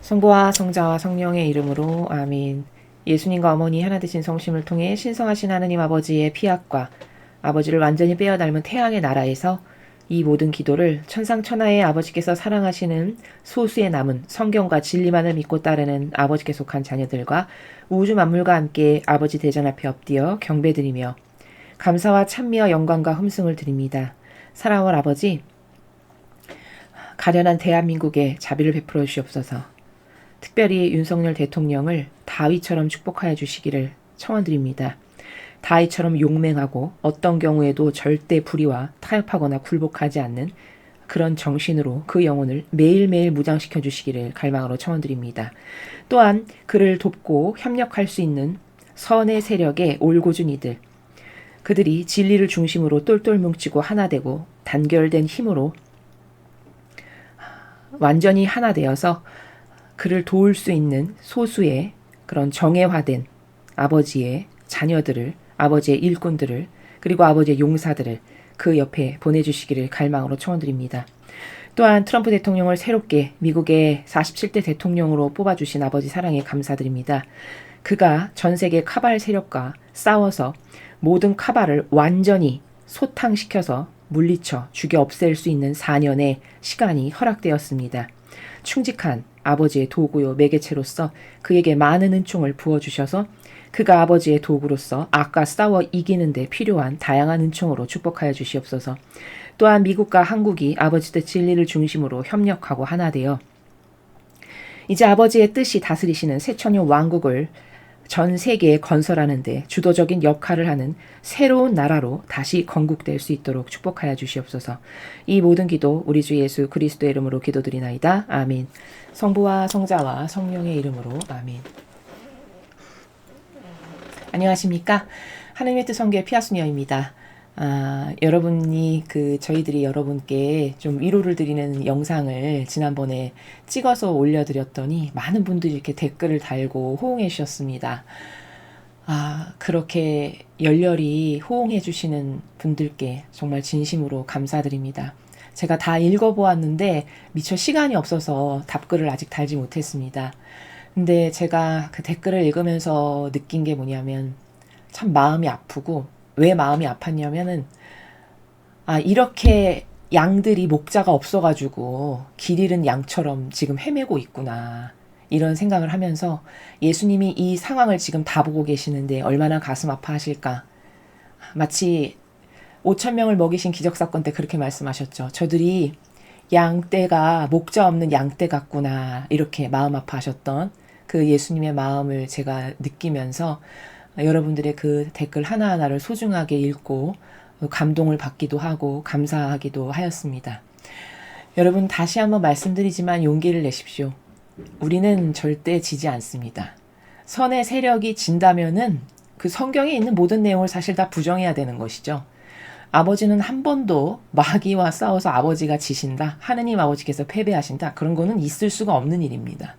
성부와 성자와 성령의 이름으로 아멘. 예수님과 어머니 하나 되신 성심을 통해 신성하신 하느님 아버지의 피약과 아버지를 완전히 빼어 닮은 태양의 나라에서 이 모든 기도를 천상천하의 아버지께서 사랑하시는 소수의 남은 성경과 진리만을 믿고 따르는 아버지께 속한 자녀들과 우주 만물과 함께 아버지 대전 앞에 엎드려 경배드리며 감사와 찬미와 영광과 흠승을 드립니다. 사랑하는 아버지, 가련한 대한민국에 자비를 베풀어 주시옵소서. 특별히 윤석열 대통령을 다윗처럼 축복하여 주시기를 청원드립니다. 다윗처럼 용맹하고 어떤 경우에도 절대 불의와 타협하거나 굴복하지 않는 그런 정신으로 그 영혼을 매일매일 무장시켜 주시기를 갈망으로 청원드립니다. 또한 그를 돕고 협력할 수 있는 선의 세력의 올고준 이들, 그들이 진리를 중심으로 똘똘 뭉치고 하나 되고 단결된 힘으로 완전히 하나 되어서 그를 도울 수 있는 소수의 그런 정예화된 아버지의 자녀들을, 아버지의 일꾼들을, 그리고 아버지의 용사들을 그 옆에 보내주시기를 갈망으로 청원드립니다. 또한 트럼프 대통령을 새롭게 미국의 47대 대통령으로 뽑아주신 아버지 사랑에 감사드립니다. 그가 전 세계 카발 세력과 싸워서 모든 카발을 완전히 소탕시켜서 물리쳐 죽여 없앨 수 있는 4년의 시간이 허락되었습니다. 충직한 아버지의 도구요 매개체로서 그에게 많은 은총을 부어주셔서 그가 아버지의 도구로서 악과 싸워 이기는 데 필요한 다양한 은총으로 축복하여 주시옵소서. 또한 미국과 한국이 아버지 뜻 진리를 중심으로 협력하고 하나 되어 이제 아버지의 뜻이 다스리시는 새천년 왕국을 전 세계에 건설하는 데 주도적인 역할을 하는 새로운 나라로 다시 건국될 수 있도록 축복하여 주시옵소서. 이 모든 기도 우리 주 예수 그리스도의 이름으로 기도드리나이다. 아멘. 성부와 성자와 성령의 이름으로 아멘. 안녕하십니까? 하느님의 뜻 성교의 피아수녀입니다. 여러분이 저희들이 여러분께 좀 위로를 드리는 영상을 지난번에 찍어서 올려드렸더니 많은 분들이 이렇게 댓글을 달고 호응해 주셨습니다. 그렇게 열렬히 호응해 주시는 분들께 정말 진심으로 감사드립니다. 제가 다 읽어보았는데 미처 시간이 없어서 답글을 아직 달지 못했습니다. 근데 제가 그 댓글을 읽으면서 느낀 게 뭐냐면 참 마음이 아프고, 왜 마음이 아팠냐면은 이렇게 양들이 목자가 없어가지고 길 잃은 양처럼 지금 헤매고 있구나, 이런 생각을 하면서 예수님이 이 상황을 지금 다 보고 계시는데 얼마나 가슴 아파하실까. 마치 5,000명을 먹이신 기적사건 때 그렇게 말씀하셨죠. 저들이 양떼가 목자 없는 양떼 같구나, 이렇게 마음 아파하셨던 그 예수님의 마음을 제가 느끼면서 여러분들의 그 댓글 하나하나를 소중하게 읽고 감동을 받기도 하고 감사하기도 하였습니다. 여러분, 다시 한번 말씀드리지만 용기를 내십시오. 우리는 절대 지지 않습니다. 선의 세력이 진다면은 그 성경에 있는 모든 내용을 사실 다 부정해야 되는 것이죠. 아버지는 한 번도 마귀와 싸워서 아버지가 지신다, 하느님 아버지께서 패배하신다, 그런 거는 있을 수가 없는 일입니다.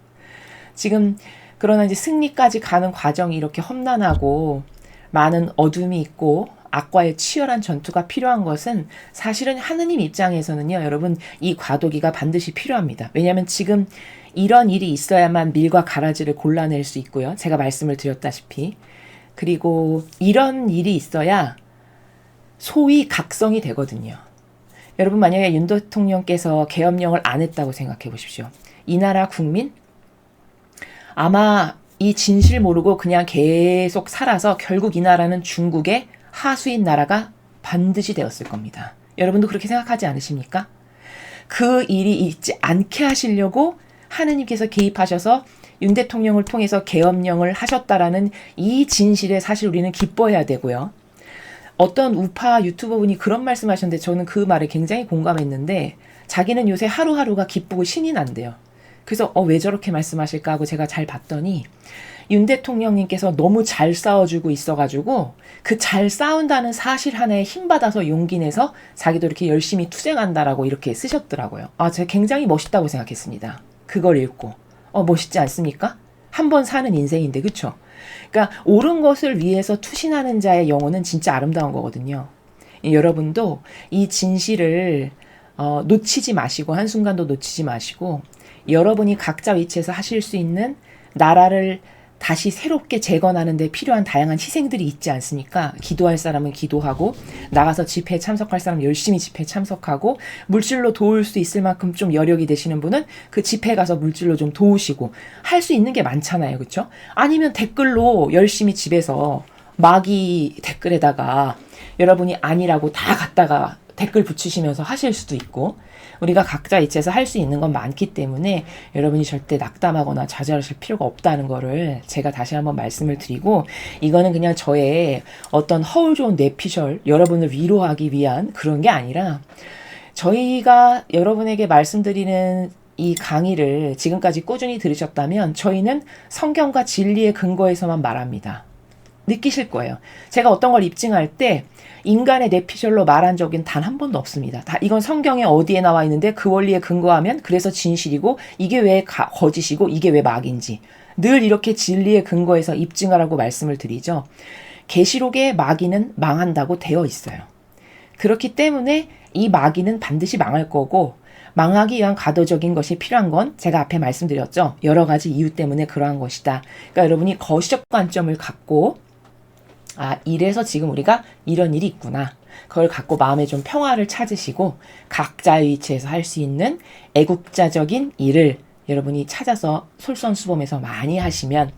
지금 그러나 이제 승리까지 가는 과정이 이렇게 험난하고 많은 어둠이 있고 악과의 치열한 전투가 필요한 것은 사실은 하느님 입장에서는요, 여러분, 이 과도기가 반드시 필요합니다. 왜냐하면 지금 이런 일이 있어야만 밀과 가라지를 골라낼 수 있고요. 제가 말씀을 드렸다시피. 그리고 이런 일이 있어야 소위 각성이 되거든요. 여러분, 만약에 윤 대통령께서 계엄령을 안 했다고 생각해 보십시오. 이 나라 국민 아마 이 진실 모르고 그냥 계속 살아서 결국 이 나라는 중국의 하수인 나라가 반드시 되었을 겁니다. 여러분도 그렇게 생각하지 않으십니까? 그 일이 있지 않게 하시려고 하느님께서 개입하셔서 윤 대통령을 통해서 계엄령을 하셨다라는 이 진실에 사실 우리는 기뻐해야 되고요. 어떤 우파 유튜버분이 그런 말씀하셨는데 저는 그 말에 굉장히 공감했는데, 자기는 요새 하루하루가 기쁘고 신이 난대요. 그래서 왜 저렇게 말씀하실까 하고 제가 잘 봤더니 윤 대통령님께서 너무 잘 싸워주고 있어가지고 그 잘 싸운다는 사실 하나에 힘받아서 용기 내서 자기도 이렇게 열심히 투쟁한다라고 이렇게 쓰셨더라고요. 제가 굉장히 멋있다고 생각했습니다. 그걸 읽고. 멋있지 않습니까? 한 번 사는 인생인데, 그쵸? 그러니까 옳은 것을 위해서 투신하는 자의 영혼은 진짜 아름다운 거거든요. 여러분도 이 진실을 놓치지 마시고, 한순간도 놓치지 마시고, 여러분이 각자 위치에서 하실 수 있는 나라를 다시 새롭게 재건하는 데 필요한 다양한 희생들이 있지 않습니까? 기도할 사람은 기도하고, 나가서 집회에 참석할 사람은 열심히 집회에 참석하고, 물질로 도울 수 있을 만큼 좀 여력이 되시는 분은 그 집회에 가서 물질로 좀 도우시고, 할 수 있는 게 많잖아요. 그렇죠? 아니면 댓글로 열심히 집에서 마귀 댓글에다가 여러분이 아니라고 다 갖다가 댓글 붙이시면서 하실 수도 있고, 우리가 각자 위치에서 할 수 있는 건 많기 때문에 여러분이 절대 낙담하거나 좌절하실 필요가 없다는 거를 제가 다시 한번 말씀을 드리고, 이거는 그냥 저의 어떤 허울 좋은 뇌피셜, 여러분을 위로하기 위한 그런 게 아니라, 저희가 여러분에게 말씀드리는 이 강의를 지금까지 꾸준히 들으셨다면 저희는 성경과 진리의 근거에서만 말합니다. 느끼실 거예요. 제가 어떤 걸 입증할 때 인간의 뇌피셜로 말한 적은 단 한 번도 없습니다. 이건 성경에 어디에 나와 있는데 그 원리에 근거하면 그래서 진실이고, 이게 왜 거짓이고 이게 왜 마귀인지 늘 이렇게 진리의 근거에서 입증하라고 말씀을 드리죠. 계시록에 마귀는 망한다고 되어 있어요. 그렇기 때문에 이 마귀는 반드시 망할 거고, 망하기 위한 가도적인 것이 필요한 건 제가 앞에 말씀드렸죠. 여러 가지 이유 때문에 그러한 것이다. 그러니까 여러분이 거시적 관점을 갖고, 이래서 지금 우리가 이런 일이 있구나. 그걸 갖고 마음에 좀 평화를 찾으시고, 각자의 위치에서 할 수 있는 애국자적인 일을 여러분이 찾아서 솔선수범해서 많이 하시면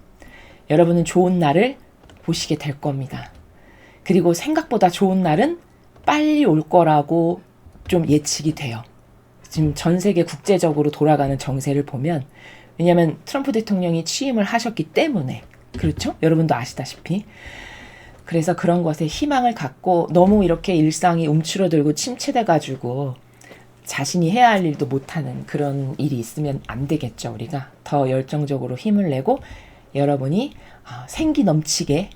여러분은 좋은 날을 보시게 될 겁니다. 그리고 생각보다 좋은 날은 빨리 올 거라고 좀 예측이 돼요. 지금 전 세계 국제적으로 돌아가는 정세를 보면, 왜냐하면 트럼프 대통령이 취임을 하셨기 때문에, 그렇죠? 여러분도 아시다시피. 그래서 그런 것에 희망을 갖고, 너무 이렇게 일상이 움츠러들고 침체돼가지고 자신이 해야 할 일도 못하는 그런 일이 있으면 안 되겠죠. 우리가 더 열정적으로 힘을 내고, 여러분이 생기 넘치게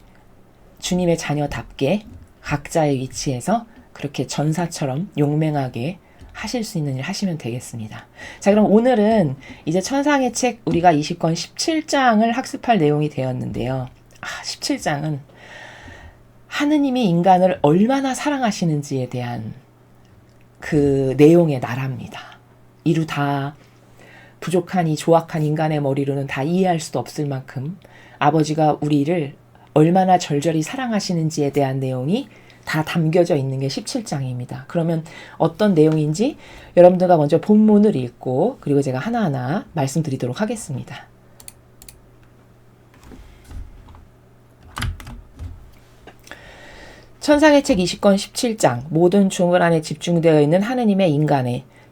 주님의 자녀답게 각자의 위치에서 그렇게 전사처럼 용맹하게 하실 수 있는 일 하시면 되겠습니다. 자, 그럼 오늘은 이제 천상의 책 우리가 20권 17장을 학습할 내용이 되었는데요. 17장은 하느님이 인간을 얼마나 사랑하시는지에 대한 그 내용의 나라입니다. 이루 다 부족한 이 조악한 인간의 머리로는 다 이해할 수도 없을 만큼 아버지가 우리를 얼마나 절절히 사랑하시는지에 대한 내용이 다 담겨져 있는 게 17장입니다. 그러면 어떤 내용인지 여러분들과 먼저 본문을 읽고, 그리고 제가 하나하나 말씀드리도록 하겠습니다. 천상의 책 20권 17장, 모든 주물 안에 집중되어 있는 하느님의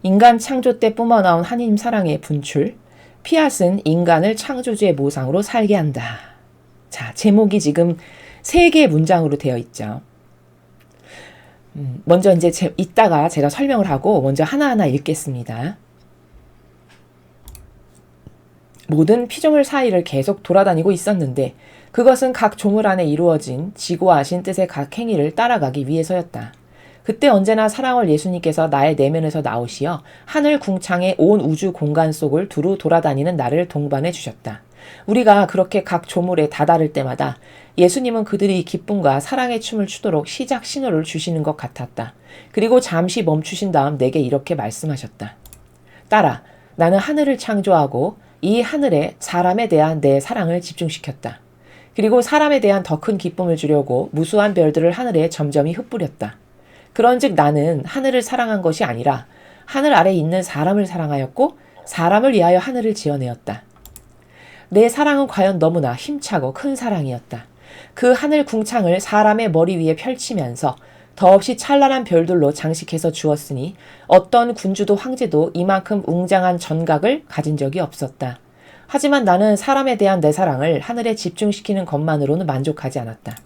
인간 창조 때 뿜어나온 하느님 사랑의 분출, 피앗은 인간을 창조주의 모상으로 살게 한다. 자, 제목이 지금 3개의 문장으로 되어 있죠. 먼저 이제 이따가 제가 설명을 하고 먼저 하나하나 읽겠습니다. 모든 피조물 사이를 계속 돌아다니고 있었는데 그것은 각 조물 안에 이루어진 지고하신 뜻의 각 행위를 따라가기 위해서였다. 그때 언제나 사랑할 예수님께서 나의 내면에서 나오시어 하늘 궁창의 온 우주 공간 속을 두루 돌아다니는 나를 동반해 주셨다. 우리가 그렇게 각 조물에 다다를 때마다 예수님은 그들이 기쁨과 사랑의 춤을 추도록 시작 신호를 주시는 것 같았다. 그리고 잠시 멈추신 다음 내게 이렇게 말씀하셨다. 딸아, 나는 하늘을 창조하고 이 하늘에 사람에 대한 내 사랑을 집중시켰다. 그리고 사람에 대한 더 큰 기쁨을 주려고 무수한 별들을 하늘에 점점이 흩뿌렸다. 그런즉 나는 하늘을 사랑한 것이 아니라 하늘 아래 있는 사람을 사랑하였고 사람을 위하여 하늘을 지어내었다. 내 사랑은 과연 너무나 힘차고 큰 사랑이었다. 그 하늘 궁창을 사람의 머리 위에 펼치면서 더없이 찬란한 별들로 장식해서 주었으니 어떤 군주도 황제도 이만큼 웅장한 전각을 가진 적이 없었다. 하지만 나는 사람에 대한 내 사랑을 하늘에 집중시키는 것만으로는 만족하지 않았다.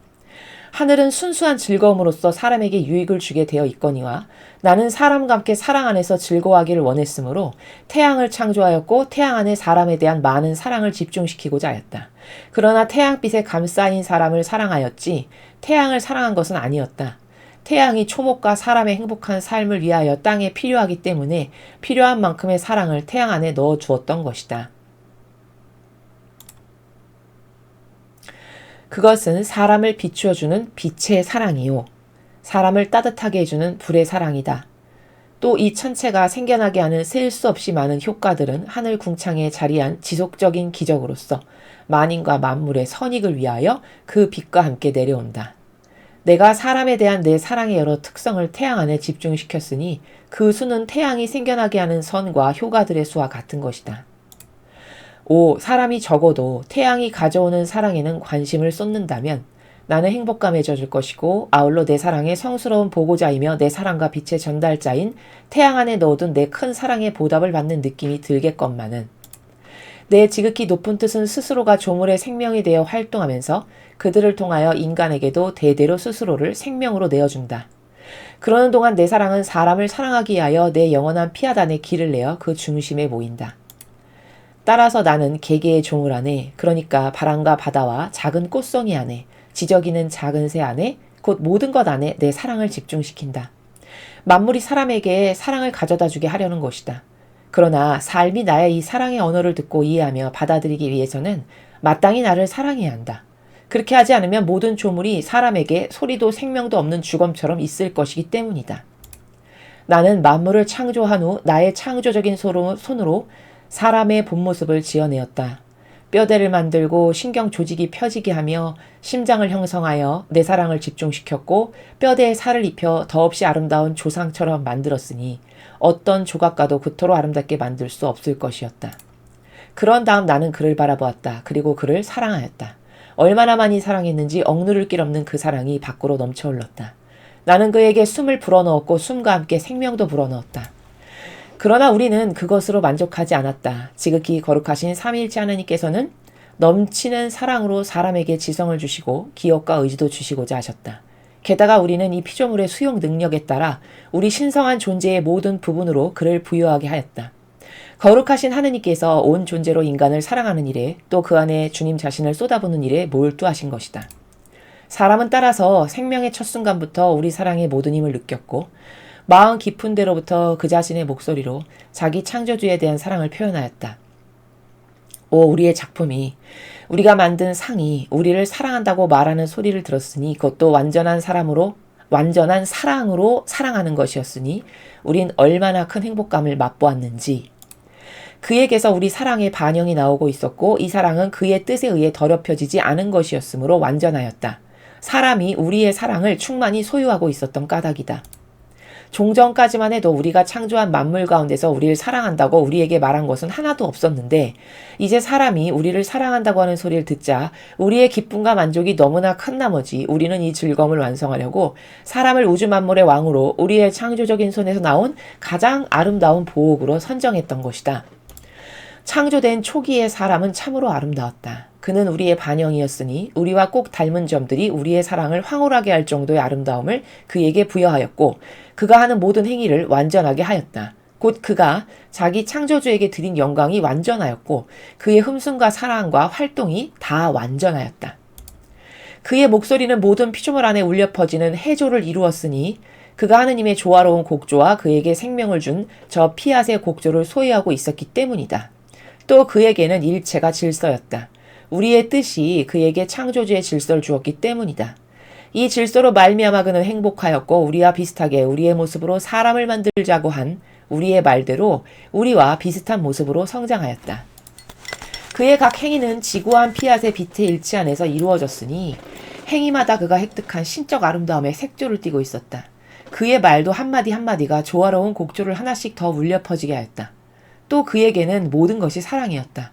하늘은 순수한 즐거움으로써 사람에게 유익을 주게 되어 있거니와 나는 사람과 함께 사랑 안에서 즐거워하기를 원했으므로 태양을 창조하였고 태양 안에 사람에 대한 많은 사랑을 집중시키고자 하였다. 그러나 태양빛에 감싸인 사람을 사랑하였지 태양을 사랑한 것은 아니었다. 태양이 초목과 사람의 행복한 삶을 위하여 땅에 필요하기 때문에 필요한 만큼의 사랑을 태양 안에 넣어 주었던 것이다. 그것은 사람을 비추어주는 빛의 사랑이요. 사람을 따뜻하게 해주는 불의 사랑이다. 또 이 천체가 생겨나게 하는 셀 수 없이 많은 효과들은 하늘 궁창에 자리한 지속적인 기적으로서 만인과 만물의 선익을 위하여 그 빛과 함께 내려온다. 내가 사람에 대한 내 사랑의 여러 특성을 태양 안에 집중시켰으니 그 수는 태양이 생겨나게 하는 선과 효과들의 수와 같은 것이다. 5. 사람이 적어도 태양이 가져오는 사랑에는 관심을 쏟는다면 나는 행복감에 젖을 것이고 아울러 내 사랑의 성스러운 보고자이며 내 사랑과 빛의 전달자인 태양 안에 넣어둔 내 큰 사랑의 보답을 받는 느낌이 들겠건만은 내 지극히 높은 뜻은 스스로가 조물의 생명이 되어 활동하면서 그들을 통하여 인간에게도 대대로 스스로를 생명으로 내어준다. 그러는 동안 내 사랑은 사람을 사랑하기 위하여 내 영원한 피아단의 길을 내어 그 중심에 모인다. 따라서 나는 개개의 조물 안에, 그러니까 바람과 바다와 작은 꽃송이 안에, 지저귀는 작은 새 안에, 곧 모든 것 안에 내 사랑을 집중시킨다. 만물이 사람에게 사랑을 가져다 주게 하려는 것이다. 그러나 삶이 나의 이 사랑의 언어를 듣고 이해하며 받아들이기 위해서는 마땅히 나를 사랑해야 한다. 그렇게 하지 않으면 모든 조물이 사람에게 소리도 생명도 없는 주검처럼 있을 것이기 때문이다. 나는 만물을 창조한 후 나의 창조적인 손으로 사람의 본 모습을 지어내었다. 뼈대를 만들고 신경 조직이 펴지게 하며 심장을 형성하여 내 사랑을 집중시켰고 뼈대에 살을 입혀 더없이 아름다운 조상처럼 만들었으니 어떤 조각가도 그토록 아름답게 만들 수 없을 것이었다. 그런 다음 나는 그를 바라보았다. 그리고 그를 사랑하였다. 얼마나 많이 사랑했는지 억누를 길 없는 그 사랑이 밖으로 넘쳐 흘렀다. 나는 그에게 숨을 불어넣었고 숨과 함께 생명도 불어넣었다. 그러나 우리는 그것으로 만족하지 않았다. 지극히 거룩하신 삼위일체 하나님께서는 넘치는 사랑으로 사람에게 지성을 주시고 기억과 의지도 주시고자 하셨다. 게다가 우리는 이 피조물의 수용 능력에 따라 우리 신성한 존재의 모든 부분으로 그를 부여하게 하였다. 거룩하신 하느님께서 온 존재로 인간을 사랑하는 일에 또 그 안에 주님 자신을 쏟아붓는 일에 몰두하신 것이다. 사람은 따라서 생명의 첫 순간부터 우리 사랑의 모든 힘을 느꼈고 마음 깊은 데로부터 그 자신의 목소리로 자기 창조주에 대한 사랑을 표현하였다. 우리의 작품이, 우리가 만든 상이 우리를 사랑한다고 말하는 소리를 들었으니 그것도 완전한 사랑으로 사랑하는 것이었으니 우린 얼마나 큰 행복감을 맛보았는지. 그에게서 우리 사랑의 반영이 나오고 있었고 이 사랑은 그의 뜻에 의해 더럽혀지지 않은 것이었으므로 완전하였다. 사람이 우리의 사랑을 충만히 소유하고 있었던 까닭이다. 종전까지만 해도 우리가 창조한 만물 가운데서 우리를 사랑한다고 우리에게 말한 것은 하나도 없었는데 이제 사람이 우리를 사랑한다고 하는 소리를 듣자 우리의 기쁨과 만족이 너무나 큰 나머지 우리는 이 즐거움을 완성하려고 사람을 우주 만물의 왕으로 우리의 창조적인 손에서 나온 가장 아름다운 보옥으로 선정했던 것이다. 창조된 초기의 사람은 참으로 아름다웠다. 그는 우리의 반영이었으니 우리와 꼭 닮은 점들이 우리의 사랑을 황홀하게 할 정도의 아름다움을 그에게 부여하였고 그가 하는 모든 행위를 완전하게 하였다. 곧 그가 자기 창조주에게 드린 영광이 완전하였고 그의 흠숭과 사랑과 활동이 다 완전하였다. 그의 목소리는 모든 피조물 안에 울려 퍼지는 해조를 이루었으니 그가 하느님의 조화로운 곡조와 그에게 생명을 준 저 피앗의 곡조를 소유하고 있었기 때문이다. 또 그에게는 일체가 질서였다. 우리의 뜻이 그에게 창조주의 질서를 주었기 때문이다. 이 질서로 말미암아 그는 행복하였고 우리와 비슷하게 우리의 모습으로 사람을 만들자고 한 우리의 말대로 우리와 비슷한 모습으로 성장하였다. 그의 각 행위는 지구한 피앗의 빛의 일치 안에서 이루어졌으니 행위마다 그가 획득한 신적 아름다움의 색조를 띠고 있었다. 그의 말도 한마디 한마디가 조화로운 곡조를 하나씩 더 울려 퍼지게 하였다. 또 그에게는 모든 것이 사랑이었다.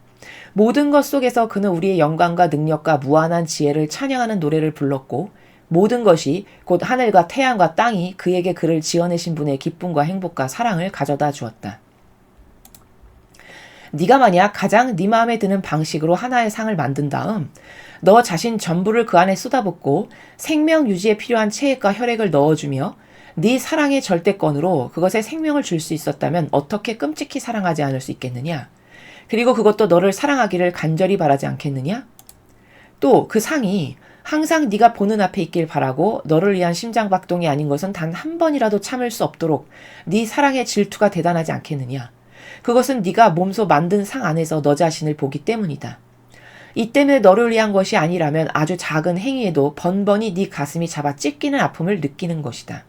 모든 것 속에서 그는 우리의 영광과 능력과 무한한 지혜를 찬양하는 노래를 불렀고 모든 것이 곧 하늘과 태양과 땅이 그에게 그를 지어내신 분의 기쁨과 행복과 사랑을 가져다 주었다. 네가 만약 가장 네 마음에 드는 방식으로 하나의 상을 만든 다음 너 자신 전부를 그 안에 쏟아붓고 생명 유지에 필요한 체액과 혈액을 넣어주며 네 사랑의 절대권으로 그것에 생명을 줄 수 있었다면 어떻게 끔찍히 사랑하지 않을 수 있겠느냐? 그리고 그것도 너를 사랑하기를 간절히 바라지 않겠느냐? 또 그 상이 항상 네가 보는 앞에 있길 바라고 너를 위한 심장박동이 아닌 것은 단 한 번이라도 참을 수 없도록 네 사랑의 질투가 대단하지 않겠느냐? 그것은 네가 몸소 만든 상 안에서 너 자신을 보기 때문이다. 이 때문에 너를 위한 것이 아니라면 아주 작은 행위에도 번번이 네 가슴이 잡아 찢기는 아픔을 느끼는 것이다.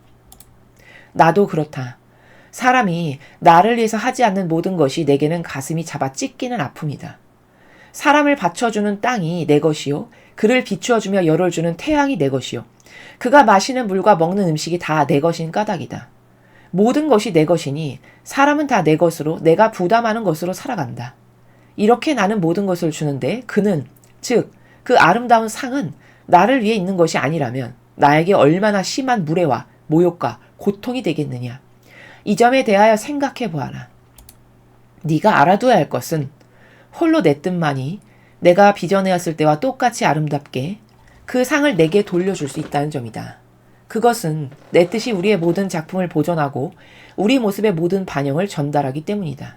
나도 그렇다. 사람이 나를 위해서 하지 않는 모든 것이 내게는 가슴이 잡아 찢기는 아픔이다. 사람을 받쳐주는 땅이 내 것이요. 그를 비추어주며 열을 주는 태양이 내 것이요. 그가 마시는 물과 먹는 음식이 다 내 것인 까닭이다. 모든 것이 내 것이니 사람은 다 내 것으로 내가 부담하는 것으로 살아간다. 이렇게 나는 모든 것을 주는데 그는, 즉 그 아름다운 상은 나를 위해 있는 것이 아니라면 나에게 얼마나 심한 무례와 모욕과 고통이 되겠느냐. 이 점에 대하여 생각해 보아라. 네가 알아둬야 할 것은 홀로 내 뜻만이 내가 빚어내었을 때와 똑같이 아름답게 그 상을 내게 돌려줄 수 있다는 점이다. 그것은 내 뜻이 우리의 모든 작품을 보존하고 우리 모습의 모든 반영을 전달하기 때문이다.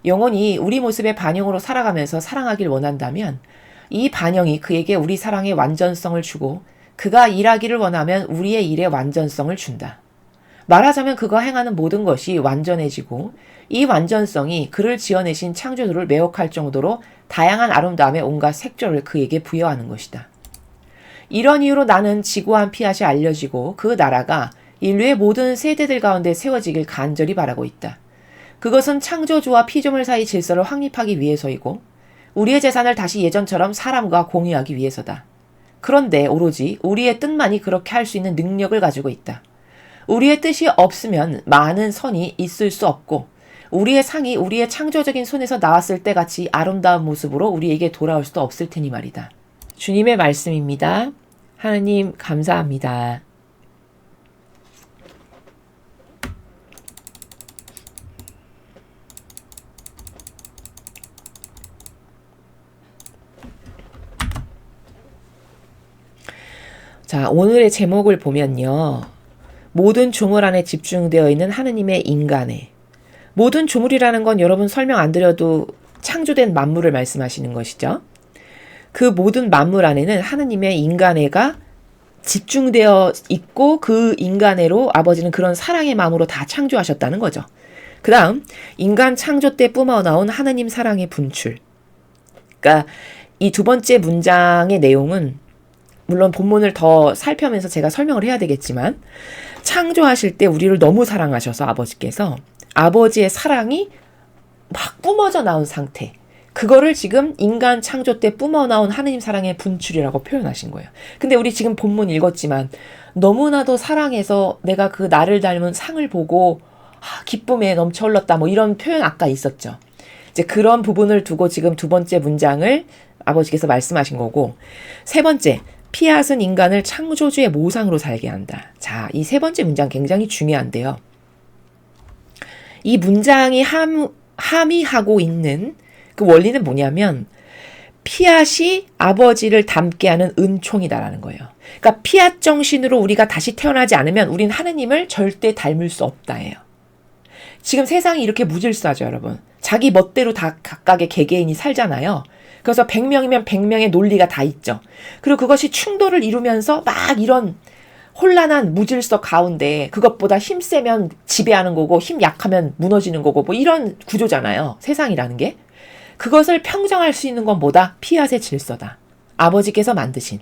영혼이 우리 모습의 반영으로 살아가면서 사랑하길 원한다면 이 반영이 그에게 우리 사랑의 완전성을 주고 그가 일하기를 원하면 우리의 일의 완전성을 준다. 말하자면 그가 행하는 모든 것이 완전해지고 이 완전성이 그를 지어내신 창조주를 매혹할 정도로 다양한 아름다움의 온갖 색조를 그에게 부여하는 것이다. 이런 이유로 나는 지고한 피앗이 알려지고 그 나라가 인류의 모든 세대들 가운데 세워지길 간절히 바라고 있다. 그것은 창조주와 피조물 사이 질서를 확립하기 위해서이고 우리의 재산을 다시 예전처럼 사람과 공유하기 위해서다. 그런데 오로지 우리의 뜻만이 그렇게 할 수 있는 능력을 가지고 있다. 우리의 뜻이 없으면 많은 선이 있을 수 없고 우리의 상이 우리의 창조적인 손에서 나왔을 때 같이 아름다운 모습으로 우리에게 돌아올 수도 없을 테니 말이다. 주님의 말씀입니다. 하나님 감사합니다. 자, 오늘의 제목을 보면요. 모든 조물 안에 집중되어 있는 하느님의 인간애. 모든 조물이라는 건 여러분 설명 안 드려도 창조된 만물을 말씀하시는 것이죠. 그 모든 만물 안에는 하느님의 인간애가 집중되어 있고 그 인간애로 아버지는 그런 사랑의 마음으로 다 창조하셨다는 거죠. 그 다음 인간 창조 때 뿜어나온 하느님 사랑의 분출. 그러니까 이 두 번째 문장의 내용은 물론 본문을 더 살펴면서 제가 설명을 해야 되겠지만 창조하실 때 우리를 너무 사랑하셔서 아버지께서 아버지의 사랑이 막 뿜어져 나온 상태, 그거를 지금 인간 창조 때 뿜어나온 하느님 사랑의 분출이라고 표현하신 거예요. 근데 우리 지금 본문 읽었지만 너무나도 사랑해서 내가 그 나를 닮은 상을 보고 기쁨에 넘쳐 흘렀다 뭐 이런 표현 아까 있었죠. 이제 그런 부분을 두고 지금 두 번째 문장을 아버지께서 말씀하신 거고, 세 번째 피앗은 인간을 창조주의 모상으로 살게 한다. 자, 이 세 번째 문장 굉장히 중요한데요. 이 문장이 함의하고 있는 그 원리는 뭐냐면 피앗이 아버지를 닮게 하는 은총이다라는 거예요. 그러니까 피앗 정신으로 우리가 다시 태어나지 않으면 우린 하느님을 절대 닮을 수 없다예요. 지금 세상이 이렇게 무질서하죠, 여러분. 자기 멋대로 다 각각의 개개인이 살잖아요. 그래서 100명이면 100명의 논리가 다 있죠. 그리고 그것이 충돌을 이루면서 막 이런 혼란한 무질서 가운데 그것보다 힘 세면 지배하는 거고 힘 약하면 무너지는 거고 뭐 이런 구조잖아요. 세상이라는 게. 그것을 평정할 수 있는 건 뭐다? 피앗의 질서다. 아버지께서 만드신.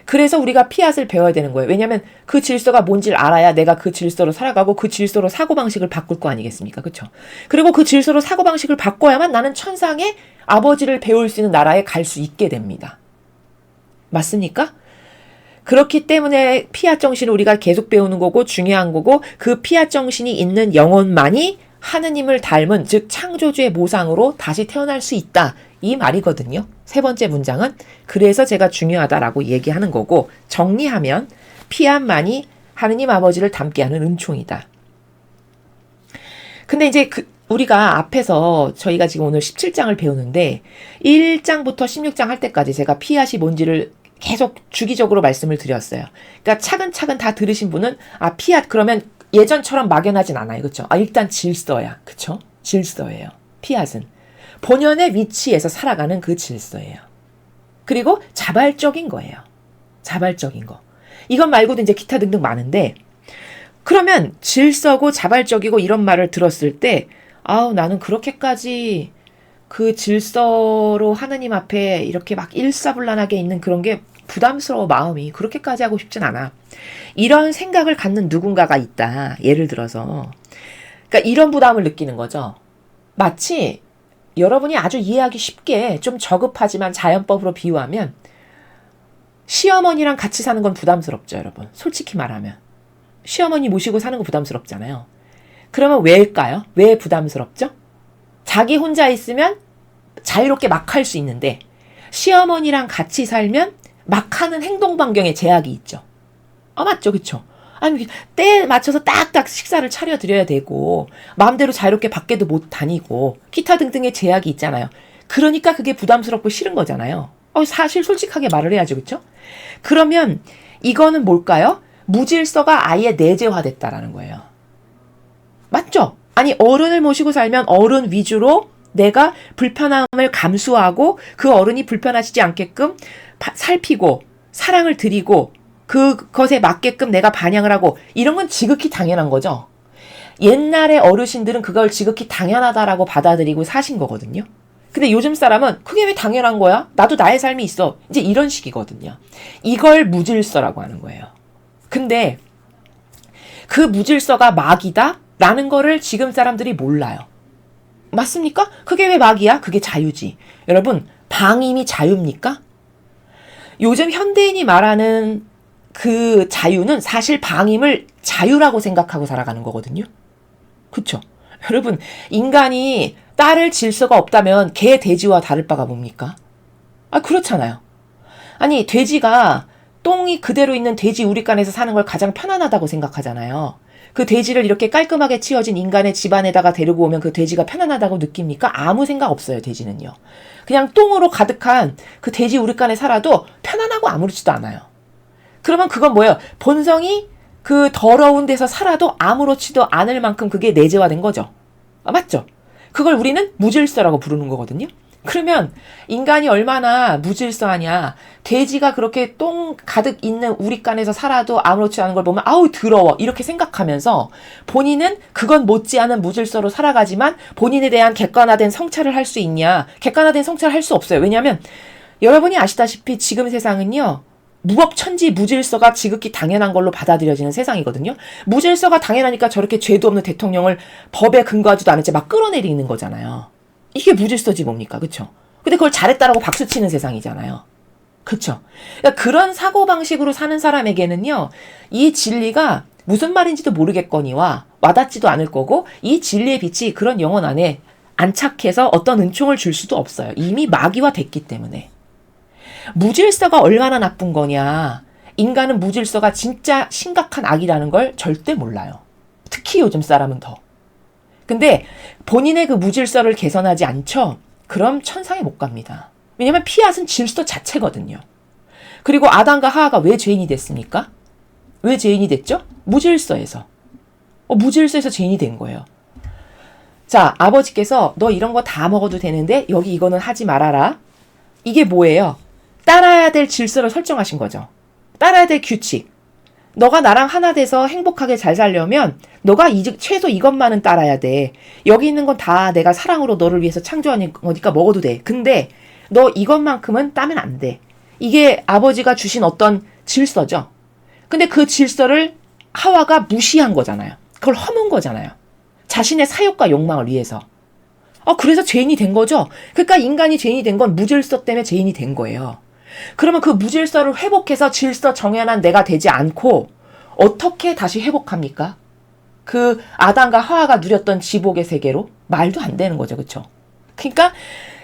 그래서 우리가 피앗을 배워야 되는 거예요. 왜냐하면 그 질서가 뭔지를 알아야 내가 그 질서로 살아가고 그 질서로 사고방식을 바꿀 거 아니겠습니까? 그렇죠? 그리고 그 질서로 사고방식을 바꿔야만 나는 천상의 아버지를 배울 수 있는 나라에 갈 수 있게 됩니다. 맞습니까? 그렇기 때문에 피앗 정신을 우리가 계속 배우는 거고 중요한 거고, 그 피앗 정신이 있는 영혼만이 하느님을 닮은, 즉 창조주의 모상으로 다시 태어날 수 있다. 이 말이거든요. 세 번째 문장은 그래서 제가 중요하다라고 얘기하는 거고, 정리하면 피앗만이 하느님 아버지를 닮게 하는 은총이다. 근데 이제 우리가 앞에서 저희가 지금 오늘 17장을 배우는데 1장부터 16장 할 때까지 제가 피앗이 뭔지를 계속 주기적으로 말씀을 드렸어요. 그러니까 차근차근 다 들으신 분은 피앗 그러면 예전처럼 막연하진 않아요. 그렇죠? 일단 질서야. 그렇죠? 질서예요. 피앗은 본연의 위치에서 살아가는 그 질서예요. 그리고 자발적인 거예요. 자발적인 거. 이것 말고도 이제 기타 등등 많은데, 그러면 질서고 자발적이고 이런 말을 들었을 때 나는 그렇게까지 그 질서로 하느님 앞에 이렇게 막 일사불란하게 있는 그런 게 부담스러워. 마음이 그렇게까지 하고 싶진 않아. 이런 생각을 갖는 누군가가 있다. 예를 들어서 그러니까 이런 부담을 느끼는 거죠. 마치 여러분이 아주 이해하기 쉽게 좀 저급하지만 자연법으로 비유하면 시어머니랑 같이 사는 건 부담스럽죠, 여러분. 솔직히 말하면. 시어머니 모시고 사는 거 부담스럽잖아요. 그러면 왜일까요? 왜 부담스럽죠? 자기 혼자 있으면 자유롭게 막 할 수 있는데 시어머니랑 같이 살면 막 하는 행동 반경에 제약이 있죠. 맞죠, 그쵸? 아니, 때에 맞춰서 딱딱 식사를 차려드려야 되고 마음대로 자유롭게 밖에도 못 다니고 기타 등등의 제약이 있잖아요. 그러니까 그게 부담스럽고 싫은 거잖아요. 사실 솔직하게 말을 해야죠, 그쵸? 그러면 이거는 뭘까요? 무질서가 아예 내재화됐다라는 거예요. 맞죠? 아니, 어른을 모시고 살면 어른 위주로 내가 불편함을 감수하고 그 어른이 불편하시지 않게끔 살피고 사랑을 드리고 그것에 맞게끔 내가 반영을 하고 이런 건 지극히 당연한 거죠. 옛날의 어르신들은 그걸 지극히 당연하다라고 받아들이고 사신 거거든요. 근데 요즘 사람은 그게 왜 당연한 거야? 나도 나의 삶이 있어. 이제 이런 식이거든요. 이걸 무질서라고 하는 거예요. 근데 그 무질서가 막이다? 라는 거를 지금 사람들이 몰라요. 맞습니까? 그게 왜 막이야? 그게 자유지. 여러분, 방임이 자유입니까? 요즘 현대인이 말하는 그 자유는 사실 방임을 자유라고 생각하고 살아가는 거거든요. 그쵸? 여러분, 인간이 따를 질서가 없다면 개, 돼지와 다를 바가 뭡니까? 그렇잖아요. 아니, 돼지가 똥이 그대로 있는 돼지 우리간에서 사는 걸 가장 편안하다고 생각하잖아요. 그 돼지를 이렇게 깔끔하게 치워진 인간의 집안에다가 데리고 오면 그 돼지가 편안하다고 느낍니까? 아무 생각 없어요, 돼지는요. 그냥 똥으로 가득한 그 돼지 우리간에 살아도 편안하고 아무렇지도 않아요. 그러면 그건 뭐예요? 본성이 그 더러운 데서 살아도 아무렇지도 않을 만큼 그게 내재화된 거죠. 맞죠? 그걸 우리는 무질서라고 부르는 거거든요. 그러면 인간이 얼마나 무질서하냐. 돼지가 그렇게 똥 가득 있는 우리간에서 살아도 아무렇지 않은 걸 보면 아우 더러워 이렇게 생각하면서 본인은 그건 못지않은 무질서로 살아가지만 본인에 대한 객관화된 성찰을 할 수 있냐. 객관화된 성찰을 할 수 없어요. 왜냐하면 여러분이 아시다시피 지금 세상은요. 무법천지 무질서가 지극히 당연한 걸로 받아들여지는 세상이거든요. 무질서가 당연하니까 저렇게 죄도 없는 대통령을 법에 근거하지도 않은 채 막 끌어내리는 거잖아요. 이게 무질서지 뭡니까? 그쵸? 근데 그걸 잘했다라고 박수치는 세상이잖아요. 그쵸? 그러니까 그런 사고방식으로 사는 사람에게는요. 이 진리가 무슨 말인지도 모르겠거니와 와닿지도 않을 거고 이 진리의 빛이 그런 영혼 안에 안착해서 어떤 은총을 줄 수도 없어요. 이미 마귀화됐기 때문에. 무질서가 얼마나 나쁜 거냐. 인간은 무질서가 진짜 심각한 악이라는 걸 절대 몰라요. 특히 요즘 사람은 더. 근데 본인의 그 무질서를 개선하지 않죠? 그럼 천상에 못 갑니다. 왜냐면 피앗은 질서 자체거든요. 그리고 아담과 하와가 왜 죄인이 됐습니까? 왜 죄인이 됐죠? 무질서에서. 무질서에서 죄인이 된 거예요. 자, 아버지께서 너 이런 거 다 먹어도 되는데 여기 이거는 하지 말아라. 이게 뭐예요? 따라야 될 질서를 설정하신 거죠. 따라야 될 규칙. 너가 나랑 하나 돼서 행복하게 잘 살려면 너가 최소 이것만은 따라야 돼. 여기 있는 건 다 내가 사랑으로 너를 위해서 창조한 거니까 먹어도 돼. 근데 너 이것만큼은 따면 안 돼. 이게 아버지가 주신 어떤 질서죠. 근데 그 질서를 하와가 무시한 거잖아요. 그걸 허문 거잖아요. 자신의 사욕과 욕망을 위해서. 그래서 죄인이 된 거죠. 그러니까 인간이 죄인이 된 건 무질서 때문에 죄인이 된 거예요. 그러면 그 무질서를 회복해서 질서 정연한 내가 되지 않고 어떻게 다시 회복합니까? 그 아담과 하와가 누렸던 지복의 세계로? 말도 안 되는 거죠. 그렇죠? 그러니까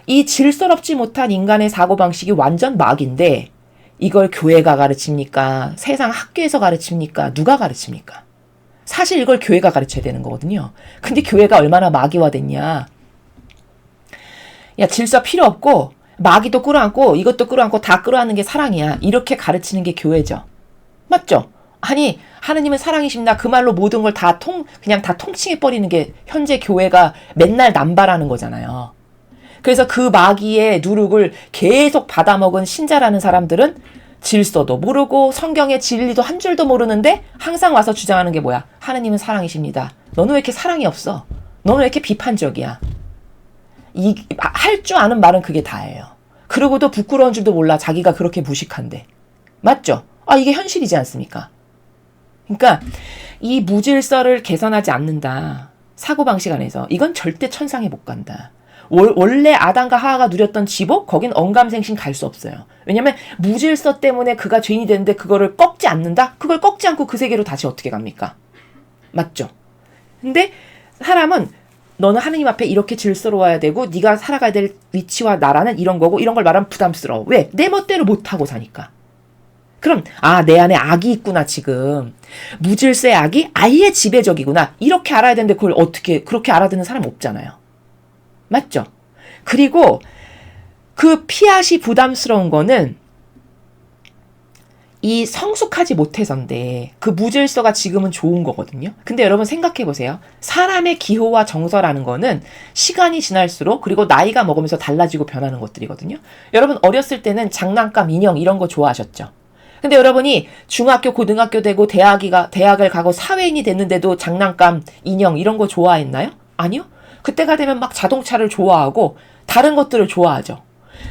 이 질서롭지 못한 인간의 사고방식이 완전 막인데 이걸 교회가 가르칩니까? 세상 학교에서 가르칩니까? 누가 가르칩니까? 사실 이걸 교회가 가르쳐야 되는 거거든요. 근데 교회가 얼마나 마귀화됐냐. 야, 질서 필요 없고 마귀도 끌어안고 이것도 끌어안고 다 끌어안는 게 사랑이야. 이렇게 가르치는 게 교회죠. 맞죠? 아니, 하느님은 사랑이십니다. 그 말로 모든 걸 그냥 다 통칭해버리는 게 현재 교회가 맨날 남발하는 거잖아요. 그래서 그 마귀의 누룩을 계속 받아먹은 신자라는 사람들은 질서도 모르고 성경의 진리도 한 줄도 모르는데 항상 와서 주장하는 게 뭐야? 하느님은 사랑이십니다. 너는 왜 이렇게 사랑이 없어? 너는 왜 이렇게 비판적이야? 할 줄 아는 말은 그게 다예요. 그러고도 부끄러운 줄도 몰라. 자기가 그렇게 무식한데. 맞죠? 이게 현실이지 않습니까? 그러니까 이 무질서를 개선하지 않는다. 사고방식 안에서 이건 절대 천상에 못 간다. 원래 아담과 하와가 누렸던 지복, 거긴 언감생심 갈 수 없어요. 왜냐면 무질서 때문에 그가 죄인이 되는데 그거를 꺾지 않는다? 그걸 꺾지 않고 그 세계로 다시 어떻게 갑니까? 맞죠? 근데 사람은 너는 하느님 앞에 이렇게 질서로워야 되고 네가 살아가야 될 위치와 나라는 이런 거고 이런 걸 말하면 부담스러워. 왜? 내 멋대로 못하고 사니까. 그럼 내 안에 악이 있구나 지금. 무질서의 악이 아예 지배적이구나. 이렇게 알아야 되는데 그걸 어떻게 그렇게 알아듣는 사람 없잖아요. 맞죠? 그리고 그 피앗이 부담스러운 거는 이 성숙하지 못해서인데 그 무질서가 지금은 좋은 거거든요. 근데 여러분 생각해 보세요. 사람의 기호와 정서라는 거는 시간이 지날수록 그리고 나이가 먹으면서 달라지고 변하는 것들이거든요. 여러분 어렸을 때는 장난감, 인형 이런 거 좋아하셨죠? 근데 여러분이 중학교, 고등학교 되고 대학을 가고 사회인이 됐는데도 장난감, 인형 이런 거 좋아했나요? 아니요. 그때가 되면 막 자동차를 좋아하고 다른 것들을 좋아하죠.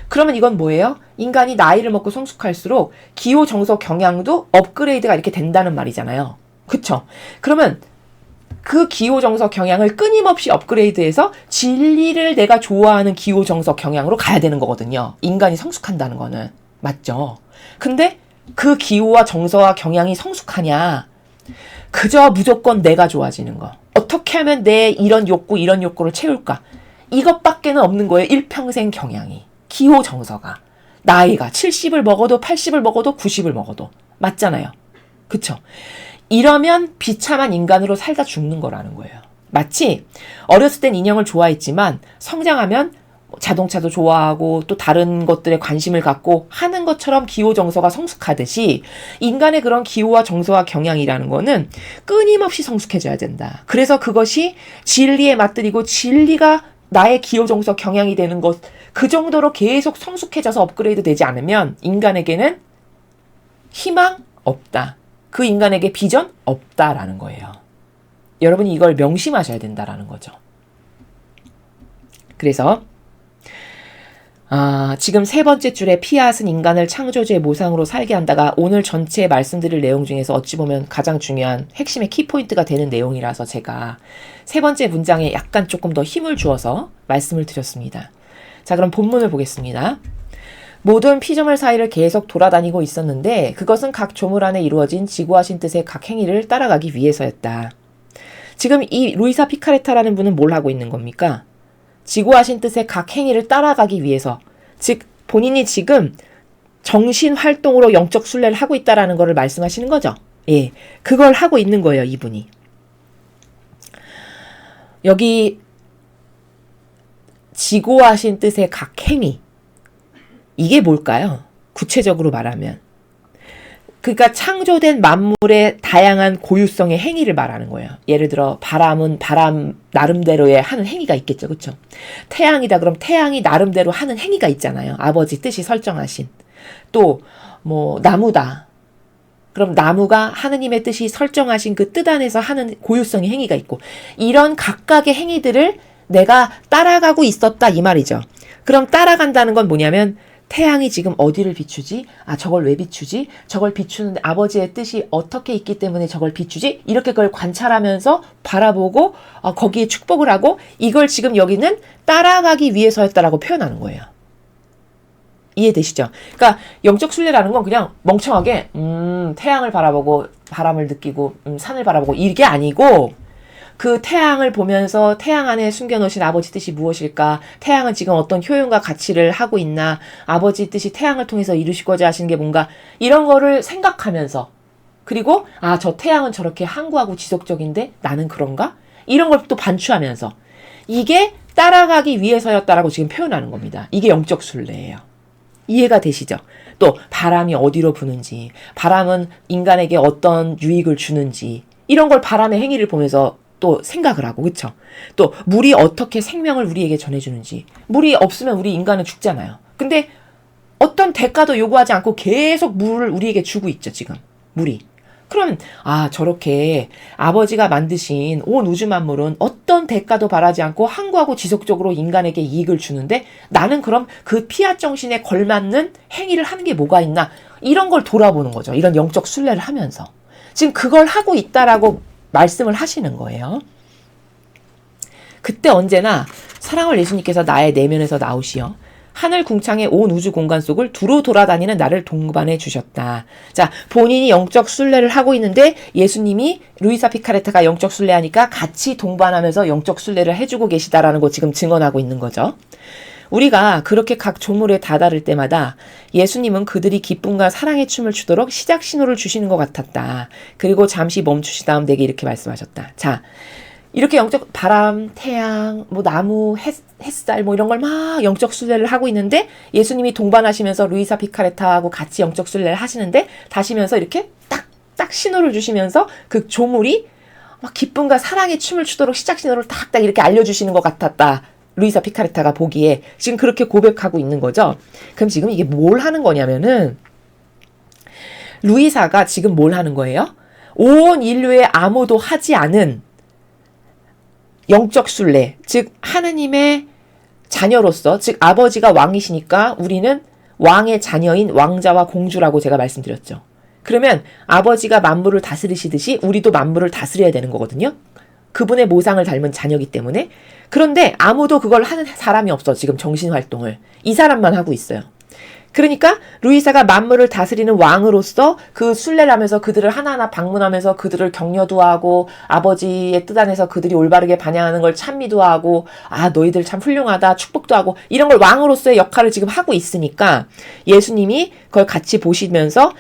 그러면 이건 뭐예요? 인간이 나이를 먹고 성숙할수록 기호, 정서, 경향도 업그레이드가 이렇게 된다는 말이잖아요. 그쵸? 그러면 그 기호, 정서, 경향을 끊임없이 업그레이드해서 진리를 내가 좋아하는 기호, 정서, 경향으로 가야 되는 거거든요. 인간이 성숙한다는 거는. 맞죠? 근데 그 기호와 정서와 경향이 성숙하냐? 그저 무조건 내가 좋아지는 거. 어떻게 하면 내 이런 욕구를 채울까? 이것밖에는 없는 거예요. 일평생 경향이. 기호 정서가. 나이가 70을 먹어도 80을 먹어도 90을 먹어도. 맞잖아요. 그쵸? 이러면 비참한 인간으로 살다 죽는 거라는 거예요. 마치 어렸을 땐 인형을 좋아했지만 성장하면 자동차도 좋아하고 또 다른 것들에 관심을 갖고 하는 것처럼 기호 정서가 성숙하듯이 인간의 그런 기호와 정서와 경향이라는 거는 끊임없이 성숙해져야 된다. 그래서 그것이 진리에 맞들이고 진리가 나의 기호 정서 경향이 되는 것, 그 정도로 계속 성숙해져서 업그레이드 되지 않으면 인간에게는 희망 없다. 그 인간에게 비전 없다라는 거예요. 여러분이 이걸 명심하셔야 된다라는 거죠. 그래서 지금 세 번째 줄에 피앗은 인간을 창조주의 모상으로 살게 한다가 오늘 전체 말씀드릴 내용 중에서 어찌 보면 가장 중요한 핵심의 키포인트가 되는 내용이라서 제가 세 번째 문장에 약간 조금 더 힘을 주어서 말씀을 드렸습니다. 자, 그럼 본문을 보겠습니다. 모든 피조물 사이를 계속 돌아다니고 있었는데 그것은 각 조물 안에 이루어진 지구하신 뜻의 각 행위를 따라가기 위해서였다. 지금 이 루이사 피카레타라는 분은 뭘 하고 있는 겁니까? 지구하신 뜻의 각 행위를 따라가기 위해서, 즉 본인이 지금 정신활동으로 영적 순례를 하고 있다라는 것을 말씀하시는 거죠. 예, 그걸 하고 있는 거예요, 이분이. 여기 지고하신 뜻의 각 행위, 이게 뭘까요? 구체적으로 말하면 그러니까 창조된 만물의 다양한 고유성의 행위를 말하는 거예요. 예를 들어 바람은 바람 나름대로의 하는 행위가 있겠죠. 그렇죠? 태양이다 그럼 태양이 나름대로 하는 행위가 있잖아요. 아버지 뜻이 설정하신. 또 뭐 나무다. 그럼 나무가 하느님의 뜻이 설정하신 그 뜻 안에서 하는 고유성의 행위가 있고, 이런 각각의 행위들을 내가 따라가고 있었다 이 말이죠. 그럼 따라간다는 건 뭐냐면 태양이 지금 어디를 비추지? 저걸 왜 비추지? 저걸 비추는데 아버지의 뜻이 어떻게 있기 때문에 저걸 비추지? 이렇게 그걸 관찰하면서 바라보고 거기에 축복을 하고, 이걸 지금 여기는 따라가기 위해서였다라고 표현하는 거예요. 이해되시죠? 그러니까 영적 순례라는 건 그냥 멍청하게 태양을 바라보고 바람을 느끼고 산을 바라보고 이게 아니고, 그 태양을 보면서 태양 안에 숨겨놓으신 아버지 뜻이 무엇일까? 태양은 지금 어떤 효용과 가치를 하고 있나? 아버지 뜻이 태양을 통해서 이루시고자 하시는 게 뭔가? 이런 거를 생각하면서, 그리고 저 태양은 저렇게 항구하고 지속적인데 나는 그런가? 이런 걸 또 반추하면서, 이게 따라가기 위해서였다라고 지금 표현하는 겁니다. 이게 영적 순례예요. 이해가 되시죠? 또 바람이 어디로 부는지, 바람은 인간에게 어떤 유익을 주는지, 이런 걸 바람의 행위를 보면서 또 생각을 하고, 그쵸? 또 물이 어떻게 생명을 우리에게 전해주는지. 물이 없으면 우리 인간은 죽잖아요. 근데 어떤 대가도 요구하지 않고 계속 물을 우리에게 주고 있죠, 지금. 물이. 그럼 저렇게 아버지가 만드신 온 우주 만물은 어떤 대가도 바라지 않고 항구하고 지속적으로 인간에게 이익을 주는데, 나는 그럼 그 피앗 정신에 걸맞는 행위를 하는 게 뭐가 있나? 이런 걸 돌아보는 거죠. 이런 영적 순례를 하면서. 지금 그걸 하고 있다라고 말씀을 하시는 거예요. 그때 언제나 사랑을 예수님께서 나의 내면에서 나오시어 하늘 궁창의 온 우주 공간 속을 두루 돌아다니는 나를 동반해 주셨다. 자, 본인이 영적 순례를 하고 있는데 예수님이 루이사 피카레타가 영적 순례하니까 같이 동반하면서 영적 순례를 해주고 계시다라는 거 지금 증언하고 있는 거죠. 우리가 그렇게 각 조물에 다다를 때마다 예수님은 그들이 기쁨과 사랑의 춤을 추도록 시작 신호를 주시는 것 같았다. 그리고 잠시 멈추시 다음 내게 이렇게 말씀하셨다. 자, 이렇게 영적 바람, 태양, 뭐 나무, 햇살 뭐 이런 걸 막 영적 순례를 하고 있는데 예수님이 동반하시면서 루이사 피카레타하고 같이 영적 순례를 하시는데 다시면서 이렇게 딱 신호를 주시면서 그 조물이 막 기쁨과 사랑의 춤을 추도록 시작 신호를 딱딱 이렇게 알려주시는 것 같았다. 루이사 피카레타가 보기에 지금 그렇게 고백하고 있는 거죠. 그럼 지금 이게 뭘 하는 거냐면은 루이사가 지금 뭘 하는 거예요? 온 인류에 아무도 하지 않은 영적 순례, 즉 하느님의 자녀로서, 즉 아버지가 왕이시니까 우리는 왕의 자녀인 왕자와 공주라고 제가 말씀드렸죠. 그러면 아버지가 만물을 다스리시듯이 우리도 만물을 다스려야 되는 거거든요. 그분의 모상을 닮은 자녀이기 때문에. 그런데 아무도 그걸 하는 사람이 없어. 지금 정신활동을. 이 사람만 하고 있어요. 그러니까 루이사가 만물을 다스리는 왕으로서 그 순례를 하면서 그들을 하나하나 방문하면서 그들을 격려도 하고 아버지의 뜻 안에서 그들이 올바르게 반영하는 걸 찬미도 하고 아 너희들 참 훌륭하다 축복도 하고 이런 걸 왕으로서의 역할을 지금 하고 있으니까 예수님이 그걸 같이 보시면서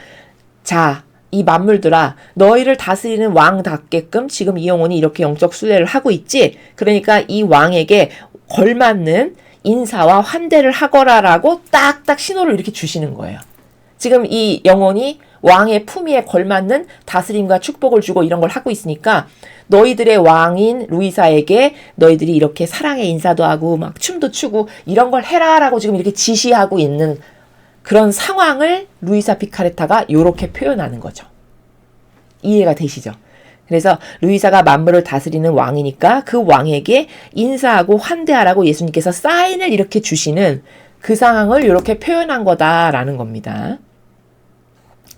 자, 이 만물들아 너희를 다스리는 왕답게끔 지금 이 영혼이 이렇게 영적 순례를 하고 있지. 그러니까 이 왕에게 걸맞는 인사와 환대를 하거라라고 딱딱 신호를 이렇게 주시는 거예요. 지금 이 영혼이 왕의 품위에 걸맞는 다스림과 축복을 주고 이런 걸 하고 있으니까 너희들의 왕인 루이사에게 너희들이 이렇게 사랑의 인사도 하고 막 춤도 추고 이런 걸 해라라고 지금 이렇게 지시하고 있는 그런 상황을 루이사 피카레타가 이렇게 표현하는 거죠. 이해가 되시죠? 그래서 루이사가 만물을 다스리는 왕이니까 그 왕에게 인사하고 환대하라고 예수님께서 사인을 이렇게 주시는 그 상황을 이렇게 표현한 거다라는 겁니다.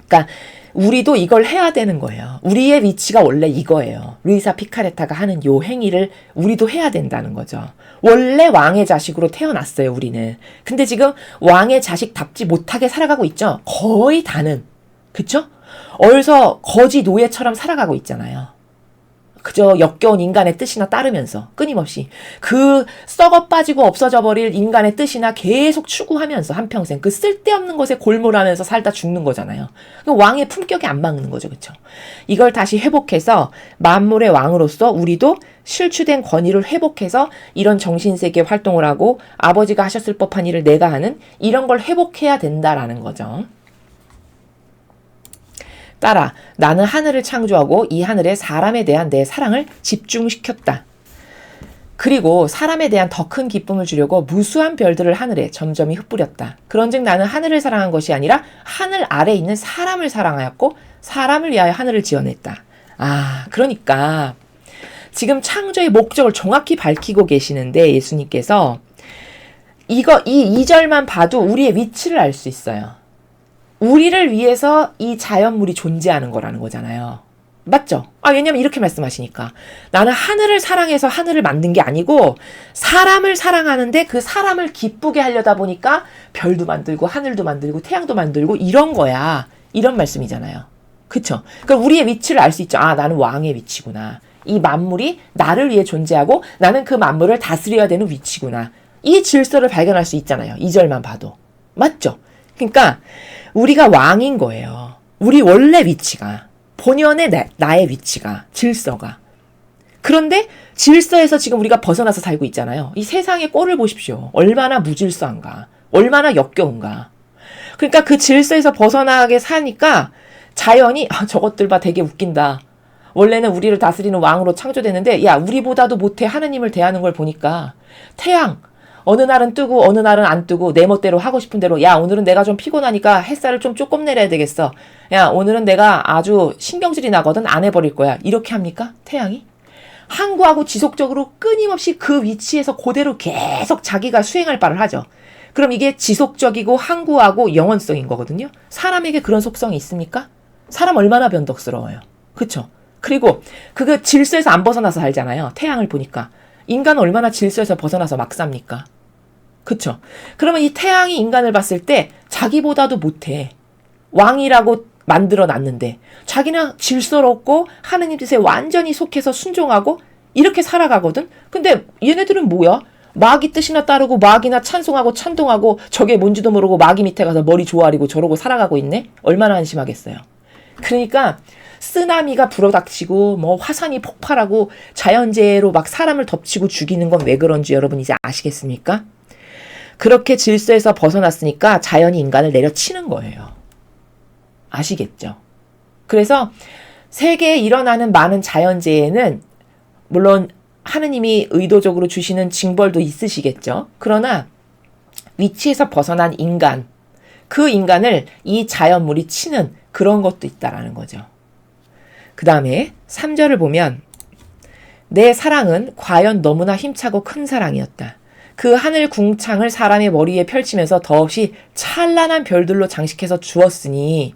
그러니까 우리도 이걸 해야 되는 거예요. 우리의 위치가 원래 이거예요. 루이사 피카레타가 하는 요 행위를 우리도 해야 된다는 거죠. 원래 왕의 자식으로 태어났어요, 우리는. 근데 지금 왕의 자식답지 못하게 살아가고 있죠. 거의 다는. 그쵸? 어디서 거지 노예처럼 살아가고 있잖아요. 그저 역겨운 인간의 뜻이나 따르면서 끊임없이 그 썩어 빠지고 없어져 버릴 인간의 뜻이나 계속 추구하면서 한평생 그 쓸데없는 것에 골몰하면서 살다 죽는 거잖아요. 왕의 품격이 안 맞는 거죠. 그렇죠? 이걸 다시 회복해서 만물의 왕으로서 우리도 실추된 권위를 회복해서 이런 정신세계 활동을 하고 아버지가 하셨을 법한 일을 내가 하는 이런 걸 회복해야 된다라는 거죠. 따라 나는 하늘을 창조하고 이 하늘에 사람에 대한 내 사랑을 집중시켰다. 그리고 사람에 대한 더 큰 기쁨을 주려고 무수한 별들을 하늘에 점점이 흩뿌렸다. 그런즉 나는 하늘을 사랑한 것이 아니라 하늘 아래에 있는 사람을 사랑하였고 사람을 위하여 하늘을 지어냈다. 아, 그러니까 지금 창조의 목적을 정확히 밝히고 계시는데 예수님께서 이 2절만 봐도 우리의 위치를 알 수 있어요. 우리를 위해서 이 자연물이 존재하는 거라는 거잖아요. 맞죠? 왜냐면 이렇게 말씀하시니까. 나는 하늘을 사랑해서 하늘을 만든 게 아니고 사람을 사랑하는데 그 사람을 기쁘게 하려다 보니까 별도 만들고 하늘도 만들고 태양도 만들고 이런 거야. 이런 말씀이잖아요. 그쵸? 그럼 우리의 위치를 알 수 있죠. 나는 왕의 위치구나. 이 만물이 나를 위해 존재하고 나는 그 만물을 다스려야 되는 위치구나. 이 질서를 발견할 수 있잖아요. 2절만 봐도. 맞죠? 그러니까 우리가 왕인 거예요. 우리 원래 위치가. 본연의 나의 위치가. 질서가. 그런데 질서에서 지금 우리가 벗어나서 살고 있잖아요. 이 세상의 꼴을 보십시오. 얼마나 무질서한가. 얼마나 역겨운가. 그러니까 그 질서에서 벗어나게 사니까 자연이 저것들 봐 되게 웃긴다. 원래는 우리를 다스리는 왕으로 창조됐는데 야 우리보다도 못해 하느님을 대하는 걸 보니까 태양 어느 날은 뜨고 어느 날은 안 뜨고 내 멋대로 하고 싶은 대로 야 오늘은 내가 좀 피곤하니까 햇살을 좀 조금 내려야 되겠어. 야 오늘은 내가 아주 신경질이 나거든 안 해버릴 거야. 이렇게 합니까? 태양이? 항구하고 지속적으로 끊임없이 그 위치에서 그대로 계속 자기가 수행할 바를 하죠. 그럼 이게 지속적이고 항구하고 영원성인 거거든요. 사람에게 그런 속성이 있습니까? 사람 얼마나 변덕스러워요. 그쵸? 그리고 그거 질서에서 안 벗어나서 살잖아요. 태양을 보니까. 인간은 얼마나 질서에서 벗어나서 막 삽니까? 그쵸? 그러면 이 태양이 인간을 봤을 때 자기보다도 못해. 왕이라고 만들어 놨는데 자기는 질서롭고 하느님 뜻에 완전히 속해서 순종하고 이렇게 살아가거든? 근데 얘네들은 뭐야? 마귀 뜻이나 따르고 마귀나 찬송하고 찬동하고 저게 뭔지도 모르고 마귀 밑에 가서 머리 조아리고 저러고 살아가고 있네? 얼마나 한심하겠어요. 그러니까 쓰나미가 불어닥치고 뭐 화산이 폭발하고 자연재해로 막 사람을 덮치고 죽이는 건 왜 그런지 여러분 이제 아시겠습니까? 그렇게 질서에서 벗어났으니까 자연이 인간을 내려치는 거예요. 아시겠죠? 그래서 세계에 일어나는 많은 자연재해는 물론 하느님이 의도적으로 주시는 징벌도 있으시겠죠. 그러나 위치에서 벗어난 인간, 그 인간을 이 자연물이 치는 그런 것도 있다라는 거죠. 그 다음에 3절을 보면 내 사랑은 과연 너무나 힘차고 큰 사랑이었다. 그 하늘 궁창을 사람의 머리에 펼치면서 더없이 찬란한 별들로 장식해서 주었으니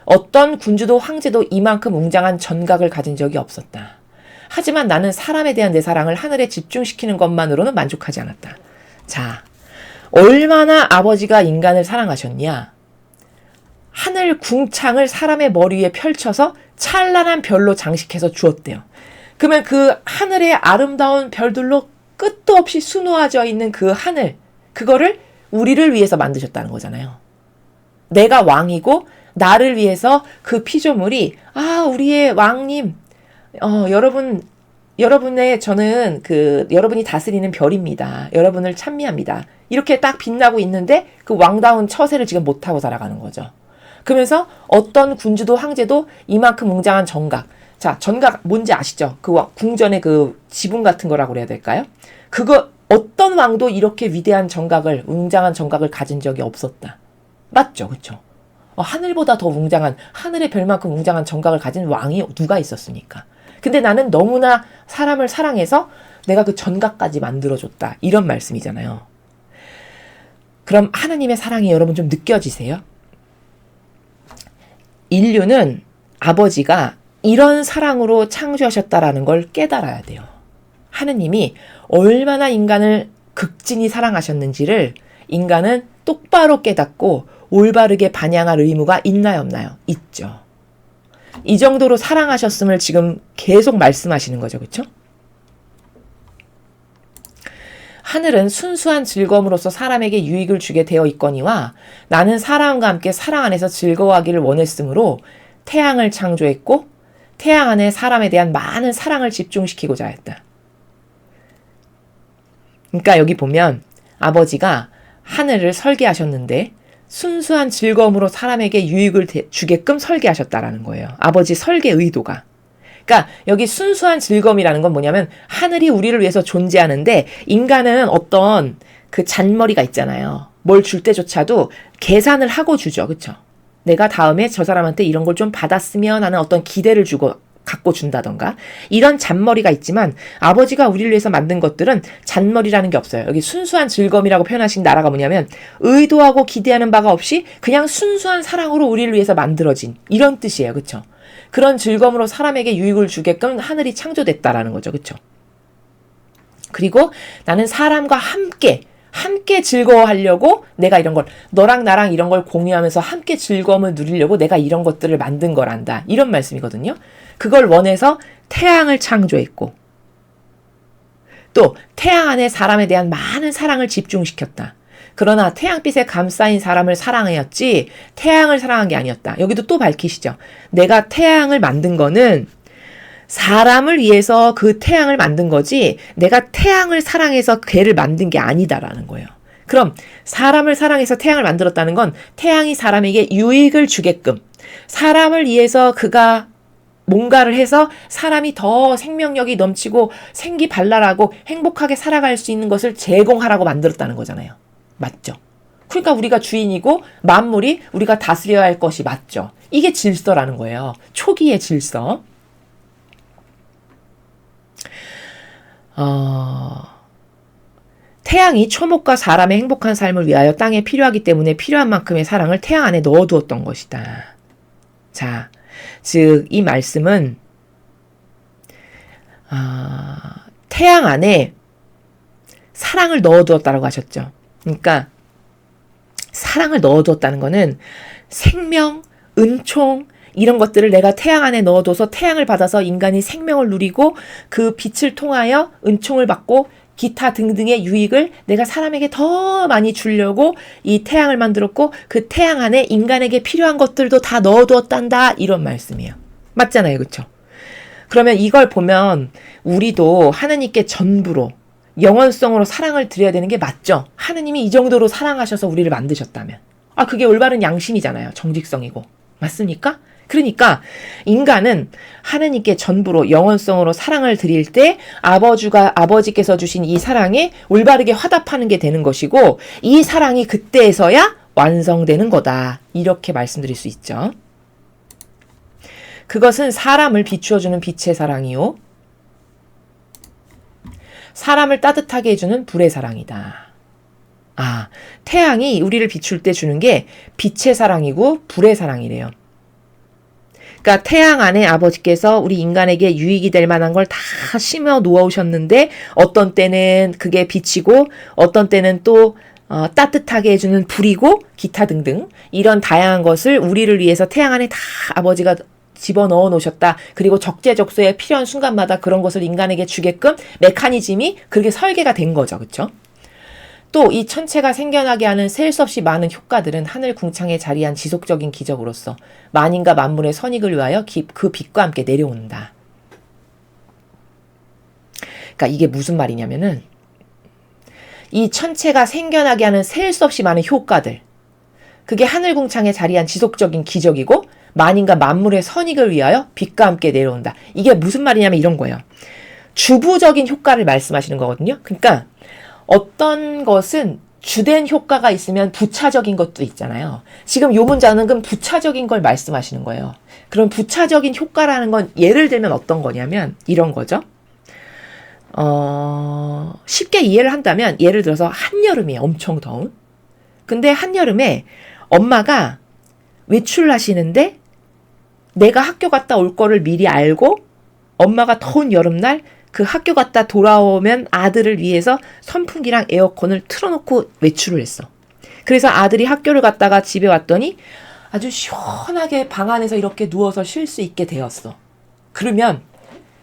어떤 군주도 황제도 이만큼 웅장한 전각을 가진 적이 없었다. 하지만 나는 사람에 대한 내 사랑을 하늘에 집중시키는 것만으로는 만족하지 않았다. 자, 얼마나 아버지가 인간을 사랑하셨냐? 하늘 궁창을 사람의 머리 위에 펼쳐서 찬란한 별로 장식해서 주었대요. 그러면 그 하늘의 아름다운 별들로 끝도 없이 수놓아져 있는 그 하늘, 그거를 우리를 위해서 만드셨다는 거잖아요. 내가 왕이고 나를 위해서 그 피조물이 우리의 왕님, 여러분의 저는 여러분이 다스리는 별입니다. 여러분을 찬미합니다. 이렇게 딱 빛나고 있는데 그 왕다운 처세를 지금 못하고 살아가는 거죠. 그러면서 어떤 군주도 황제도 이만큼 웅장한 정각. 자, 정각 뭔지 아시죠? 그 궁전의 그 지붕 같은 거라고 그래야 될까요? 그거 어떤 왕도 이렇게 위대한 정각을, 웅장한 정각을 가진 적이 없었다. 맞죠? 그쵸? 하늘보다 더 웅장한, 하늘의 별만큼 웅장한 정각을 가진 왕이 누가 있었습니까? 근데 나는 너무나 사람을 사랑해서 내가 그 전각까지 만들어줬다. 이런 말씀이잖아요. 그럼 하나님의 사랑이 여러분 좀 느껴지세요? 인류는 아버지가 이런 사랑으로 창조하셨다라는 걸 깨달아야 돼요. 하느님이 얼마나 인간을 극진히 사랑하셨는지를 인간은 똑바로 깨닫고 올바르게 반영할 의무가 있나요, 없나요? 있죠. 이 정도로 사랑하셨음을 지금 계속 말씀하시는 거죠. 그렇죠? 하늘은 순수한 즐거움으로서 사람에게 유익을 주게 되어 있거니와 나는 사람과 함께 사랑 안에서 즐거워하기를 원했으므로 태양을 창조했고 태양 안에 사람에 대한 많은 사랑을 집중시키고자 했다. 그러니까 여기 보면 아버지가 하늘을 설계하셨는데 순수한 즐거움으로 사람에게 유익을 주게끔 설계하셨다라는 거예요. 아버지 설계 의도가. 그러니까 여기 순수한 즐거움이라는 건 뭐냐면 하늘이 우리를 위해서 존재하는데 인간은 어떤 그 잔머리가 있잖아요. 뭘 줄 때조차도 계산을 하고 주죠. 그렇죠? 내가 다음에 저 사람한테 이런 걸 좀 받았으면 하는 어떤 기대를 주고 갖고 준다던가 이런 잔머리가 있지만 아버지가 우리를 위해서 만든 것들은 잔머리라는 게 없어요. 여기 순수한 즐거움이라고 표현하신 나라가 뭐냐면 의도하고 기대하는 바가 없이 그냥 순수한 사랑으로 우리를 위해서 만들어진 이런 뜻이에요. 그렇죠? 그런 즐거움으로 사람에게 유익을 주게끔 하늘이 창조됐다라는 거죠. 그렇죠? 그리고 나는 사람과 함께 즐거워하려고 내가 이런 걸 너랑 나랑 이런 걸 공유하면서 함께 즐거움을 누리려고 내가 이런 것들을 만든 거란다. 이런 말씀이거든요. 그걸 원해서 태양을 창조했고 또 태양 안에 사람에 대한 많은 사랑을 집중시켰다. 그러나 태양빛에 감싸인 사람을 사랑하였지 태양을 사랑한 게 아니었다. 여기도 또 밝히시죠. 내가 태양을 만든 거는 사람을 위해서 그 태양을 만든 거지 내가 태양을 사랑해서 걔를 만든 게 아니다라는 거예요. 그럼 사람을 사랑해서 태양을 만들었다는 건 태양이 사람에게 유익을 주게끔 사람을 위해서 그가 뭔가를 해서 사람이 더 생명력이 넘치고 생기 발랄하고 행복하게 살아갈 수 있는 것을 제공하라고 만들었다는 거잖아요. 맞죠? 그러니까 우리가 주인이고 만물이 우리가 다스려야 할 것이 맞죠. 이게 질서라는 거예요. 초기의 질서. 태양이 초목과 사람의 행복한 삶을 위하여 땅에 필요하기 때문에 필요한 만큼의 사랑을 태양 안에 넣어두었던 것이다. 자, 즉 이 말씀은 태양 안에 사랑을 넣어두었다라고 하셨죠. 그러니까 사랑을 넣어두었다는 거는 생명, 은총 이런 것들을 내가 태양 안에 넣어둬서 태양을 받아서 인간이 생명을 누리고 그 빛을 통하여 은총을 받고 기타 등등의 유익을 내가 사람에게 더 많이 주려고 이 태양을 만들었고 그 태양 안에 인간에게 필요한 것들도 다 넣어두었단다 이런 말씀이에요. 맞잖아요. 그렇죠? 그러면 이걸 보면 우리도 하느님께 전부로 영원성으로 사랑을 드려야 되는 게 맞죠. 하느님이 이 정도로 사랑하셔서 우리를 만드셨다면. 그게 올바른 양심이잖아요. 정직성이고. 맞습니까? 그러니까 인간은 하느님께 전부로 영원성으로 사랑을 드릴 때 아버지께서 주신 이 사랑에 올바르게 화답하는 게 되는 것이고 이 사랑이 그때에서야 완성되는 거다. 이렇게 말씀드릴 수 있죠. 그것은 사람을 비추어주는 빛의 사랑이요. 사람을 따뜻하게 해주는 불의 사랑이다. 태양이 우리를 비출 때 주는 게 빛의 사랑이고 불의 사랑이래요. 그러니까 태양 안에 아버지께서 우리 인간에게 유익이 될 만한 걸 다 심어 놓으셨는데 어떤 때는 그게 빛이고 어떤 때는 또 따뜻하게 해주는 불이고 기타 등등 이런 다양한 것을 우리를 위해서 태양 안에 다 아버지가 집어넣어 놓으셨다. 그리고 적재적소에 필요한 순간마다 그런 것을 인간에게 주게끔 메커니즘이 그렇게 설계가 된 거죠. 그렇죠? 또 이 천체가 생겨나게 하는 셀 수 없이 많은 효과들은 하늘 궁창에 자리한 지속적인 기적으로서 만인과 만물의 선익을 위하여 그 빛과 함께 내려온다. 그러니까 이게 무슨 말이냐면은 이 천체가 생겨나게 하는 셀 수 없이 많은 효과들 그게 하늘 궁창에 자리한 지속적인 기적이고 만인과 만물의 선익을 위하여 빛과 함께 내려온다. 이게 무슨 말이냐면 이런 거예요. 주부적인 효과를 말씀하시는 거거든요. 그러니까 어떤 것은 주된 효과가 있으면 부차적인 것도 있잖아요. 지금 요 문장은 그럼 부차적인 걸 말씀하시는 거예요. 그럼 부차적인 효과라는 건 예를 들면 어떤 거냐면 이런 거죠. 쉽게 이해를 한다면 예를 들어서 한여름이에요. 엄청 더운. 근데 한여름에 엄마가 외출을 하시는데 내가 학교 갔다 올 거를 미리 알고 엄마가 더운 여름날 그 학교 갔다 돌아오면 아들을 위해서 선풍기랑 에어컨을 틀어놓고 외출을 했어. 그래서 아들이 학교를 갔다가 집에 왔더니 아주 시원하게 방 안에서 이렇게 누워서 쉴 수 있게 되었어. 그러면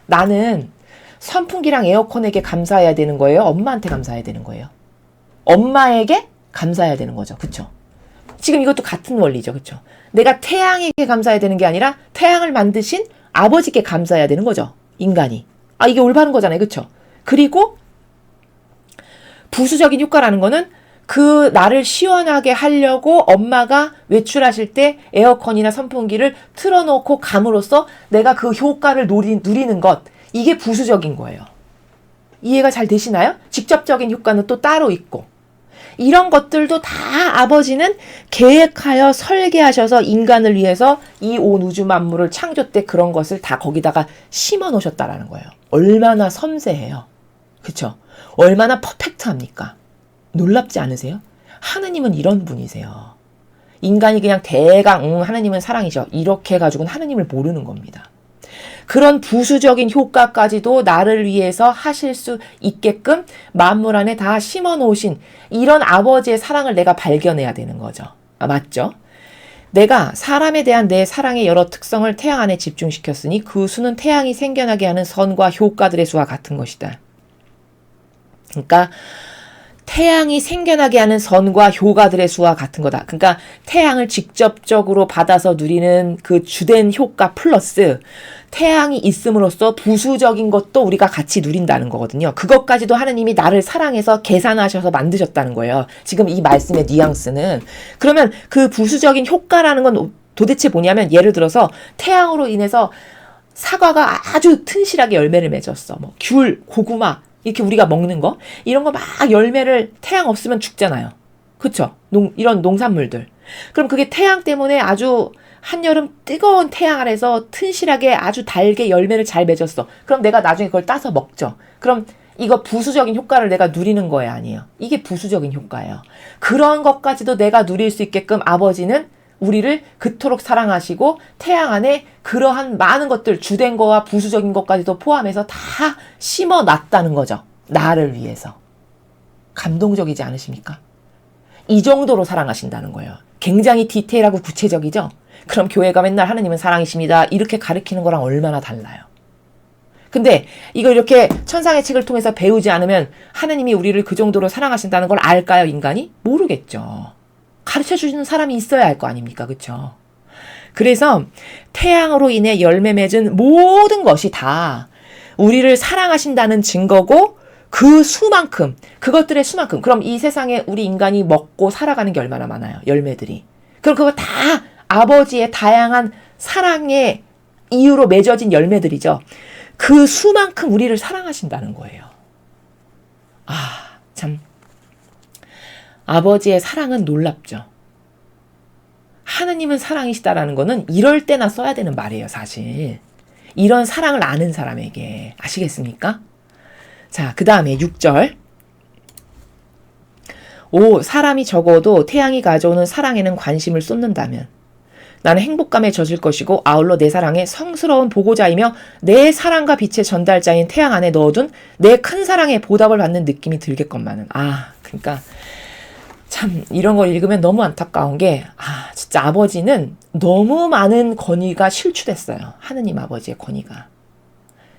나는 선풍기랑 에어컨에게 감사해야 되는 거예요? 엄마한테 감사해야 되는 거예요? 엄마에게 감사해야 되는 거죠. 그쵸? 지금 이것도 같은 원리죠. 그쵸? 내가 태양에게 감사해야 되는 게 아니라 태양을 만드신 아버지께 감사해야 되는 거죠. 인간이. 이게 올바른 거잖아요. 그쵸? 그리고 부수적인 효과라는 거는 그 나를 시원하게 하려고 엄마가 외출하실 때 에어컨이나 선풍기를 틀어놓고 감으로써 내가 그 효과를 누리는 것. 이게 부수적인 거예요. 이해가 잘 되시나요? 직접적인 효과는 또 따로 있고. 이런 것들도 다 아버지는 계획하여 설계하셔서 인간을 위해서 이 온 우주 만물을 창조 때 그런 것을 다 거기다가 심어 놓으셨다라는 거예요. 얼마나 섬세해요. 그쵸? 얼마나 퍼펙트합니까? 놀랍지 않으세요? 하느님은 이런 분이세요. 인간이 그냥 대강 하느님은 사랑이죠. 이렇게 해가지고는 하느님을 모르는 겁니다. 그런 부수적인 효과까지도 나를 위해서 하실 수 있게끔 만물 안에 다 심어 놓으신 이런 아버지의 사랑을 내가 발견해야 되는 거죠. 맞죠? 내가 사람에 대한 내 사랑의 여러 특성을 태양 안에 집중시켰으니 그 수는 태양이 생겨나게 하는 선과 효과들의 수와 같은 것이다. 그러니까 태양이 생겨나게 하는 선과 효과들의 수와 같은 거다. 그러니까 태양을 직접적으로 받아서 누리는 그 주된 효과 플러스 태양이 있음으로써 부수적인 것도 우리가 같이 누린다는 거거든요. 그것까지도 하느님이 나를 사랑해서 계산하셔서 만드셨다는 거예요. 지금 이 말씀의 뉘앙스는. 그러면 그 부수적인 효과라는 건 도대체 뭐냐면 예를 들어서 태양으로 인해서 사과가 아주 튼실하게 열매를 맺었어. 뭐 귤, 고구마 이렇게 우리가 먹는 거 이런 거 막 열매를 태양 없으면 죽잖아요. 그쵸? 이런 농산물들. 그럼 그게 태양 때문에 아주 한여름 뜨거운 태양 아래서 튼실하게 아주 달게 열매를 잘 맺었어. 그럼 내가 나중에 그걸 따서 먹죠. 그럼 이거 부수적인 효과를 내가 누리는 거예요? 아니에요. 이게 부수적인 효과예요. 그런 것까지도 내가 누릴 수 있게끔 아버지는 우리를 그토록 사랑하시고 태양 안에 그러한 많은 것들 주된 거와 부수적인 것까지도 포함해서 다 심어놨다는 거죠. 나를 위해서. 감동적이지 않으십니까? 이 정도로 사랑하신다는 거예요. 굉장히 디테일하고 구체적이죠? 그럼 교회가 맨날 하느님은 사랑이십니다. 이렇게 가르치는 거랑 얼마나 달라요. 근데 이거 이렇게 천상의 책을 통해서 배우지 않으면 하느님이 우리를 그 정도로 사랑하신다는 걸 알까요, 인간이? 모르겠죠. 가르쳐주시는 사람이 있어야 알 거 아닙니까? 그쵸? 그래서 태양으로 인해 열매 맺은 모든 것이 다 우리를 사랑하신다는 증거고 그 수만큼, 그것들의 수만큼. 그럼 이 세상에 우리 인간이 먹고 살아가는 게 얼마나 많아요, 열매들이. 그럼 그거 다 아버지의 다양한 사랑의 이유로 맺어진 열매들이죠. 그 수만큼 우리를 사랑하신다는 거예요. 아, 참. 아버지의 사랑은 놀랍죠. 하느님은 사랑이시다라는 거는 이럴 때나 써야 되는 말이에요, 사실. 이런 사랑을 아는 사람에게. 아시겠습니까? 자, 그 다음에 6절. 사람이 적어도 태양이 가져오는 사랑에는 관심을 쏟는다면 나는 행복감에 젖을 것이고 아울러 내 사랑의 성스러운 보고자이며 내 사랑과 빛의 전달자인 태양 안에 넣어둔 내 큰 사랑의 보답을 받는 느낌이 들겠건만은. 그러니까 참 이런 걸 읽으면 너무 안타까운 게 진짜 아버지는 너무 많은 권위가 실추됐어요. 하느님 아버지의 권위가.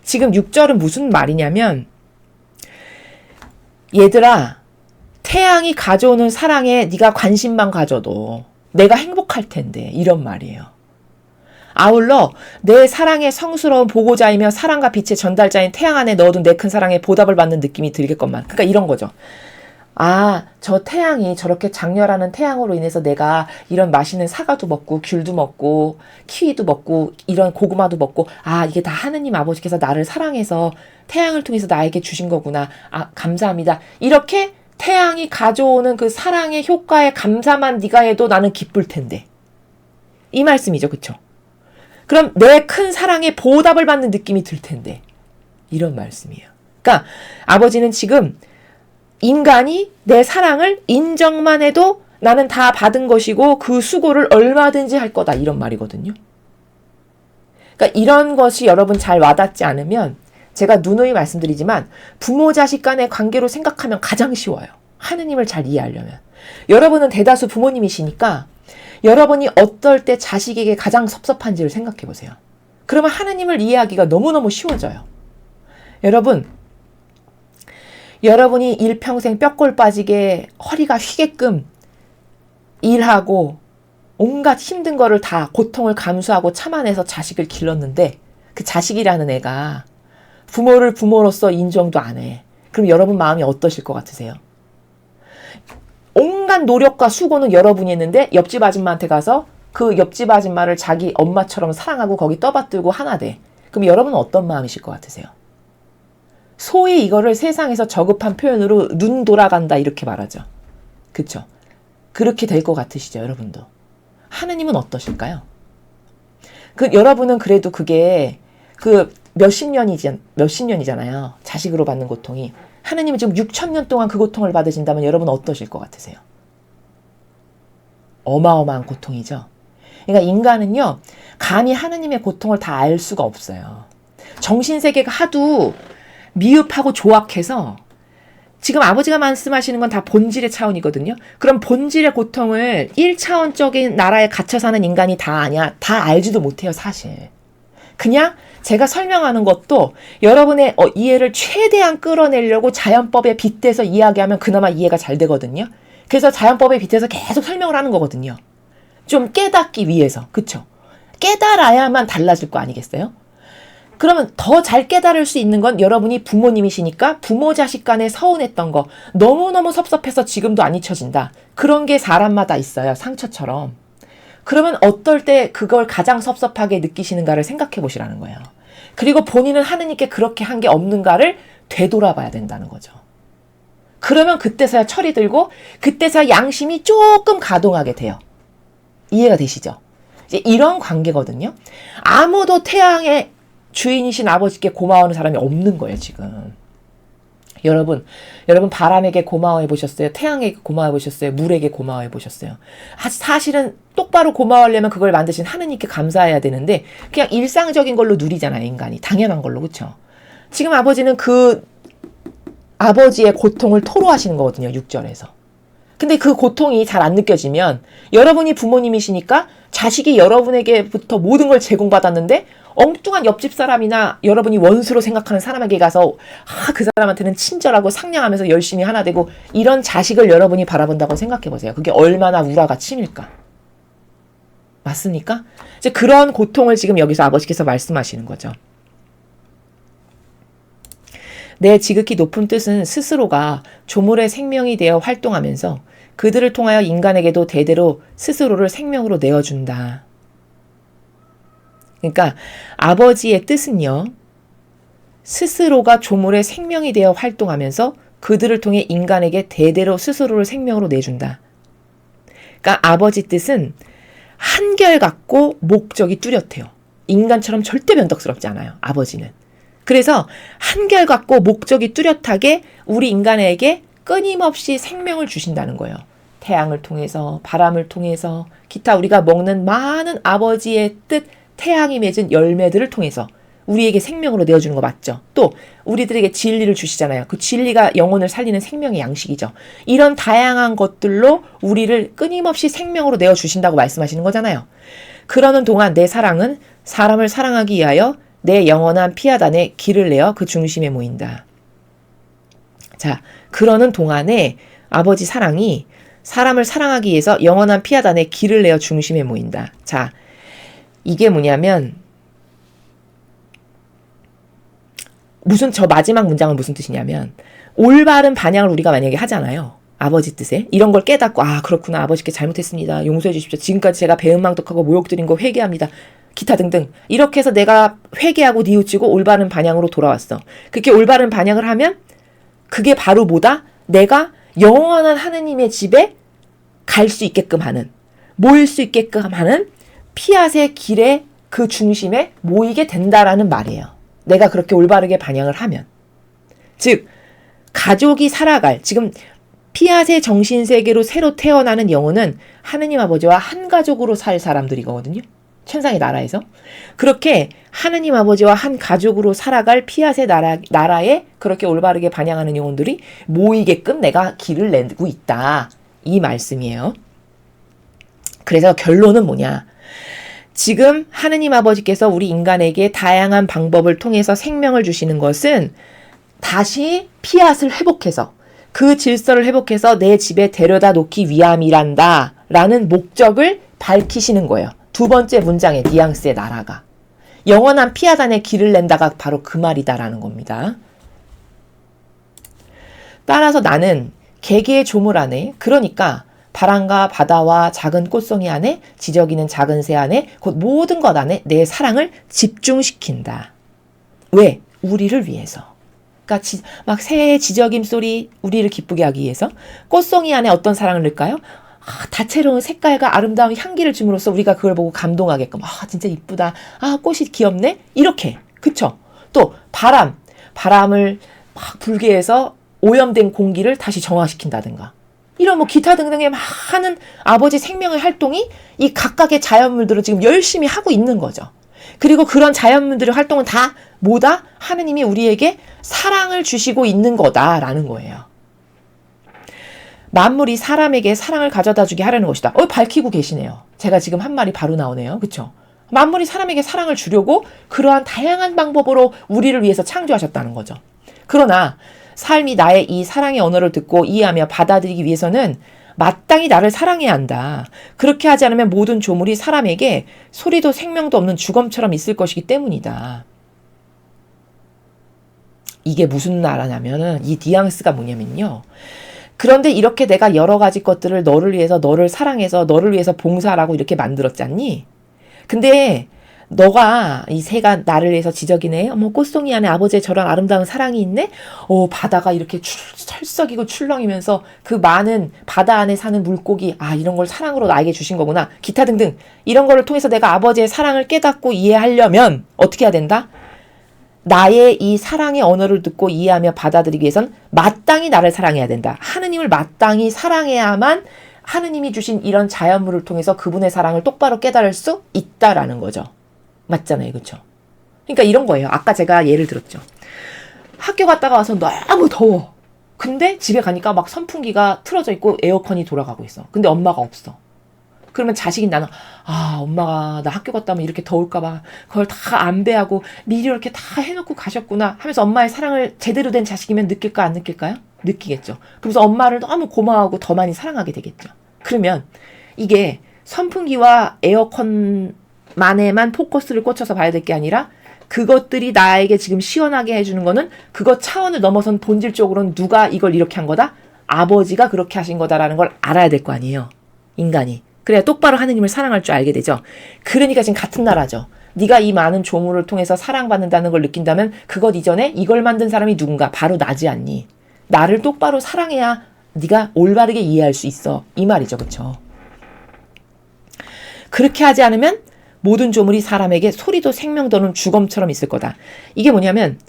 지금 6절은 무슨 말이냐면 얘들아, 태양이 가져오는 사랑에 네가 관심만 가져도 내가 행복할 텐데, 이런 말이에요. 아울러 내 사랑의 성스러운 보고자이며 사랑과 빛의 전달자인 태양 안에 넣어둔 내 큰 사랑에 보답을 받는 느낌이 들겠건만. 그러니까 이런 거죠. 저 태양이 저렇게 장렬하는 태양으로 인해서 내가 이런 맛있는 사과도 먹고 귤도 먹고 키위도 먹고 이런 고구마도 먹고 이게 다 하느님 아버지께서 나를 사랑해서 태양을 통해서 나에게 주신 거구나. 감사합니다. 이렇게 태양이 가져오는 그 사랑의 효과에 감사만 네가 해도 나는 기쁠 텐데. 이 말씀이죠. 그쵸? 그럼 내 큰 사랑에 보답을 받는 느낌이 들 텐데. 이런 말씀이에요. 그러니까 아버지는 지금 인간이 내 사랑을 인정만 해도 나는 다 받은 것이고 그 수고를 얼마든지 할 거다. 이런 말이거든요. 그러니까 이런 것이 여러분 잘 와닿지 않으면 제가 누누이 말씀드리지만 부모 자식 간의 관계로 생각하면 가장 쉬워요. 하느님을 잘 이해하려면. 여러분은 대다수 부모님이시니까 여러분이 어떨 때 자식에게 가장 섭섭한지를 생각해 보세요. 그러면 하느님을 이해하기가 너무너무 쉬워져요. 여러분이 일평생 뼈골 빠지게 허리가 휘게끔 일하고 온갖 힘든 거를 다 고통을 감수하고 참아내서 자식을 길렀는데 그 자식이라는 애가 부모를 부모로서 인정도 안 해. 그럼 여러분 마음이 어떠실 것 같으세요? 온갖 노력과 수고는 여러분이 했는데 옆집 아줌마한테 가서 그 옆집 아줌마를 자기 엄마처럼 사랑하고 거기 떠받들고 하나 돼. 그럼 여러분은 어떤 마음이실 것 같으세요? 소위 이거를 세상에서 저급한 표현으로 눈 돌아간다 이렇게 말하죠. 그쵸? 그렇게 될 것 같으시죠, 여러분도? 하느님은 어떠실까요? 여러분은 그래도 그게 몇십 년이잖아요. 자식으로 받는 고통이. 하느님은 지금 6,000년 동안 그 고통을 받으신다면 여러분 어떠실 것 같으세요? 어마어마한 고통이죠. 그러니까 인간은요, 감히 하느님의 고통을 다 알 수가 없어요. 정신세계가 하도 미흡하고 조악해서 지금 아버지가 말씀하시는 건 다 본질의 차원이거든요. 그럼 본질의 고통을 1차원적인 나라에 갇혀 사는 인간이 다 아냐? 다 알지도 못해요, 사실. 그냥 제가 설명하는 것도 여러분의 이해를 최대한 끌어내려고 자연법에 빗대서 이야기하면 그나마 이해가 잘 되거든요. 그래서 자연법에 빗대서 계속 설명을 하는 거거든요. 좀 깨닫기 위해서. 그쵸? 깨달아야만 달라질 거 아니겠어요? 그러면 더 잘 깨달을 수 있는 건 여러분이 부모님이시니까 부모 자식 간에 서운했던 거 너무너무 섭섭해서 지금도 안 잊혀진다. 그런 게 사람마다 있어요. 상처처럼. 그러면 어떨 때 그걸 가장 섭섭하게 느끼시는가를 생각해 보시라는 거예요. 그리고 본인은 하느님께 그렇게 한 게 없는가를 되돌아봐야 된다는 거죠. 그러면 그때서야 철이 들고 그때서야 양심이 조금 가동하게 돼요. 이해가 되시죠? 이제 이런 관계거든요. 아무도 태양의 주인이신 아버지께 고마워하는 사람이 없는 거예요, 지금. 여러분 바람에게 고마워해 보셨어요? 태양에게 고마워해 보셨어요? 물에게 고마워해 보셨어요? 사실은 똑바로 고마워하려면 그걸 만드신 하느님께 감사해야 되는데 그냥 일상적인 걸로 누리잖아요, 인간이. 당연한 걸로, 그쵸? 지금 아버지는 그 아버지의 고통을 토로하시는 거거든요. 6절에서. 근데 그 고통이 잘 안 느껴지면 여러분이 부모님이시니까 자식이 여러분에게부터 모든 걸 제공받았는데 엉뚱한 옆집 사람이나 여러분이 원수로 생각하는 사람에게 가서 그 사람한테는 친절하고 상냥하면서 열심히 하나 되고 이런 자식을 여러분이 바라본다고 생각해 보세요. 그게 얼마나 우라가 침일까? 맞습니까? 이제 그런 고통을 지금 여기서 아버지께서 말씀하시는 거죠. 내 지극히 높은 뜻은 스스로가 조물의 생명이 되어 활동하면서 그들을 통하여 인간에게도 대대로 스스로를 생명으로 내어준다. 그러니까 아버지의 뜻은요. 스스로가 조물의 생명이 되어 활동하면서 그들을 통해 인간에게 대대로 스스로를 생명으로 내준다. 그러니까 아버지 뜻은 한결같고 목적이 뚜렷해요. 인간처럼 절대 변덕스럽지 않아요. 아버지는. 그래서 한결같고 목적이 뚜렷하게 우리 인간에게 끊임없이 생명을 주신다는 거예요. 태양을 통해서, 바람을 통해서, 기타 우리가 먹는 많은 아버지의 뜻, 태양이 맺은 열매들을 통해서 우리에게 생명으로 내어주는 거 맞죠? 또 우리들에게 진리를 주시잖아요. 그 진리가 영혼을 살리는 생명의 양식이죠. 이런 다양한 것들로 우리를 끊임없이 생명으로 내어주신다고 말씀하시는 거잖아요. 그러는 동안 내 사랑은 사람을 사랑하기 위하여 내 영원한 피아단에 길을 내어 그 중심에 모인다. 자, 그러는 동안에 아버지 사랑이 사람을 사랑하기 위해서 영원한 피아단에 길을 내어 중심에 모인다. 자, 이게 뭐냐면 저 마지막 문장은 무슨 뜻이냐면 올바른 반향을 우리가 만약에 하잖아요. 아버지 뜻에. 이런 걸 깨닫고 그렇구나. 아버지께 잘못했습니다. 용서해 주십시오. 지금까지 제가 배은망덕하고 모욕드린 거 회개합니다. 기타 등등. 이렇게 해서 내가 회개하고 뉘우치고 올바른 반향으로 돌아왔어. 그렇게 올바른 반향을 하면 그게 바로 뭐다? 내가 영원한 하느님의 집에 갈 수 있게끔 하는, 모일 수 있게끔 하는 피앗의 길의 그 중심에 모이게 된다라는 말이에요. 내가 그렇게 올바르게 반향을 하면. 즉 가족이 살아갈, 지금 피앗의 정신세계로 새로 태어나는 영혼은 하느님 아버지와 한 가족으로 살 사람들이거든요. 천상의 나라에서. 그렇게 하느님 아버지와 한 가족으로 살아갈 피앗의 나라에 그렇게 올바르게 반향하는 영혼들이 모이게끔 내가 길을 내고 있다. 이 말씀이에요. 그래서 결론은 뭐냐? 지금 하느님 아버지께서 우리 인간에게 다양한 방법을 통해서 생명을 주시는 것은 다시 피앗을 회복해서 그 질서를 회복해서 내 집에 데려다 놓기 위함이란다 라는 목적을 밝히시는 거예요. 두 번째 문장의 뉘앙스의 나라가. 영원한 피아단의 길을 낸다가 바로 그 말이다라는 겁니다. 따라서 나는 개개의 조물 안에, 그러니까 바람과 바다와 작은 꽃송이 안에, 지저귀는 작은 새 안에, 곧 모든 것 안에 내 사랑을 집중시킨다. 왜? 우리를 위해서. 그러니까 막 새의 지저귐 소리 우리를 기쁘게 하기 위해서. 꽃송이 안에 어떤 사랑을 넣을까요? 다채로운 색깔과 아름다운 향기를 줌으로써 우리가 그걸 보고 감동하게끔 진짜 이쁘다. 꽃이 귀엽네. 이렇게. 그쵸? 또 바람을 막 불게 해서 오염된 공기를 다시 정화시킨다든가. 이런 기타 등등의 많은 아버지 생명의 활동이 이 각각의 자연물들을 지금 열심히 하고 있는 거죠. 그리고 그런 자연물들의 활동은 다 뭐다? 하느님이 우리에게 사랑을 주시고 있는 거다라는 거예요. 만물이 사람에게 사랑을 가져다 주게 하려는 것이다. 밝히고 계시네요. 제가 지금 한 말이 바로 나오네요. 그쵸? 만물이 사람에게 사랑을 주려고 그러한 다양한 방법으로 우리를 위해서 창조하셨다는 거죠. 그러나 삶이 나의 이 사랑의 언어를 듣고 이해하며 받아들이기 위해서는 마땅히 나를 사랑해야 한다. 그렇게 하지 않으면 모든 조물이 사람에게 소리도 생명도 없는 주검처럼 있을 것이기 때문이다. 이게 무슨 나라냐면은 이 뉘앙스가 뭐냐면요. 그런데 이렇게 내가 여러 가지 것들을 너를 위해서, 너를 사랑해서, 너를 위해서 봉사하라고 이렇게 만들었잖니? 근데 너가 이 새가 나를 위해서 지저귀네. 꽃송이 안에 아버지의 저런 아름다운 사랑이 있네. 바다가 이렇게 철썩이고 출렁이면서 그 많은 바다 안에 사는 물고기, 이런 걸 사랑으로 나에게 주신 거구나. 기타 등등 이런 거를 통해서 내가 아버지의 사랑을 깨닫고 이해하려면 어떻게 해야 된다? 나의 이 사랑의 언어를 듣고 이해하며 받아들이기 위해선 마땅히 나를 사랑해야 된다. 하느님을 마땅히 사랑해야만 하느님이 주신 이런 자연물을 통해서 그분의 사랑을 똑바로 깨달을 수 있다라는 거죠. 맞잖아요. 그렇죠? 그러니까 이런 거예요. 아까 제가 예를 들었죠. 학교 갔다가 와서 너무 더워. 근데 집에 가니까 막 선풍기가 틀어져 있고 에어컨이 돌아가고 있어. 근데 엄마가 없어. 그러면 자식인 나는 엄마가 나 학교 갔다 오면 이렇게 더울까 봐 그걸 다 안배하고 미리 이렇게 다 해놓고 가셨구나 하면서 엄마의 사랑을 제대로 된 자식이면 느낄까 안 느낄까요? 느끼겠죠. 그래서 엄마를 너무 고마워하고 더 많이 사랑하게 되겠죠. 그러면 이게 선풍기와 에어컨만에만 포커스를 꽂혀서 봐야 될 게 아니라 그것들이 나에게 지금 시원하게 해주는 거는 그것 차원을 넘어선 본질적으로는 누가 이걸 이렇게 한 거다? 아버지가 그렇게 하신 거다라는 걸 알아야 될 거 아니에요. 인간이. 그래야 똑바로 하느님을 사랑할 줄 알게 되죠. 그러니까 지금 같은 나라죠. 네가 이 많은 조물을 통해서 사랑받는다는 걸 느낀다면 그것 이전에 이걸 만든 사람이 누군가? 바로 나지 않니? 나를 똑바로 사랑해야 네가 올바르게 이해할 수 있어. 이 말이죠. 그렇죠? 그렇게 하지 않으면 모든 조물이 사람에게 소리도 생명도는 주검처럼 있을 거다. 이게 뭐냐면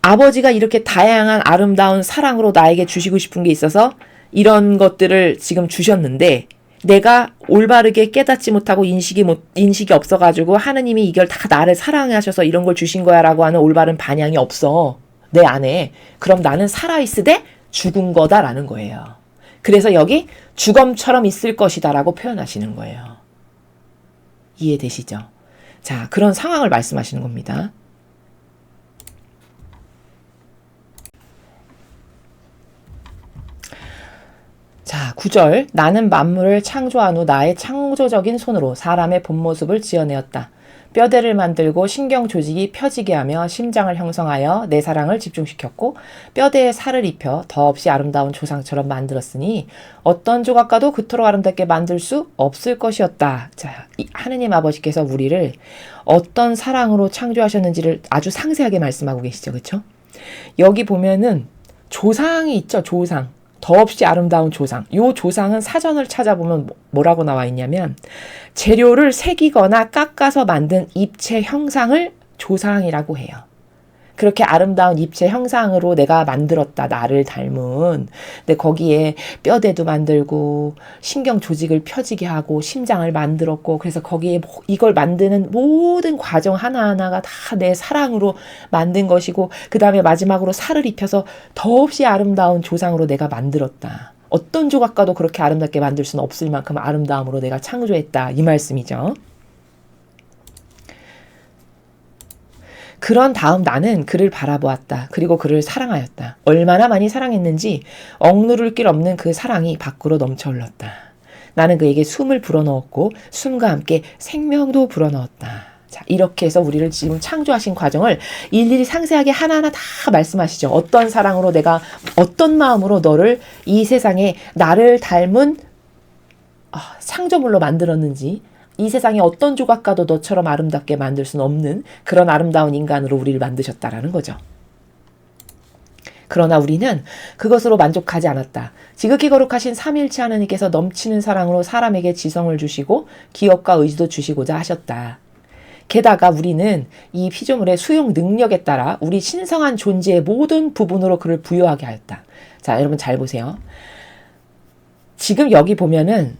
아버지가 이렇게 다양한 아름다운 사랑으로 나에게 주시고 싶은 게 있어서 이런 것들을 지금 주셨는데 내가 올바르게 깨닫지 못하고 인식이 없어가지고 하느님이 이걸 다 나를 사랑하셔서 이런 걸 주신 거야라고 하는 올바른 반향이 없어. 내 안에. 그럼 나는 살아있으되 죽은 거다라는 거예요. 그래서 여기 주검처럼 있을 것이다라고 표현하시는 거예요. 이해되시죠? 자, 그런 상황을 말씀하시는 겁니다. 자, 9절. 나는 만물을 창조한 후 나의 창조적인 손으로 사람의 본 모습을 지어내었다. 뼈대를 만들고 신경 조직이 펴지게 하며 심장을 형성하여 내 사랑을 집중시켰고 뼈대에 살을 입혀 더없이 아름다운 조상처럼 만들었으니 어떤 조각가도 그토록 아름답게 만들 수 없을 것이었다. 자, 하느님 아버지께서 우리를 어떤 사랑으로 창조하셨는지를 아주 상세하게 말씀하고 계시죠. 그렇죠? 여기 보면은 조상이 있죠. 조상. 더없이 아름다운 조상. 요 조상은 사전을 찾아보면 뭐라고 나와 있냐면 재료를 새기거나 깎아서 만든 입체 형상을 조상이라고 해요. 그렇게 아름다운 입체 형상으로 내가 만들었다. 나를 닮은. 근데 거기에 뼈대도 만들고 신경 조직을 펴지게 하고 심장을 만들었고 그래서 거기에 이걸 만드는 모든 과정 하나하나가 다 내 사랑으로 만든 것이고 그 다음에 마지막으로 살을 입혀서 더없이 아름다운 조상으로 내가 만들었다. 어떤 조각가도 그렇게 아름답게 만들 수는 없을 만큼 아름다움으로 내가 창조했다. 이 말씀이죠. 그런 다음 나는 그를 바라보았다. 그리고 그를 사랑하였다. 얼마나 많이 사랑했는지 억누를 길 없는 그 사랑이 밖으로 넘쳐 흘렀다. 나는 그에게 숨을 불어넣었고 숨과 함께 생명도 불어넣었다. 자, 이렇게 해서 우리를 지금 창조하신 과정을 일일이 상세하게 하나하나 다 말씀하시죠. 어떤 사랑으로 내가 어떤 마음으로 너를 이 세상에 나를 닮은 창조물로 만들었는지 이 세상에 어떤 조각가도 너처럼 아름답게 만들 수는 없는 그런 아름다운 인간으로 우리를 만드셨다라는 거죠. 그러나 우리는 그것으로 만족하지 않았다. 지극히 거룩하신 삼위일체 하나님께서 넘치는 사랑으로 사람에게 지성을 주시고 기억과 의지도 주시고자 하셨다. 게다가 우리는 이 피조물의 수용 능력에 따라 우리 신성한 존재의 모든 부분으로 그를 부여하게 하였다. 자, 여러분 잘 보세요. 지금 여기 보면은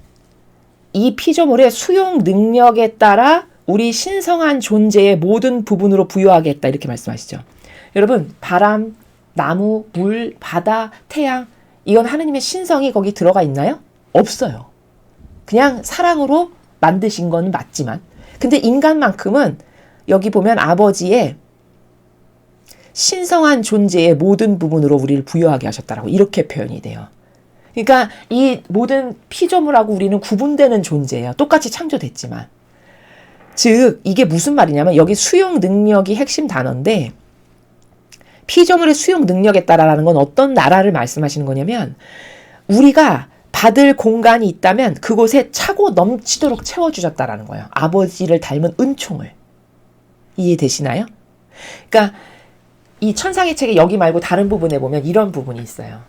이 피조물의 수용 능력에 따라 우리 신성한 존재의 모든 부분으로 부여하게 했다. 이렇게 말씀하시죠. 여러분, 바람, 나무, 물, 바다, 태양, 이건 하느님의 신성이 거기 들어가 있나요? 없어요. 그냥 사랑으로 만드신 건 맞지만 근데 인간만큼은 여기 보면 아버지의 신성한 존재의 모든 부분으로 우리를 부여하게 하셨다라고 이렇게 표현이 돼요. 그러니까 이 모든 피조물하고 우리는 구분되는 존재예요. 똑같이 창조됐지만. 즉 이게 무슨 말이냐면 여기 수용 능력이 핵심 단어인데 피조물의 수용 능력에 따라라는 건 어떤 나라를 말씀하시는 거냐면 우리가 받을 공간이 있다면 그곳에 차고 넘치도록 채워주셨다라는 거예요. 아버지를 닮은 은총을. 이해되시나요? 그러니까 이 천상의 책에 여기 말고 다른 부분에 보면 이런 부분이 있어요.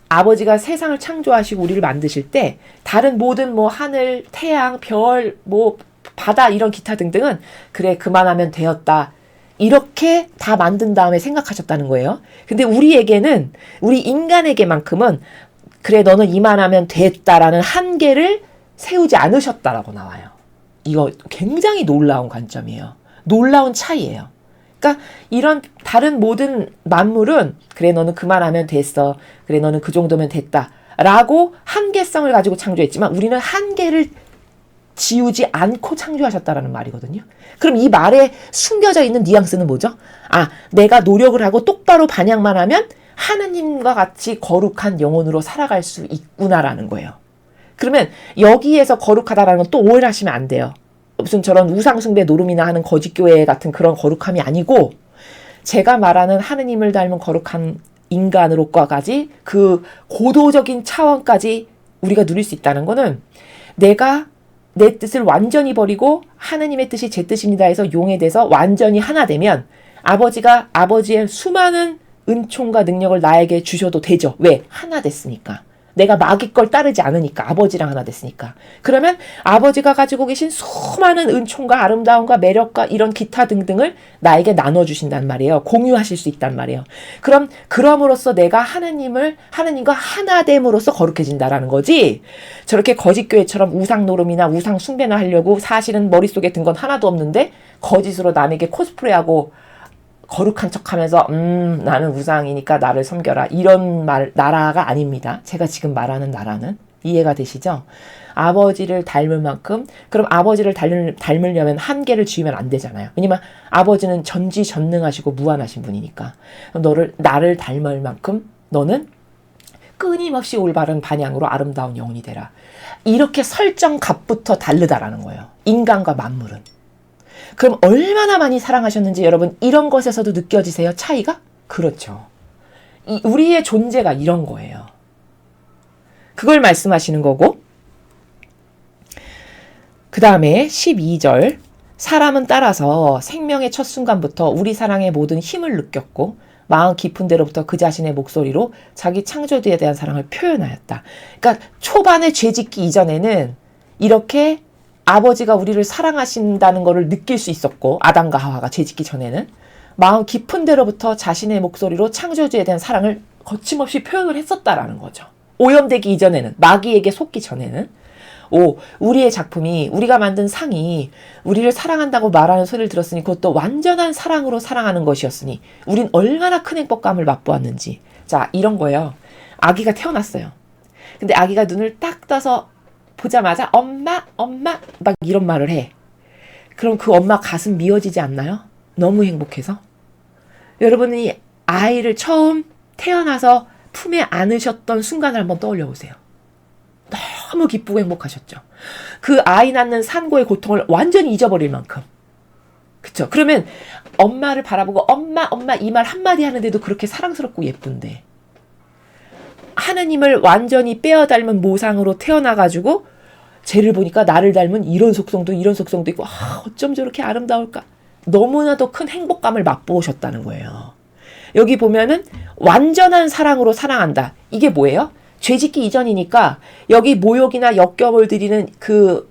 아버지가 세상을 창조하시고 우리를 만드실 때 다른 모든 뭐 하늘, 태양, 별, 뭐 바다 이런 기타 등등은 그래 그만하면 되었다. 이렇게 다 만든 다음에 생각하셨다는 거예요. 근데 우리에게는 우리 인간에게만큼은 그래 너는 이만하면 됐다라는 한계를 세우지 않으셨다라고 나와요. 이거 굉장히 놀라운 관점이에요. 놀라운 차이예요. 그러니까 이런 다른 모든 만물은 그래 너는 그만하면 됐어. 그래 너는 그 정도면 됐다. 라고 한계성을 가지고 창조했지만 우리는 한계를 지우지 않고 창조하셨다라는 말이거든요. 그럼 이 말에 숨겨져 있는 뉘앙스는 뭐죠? 아, 내가 노력을 하고 똑바로 반향만 하면 하느님과 같이 거룩한 영혼으로 살아갈 수 있구나라는 거예요. 그러면 여기에서 거룩하다라는 건 또 오해를 하시면 안 돼요. 무슨 저런 우상숭배 노름이나 하는 거짓교회 같은 그런 거룩함이 아니고 제가 말하는 하느님을 닮은 거룩한 인간으로까지 그 고도적인 차원까지 우리가 누릴 수 있다는 거는 내가 내 뜻을 완전히 버리고 하느님의 뜻이 제 뜻입니다 해서 용해돼서 완전히 하나 되면 아버지가 아버지의 수많은 은총과 능력을 나에게 주셔도 되죠. 왜? 하나 됐으니까. 내가 마귀 걸 따르지 않으니까. 아버지랑 하나 됐으니까. 그러면 아버지가 가지고 계신 수많은 은총과 아름다움과 매력과 이런 기타 등등을 나에게 나눠주신단 말이에요. 공유하실 수 있단 말이에요. 그럼으로써 내가 하느님과 하나됨으로써 거룩해진다라는 거지. 저렇게 거짓교회처럼 우상 노름이나 우상 숭배나 하려고 사실은 머릿속에 든 건 하나도 없는데 거짓으로 남에게 코스프레하고 거룩한 척하면서 나는 우상이니까 나를 섬겨라 이런 나라가 아닙니다. 제가 지금 말하는 나라는 이해가 되시죠? 아버지를 닮을 만큼 그럼 아버지를 닮으려면 한계를 지우면 안 되잖아요. 왜냐면 아버지는 전지전능하시고 무한하신 분이니까 나를 닮을 만큼 너는 끊임없이 올바른 반향으로 아름다운 영혼이 되라. 이렇게 설정값부터 다르다라는 거예요. 인간과 만물은. 그럼 얼마나 많이 사랑하셨는지 여러분 이런 것에서도 느껴지세요? 차이가? 그렇죠. 우리의 존재가 이런 거예요. 그걸 말씀하시는 거고 그 다음에 12절 사람은 따라서 생명의 첫 순간부터 우리 사랑의 모든 힘을 느꼈고 마음 깊은 데로부터 그 자신의 목소리로 자기 창조주에 대한 사랑을 표현하였다. 그러니까 초반에 죄짓기 이전에는 이렇게 아버지가 우리를 사랑하신다는 것을 느낄 수 있었고 아담과 하와가 죄짓기 전에는 마음 깊은 데로부터 자신의 목소리로 창조주에 대한 사랑을 거침없이 표현을 했었다라는 거죠. 오염되기 이전에는 마귀에게 속기 전에는 우리의 작품이 우리가 만든 상이 우리를 사랑한다고 말하는 소리를 들었으니 그것도 완전한 사랑으로 사랑하는 것이었으니 우린 얼마나 큰 행복감을 맛보았는지. 자 이런 거예요. 아기가 태어났어요. 근데 아기가 눈을 딱 떠서 보자마자 엄마 막 이런 말을 해. 그럼 그 엄마 가슴 미어지지 않나요? 너무 행복해서. 여러분이 아이를 처음 태어나서 품에 안으셨던 순간을 한번 떠올려 보세요. 너무 기쁘고 행복하셨죠. 그 아이 낳는 산고의 고통을 완전히 잊어버릴 만큼. 그쵸? 그러면 엄마를 바라보고 엄마 이 말 한마디 하는데도 그렇게 사랑스럽고 예쁜데 하느님을 완전히 빼어 닮은 모상으로 태어나가지고 쟤를 보니까 나를 닮은 이런 속성도 있고 어쩜 저렇게 아름다울까. 너무나도 큰 행복감을 맛보셨다는 거예요. 여기 보면은 완전한 사랑으로 사랑한다. 이게 뭐예요? 죄짓기 이전이니까 여기 모욕이나 역경을 드리는 그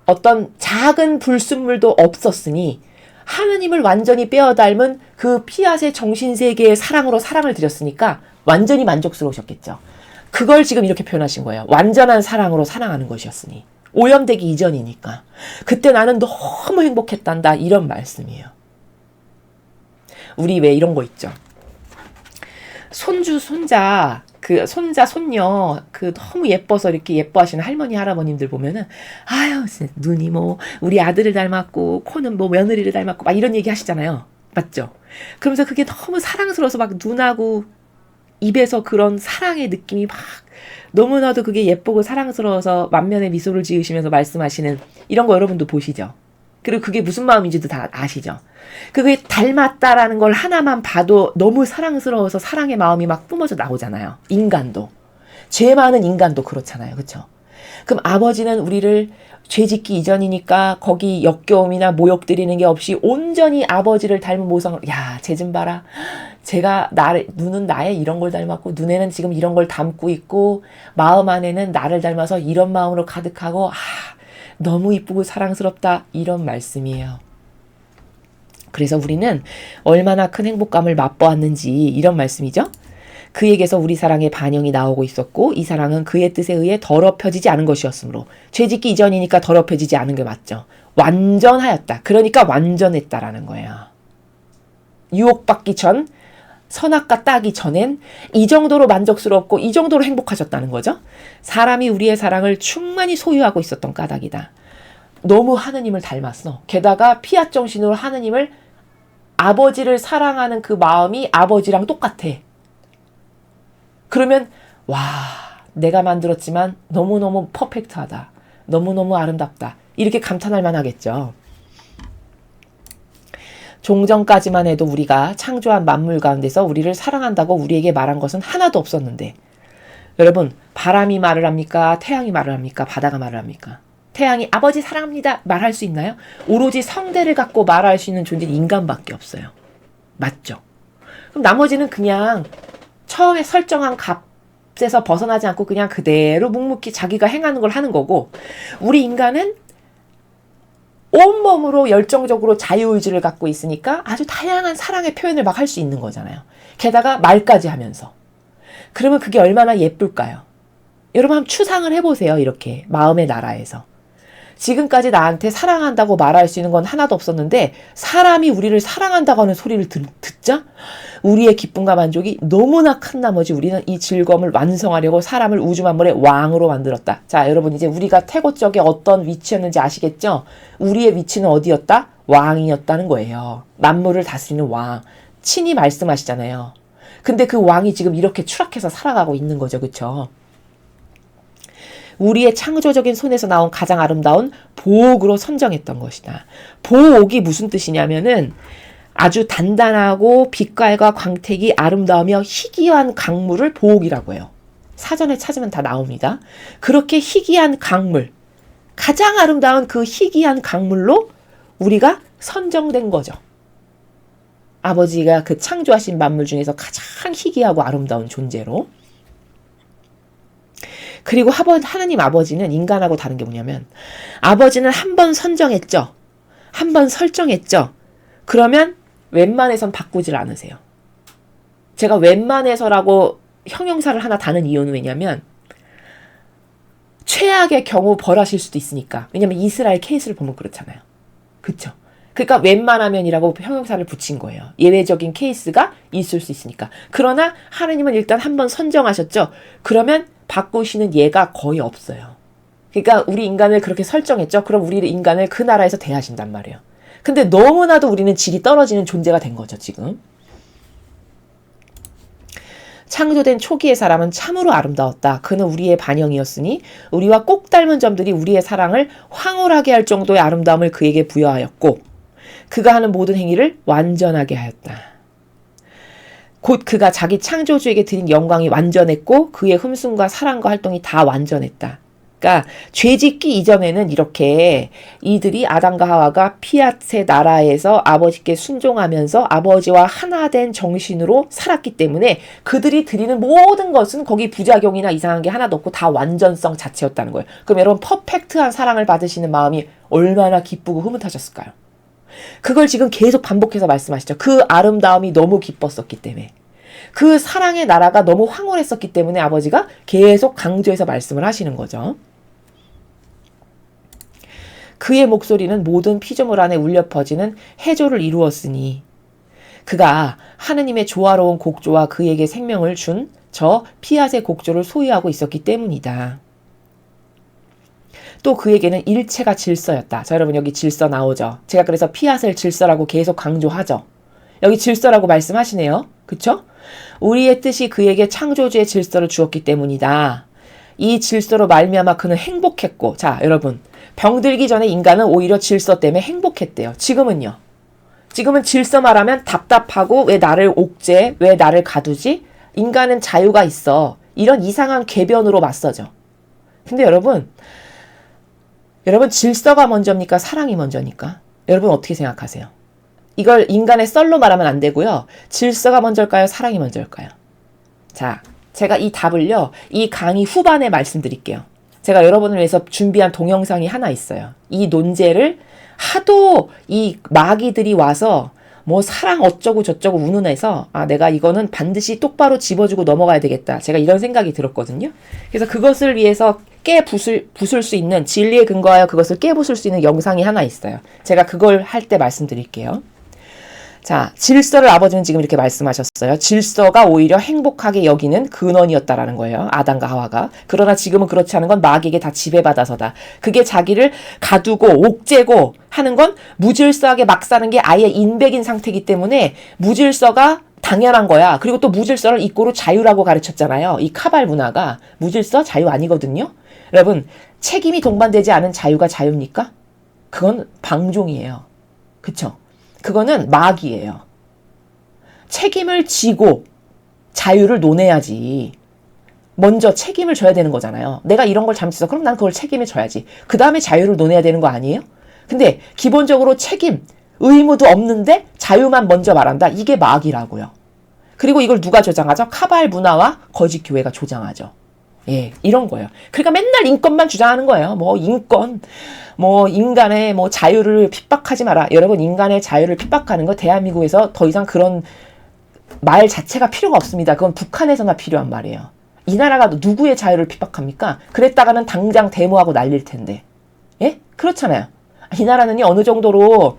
어떤 작은 불순물도 없었으니 하느님을 완전히 빼어 닮은 그 피앗의 정신세계의 사랑으로 사랑을 드렸으니까 완전히 만족스러우셨겠죠. 그걸 지금 이렇게 표현하신 거예요. 완전한 사랑으로 사랑하는 것이었으니. 오염되기 이전이니까. 그때 나는 너무 행복했단다. 이런 말씀이에요. 우리 왜 이런 거 있죠? 손주, 손자, 손녀, 너무 예뻐서 이렇게 예뻐하시는 할머니, 할아버님들 보면은, 아유, 눈이 우리 아들을 닮았고, 코는 며느리를 닮았고, 막 이런 얘기 하시잖아요. 맞죠? 그러면서 그게 너무 사랑스러워서 막 눈하고 입에서 그런 사랑의 느낌이 막 너무나도 그게 예쁘고 사랑스러워서 만면에 미소를 지으시면서 말씀하시는 이런 거 여러분도 보시죠? 그리고 그게 무슨 마음인지도 다 아시죠? 그게 닮았다라는 걸 하나만 봐도 너무 사랑스러워서 사랑의 마음이 막 뿜어져 나오잖아요. 인간도. 죄 많은 인간도 그렇잖아요. 그렇죠? 그럼 아버지는 우리를 죄짓기 이전이니까 거기 역겨움이나 모욕 드리는 게 없이 온전히 아버지를 닮은 모성을 쟤 좀 봐라. 눈은 나의 이런 걸 닮았고 눈에는 지금 이런 걸 담고 있고 마음 안에는 나를 닮아서 이런 마음으로 가득하고 너무 이쁘고 사랑스럽다. 이런 말씀이에요. 그래서 우리는 얼마나 큰 행복감을 맛보았는지 이런 말씀이죠. 그에게서 우리 사랑의 반영이 나오고 있었고 이 사랑은 그의 뜻에 의해 더럽혀지지 않은 것이었으므로 죄짓기 이전이니까 더럽혀지지 않은 게 맞죠. 완전하였다. 그러니까 완전했다라는 거예요. 유혹받기 전, 선악과 따기 전엔 이 정도로 만족스럽고 이 정도로 행복하셨다는 거죠. 사람이 우리의 사랑을 충만히 소유하고 있었던 까닭이다. 너무 하느님을 닮았어. 게다가 피앗 정신으로 하느님을, 아버지를 사랑하는 그 마음이 아버지랑 똑같아. 그러면 와, 내가 만들었지만 너무너무 퍼펙트하다. 너무너무 아름답다. 이렇게 감탄할 만하겠죠. 종전까지만 해도 우리가 창조한 만물 가운데서 우리를 사랑한다고 우리에게 말한 것은 하나도 없었는데, 여러분, 바람이 말을 합니까? 태양이 말을 합니까? 바다가 말을 합니까? 태양이 아버지 사랑합니다 말할 수 있나요? 오로지 성대를 갖고 말할 수 있는 존재는 인간밖에 없어요. 맞죠? 그럼 나머지는 그냥 처음에 설정한 값에서 벗어나지 않고 그냥 그대로 묵묵히 자기가 행하는 걸 하는 거고, 우리 인간은 온몸으로 열정적으로 자유의지를 갖고 있으니까 아주 다양한 사랑의 표현을 막 할 수 있는 거잖아요. 게다가 말까지 하면서. 그러면 그게 얼마나 예쁠까요? 여러분 한번 추상을 해보세요. 이렇게 마음의 나라에서. 지금까지 나한테 사랑한다고 말할 수 있는 건 하나도 없었는데 사람이 우리를 사랑한다고 하는 소리를 듣자 우리의 기쁨과 만족이 너무나 큰 나머지 우리는 이 즐거움을 완성하려고 사람을 우주 만물의 왕으로 만들었다. 자, 여러분 이제 우리가 태고 쪽에 어떤 위치였는지 아시겠죠? 우리의 위치는 어디였다? 왕이었다는 거예요. 만물을 다스리는 왕. 친히 말씀하시잖아요. 근데 그 왕이 지금 이렇게 추락해서 살아가고 있는 거죠. 그렇죠? 우리의 창조적인 손에서 나온 가장 아름다운 보옥으로 선정했던 것이다. 보옥이 무슨 뜻이냐면은 아주 단단하고 빛깔과 광택이 아름다우며 희귀한 강물을 보옥이라고 해요. 사전에 찾으면 다 나옵니다. 그렇게 희귀한 강물, 가장 아름다운 그 희귀한 강물로 우리가 선정된 거죠. 아버지가 그 창조하신 만물 중에서 가장 희귀하고 아름다운 존재로. 그리고 하나님 아버지는 인간하고 다른 게 뭐냐면 아버지는 한 번 선정했죠. 한 번 설정했죠. 그러면 웬만해선 바꾸질 않으세요. 제가 웬만해서라고 형용사를 하나 다는 이유는 왜냐면 최악의 경우 벌하실 수도 있으니까. 왜냐면 이스라엘 케이스를 보면 그렇잖아요. 그쵸? 그러니까 웬만하면이라고 형용사를 붙인 거예요. 예외적인 케이스가 있을 수 있으니까. 그러나 하나님은 일단 한 번 선정하셨죠. 그러면 바꾸시는 예가 거의 없어요. 그러니까 우리 인간을 그렇게 설정했죠. 그럼 우리 인간을 그 나라에서 대하신단 말이에요. 근데 너무나도 우리는 질이 떨어지는 존재가 된 거죠, 지금. 창조된 초기의 사람은 참으로 아름다웠다. 그는 우리의 반영이었으니 우리와 꼭 닮은 점들이 우리의 사랑을 황홀하게 할 정도의 아름다움을 그에게 부여하였고 그가 하는 모든 행위를 완전하게 하였다. 곧 그가 자기 창조주에게 드린 영광이 완전했고 그의 흠숭과 사랑과 활동이 다 완전했다. 그러니까 죄짓기 이전에는 이렇게 이들이 아담과 하와가 피앗의 나라에서 아버지께 순종하면서 아버지와 하나 된 정신으로 살았기 때문에 그들이 드리는 모든 것은 거기 부작용이나 이상한 게 하나도 없고 다 완전성 자체였다는 거예요. 그럼 여러분 퍼펙트한 사랑을 받으시는 마음이 얼마나 기쁘고 흐뭇하셨을까요? 그걸 지금 계속 반복해서 말씀하시죠. 그 아름다움이 너무 기뻤었기 때문에. 그 사랑의 나라가 너무 황홀했었기 때문에 아버지가 계속 강조해서 말씀을 하시는 거죠. 그의 목소리는 모든 피조물 안에 울려 퍼지는 해조를 이루었으니 그가 하느님의 조화로운 곡조와 그에게 생명을 준 저 피앗의 곡조를 소유하고 있었기 때문이다. 또 그에게는 일체가 질서였다. 자, 여러분 여기 질서 나오죠. 제가 그래서 피앗을 질서라고 계속 강조하죠. 여기 질서라고 말씀하시네요. 그쵸? 우리의 뜻이 그에게 창조주의 질서를 주었기 때문이다. 이 질서로 말미암아 그는 행복했고, 자 여러분 병들기 전에 인간은 오히려 질서 때문에 행복했대요. 지금은요. 지금은 질서 말하면 답답하고 왜 나를 옥죄, 왜 나를 가두지? 인간은 자유가 있어. 이런 이상한 궤변으로 맞서죠. 근데 여러분 질서가 먼저입니까? 사랑이 먼저입니까? 여러분 어떻게 생각하세요? 이걸 인간의 썰로 말하면 안 되고요. 질서가 먼저일까요? 사랑이 먼저일까요? 자, 제가 이 답을요. 이 강의 후반에 말씀드릴게요. 제가 여러분을 위해서 준비한 동영상이 하나 있어요. 이 논제를 하도 이 마귀들이 와서 뭐 사랑 어쩌고 저쩌고 운운해서 내가 이거는 반드시 똑바로 집어주고 넘어가야 되겠다. 제가 이런 생각이 들었거든요. 그래서 그것을 위해서 부술 수 있는 진리에 근거하여 그것을 깨부술 수 있는 영상이 하나 있어요. 제가 그걸 할 때 말씀드릴게요. 자, 질서를 아버지는 지금 이렇게 말씀하셨어요. 질서가 오히려 행복하게 여기는 근원이었다라는 거예요. 아담과 하와가. 그러나 지금은 그렇지 않은 건 마귀에게 다 지배받아서다. 그게 자기를 가두고 옥죄고 하는 건 무질서하게 막 사는 게 아예 인백인 상태이기 때문에 무질서가 당연한 거야. 그리고 또 무질서를 이꼬로 자유라고 가르쳤잖아요. 이 카발 문화가 무질서 자유 아니거든요. 여러분, 책임이 동반되지 않은 자유가 자유입니까? 그건 방종이에요. 그쵸? 그거는 마귀예요. 책임을 지고 자유를 논해야지. 먼저 책임을 져야 되는 거잖아요. 내가 이런 걸 잘못했어. 그럼 난 그걸 책임을 져야지. 그 다음에 자유를 논해야 되는 거 아니에요? 근데 기본적으로 책임, 의무도 없는데 자유만 먼저 말한다. 이게 마귀라고요. 그리고 이걸 누가 조장하죠? 카발 문화와 거짓 교회가 조장하죠. 예, 이런 거예요. 그러니까 맨날 인권만 주장하는 거예요. 뭐 인권, 뭐 인간의 뭐 자유를 핍박하지 마라. 여러분, 인간의 자유를 핍박하는 거 대한민국에서 더 이상 그런 말 자체가 필요가 없습니다. 그건 북한에서나 필요한 말이에요. 이 나라가 누구의 자유를 핍박합니까? 그랬다가는 당장 데모하고 날릴 텐데. 예? 그렇잖아요. 이 나라는요, 어느 정도로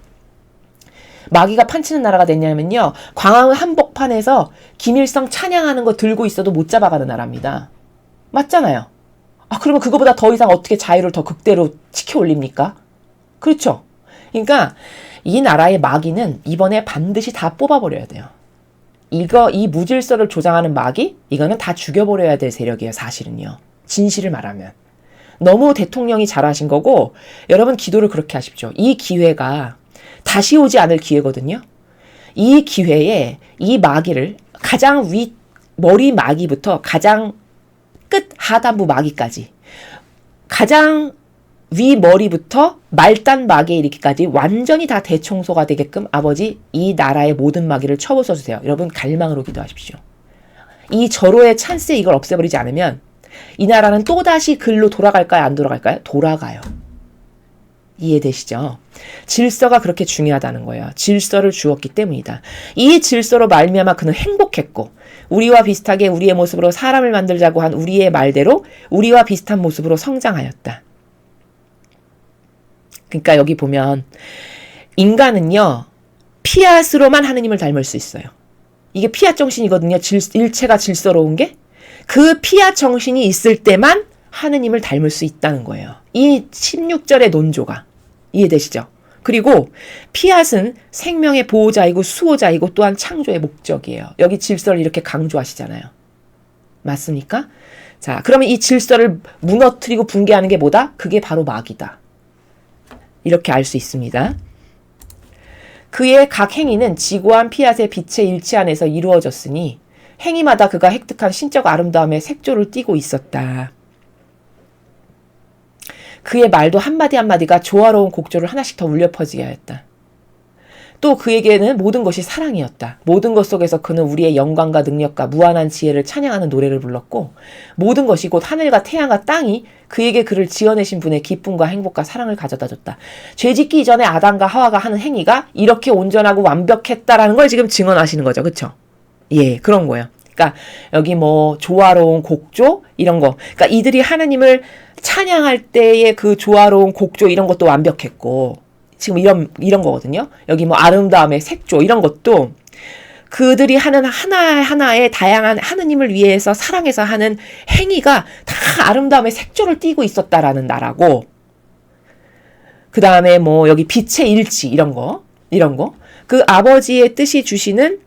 마귀가 판치는 나라가 됐냐면요, 광화문 한복판에서 김일성 찬양하는 거 들고 있어도 못 잡아가는 나라입니다. 맞잖아요. 아, 그러면 그거보다 더 이상 어떻게 자유를 더 극대로 치켜 올립니까? 그렇죠. 그러니까 이 나라의 마귀는 이번에 반드시 다 뽑아버려야 돼요. 이 무질서를 조장하는 마귀, 이거는 다 죽여버려야 될 세력이에요, 사실은요. 진실을 말하면. 너무 대통령이 잘하신 거고, 여러분 기도를 그렇게 하십시오. 이 기회가 다시 오지 않을 기회거든요. 이 기회에 이 마귀를 가장 머리 마귀부터 가장 끝 하단부 마귀까지, 가장 위 머리부터 말단 마귀에 이르기까지 완전히 다 대청소가 되게끔 아버지 이 나라의 모든 마귀를 쳐부숴주세요. 여러분 갈망으로 기도하십시오. 이 절호의 찬스에 이걸 없애버리지 않으면 이 나라는 또다시 글로 돌아갈까요? 안 돌아갈까요? 돌아가요. 이해되시죠? 질서가 그렇게 중요하다는 거예요. 질서를 주었기 때문이다. 이 질서로 말미암아 그는 행복했고, 우리와 비슷하게 우리의 모습으로 사람을 만들자고 한 우리의 말대로 우리와 비슷한 모습으로 성장하였다. 그러니까 여기 보면 인간은요, 피앗으로만 하느님을 닮을 수 있어요. 이게 피앗 정신이거든요. 일체가 질서로운 게. 그 피앗 정신이 있을 때만 하느님을 닮을 수 있다는 거예요. 이 16절의 논조가. 이해되시죠? 그리고 피앗은 생명의 보호자이고 수호자이고 또한 창조의 목적이에요. 여기 질서를 이렇게 강조하시잖아요. 맞습니까? 자, 그러면 이 질서를 무너뜨리고 붕괴하는 게 뭐다? 그게 바로 마귀다. 이렇게 알 수 있습니다. 그의 각 행위는 지고한 피앗의 빛의 일치 안에서 이루어졌으니 행위마다 그가 획득한 신적 아름다움의 색조를 띠고 있었다. 그의 말도 한마디 한마디가 조화로운 곡조를 하나씩 더 울려 퍼지게 하였다. 또 그에게는 모든 것이 사랑이었다. 모든 것 속에서 그는 우리의 영광과 능력과 무한한 지혜를 찬양하는 노래를 불렀고, 모든 것이 곧 하늘과 태양과 땅이 그에게 그를 지어내신 분의 기쁨과 행복과 사랑을 가져다 줬다. 죄짓기 이전에 아담과 하와가 하는 행위가 이렇게 온전하고 완벽했다라는 걸 지금 증언하시는 거죠. 그렇죠? 예, 그런 거예요. 그러니까 여기 뭐 조화로운 곡조 이런 거. 그러니까 이들이 하나님을 찬양할 때의 그 조화로운 곡조 이런 것도 완벽했고, 지금 이런 거거든요. 여기 뭐 아름다움의 색조 이런 것도 그들이 하는 하나하나의 다양한 하느님을 위해서 사랑해서 하는 행위가 다 아름다움의 색조를 띠고 있었다라는 나라고, 그 다음에 뭐 여기 빛의 일치 이런 거 그 아버지의 뜻이 주시는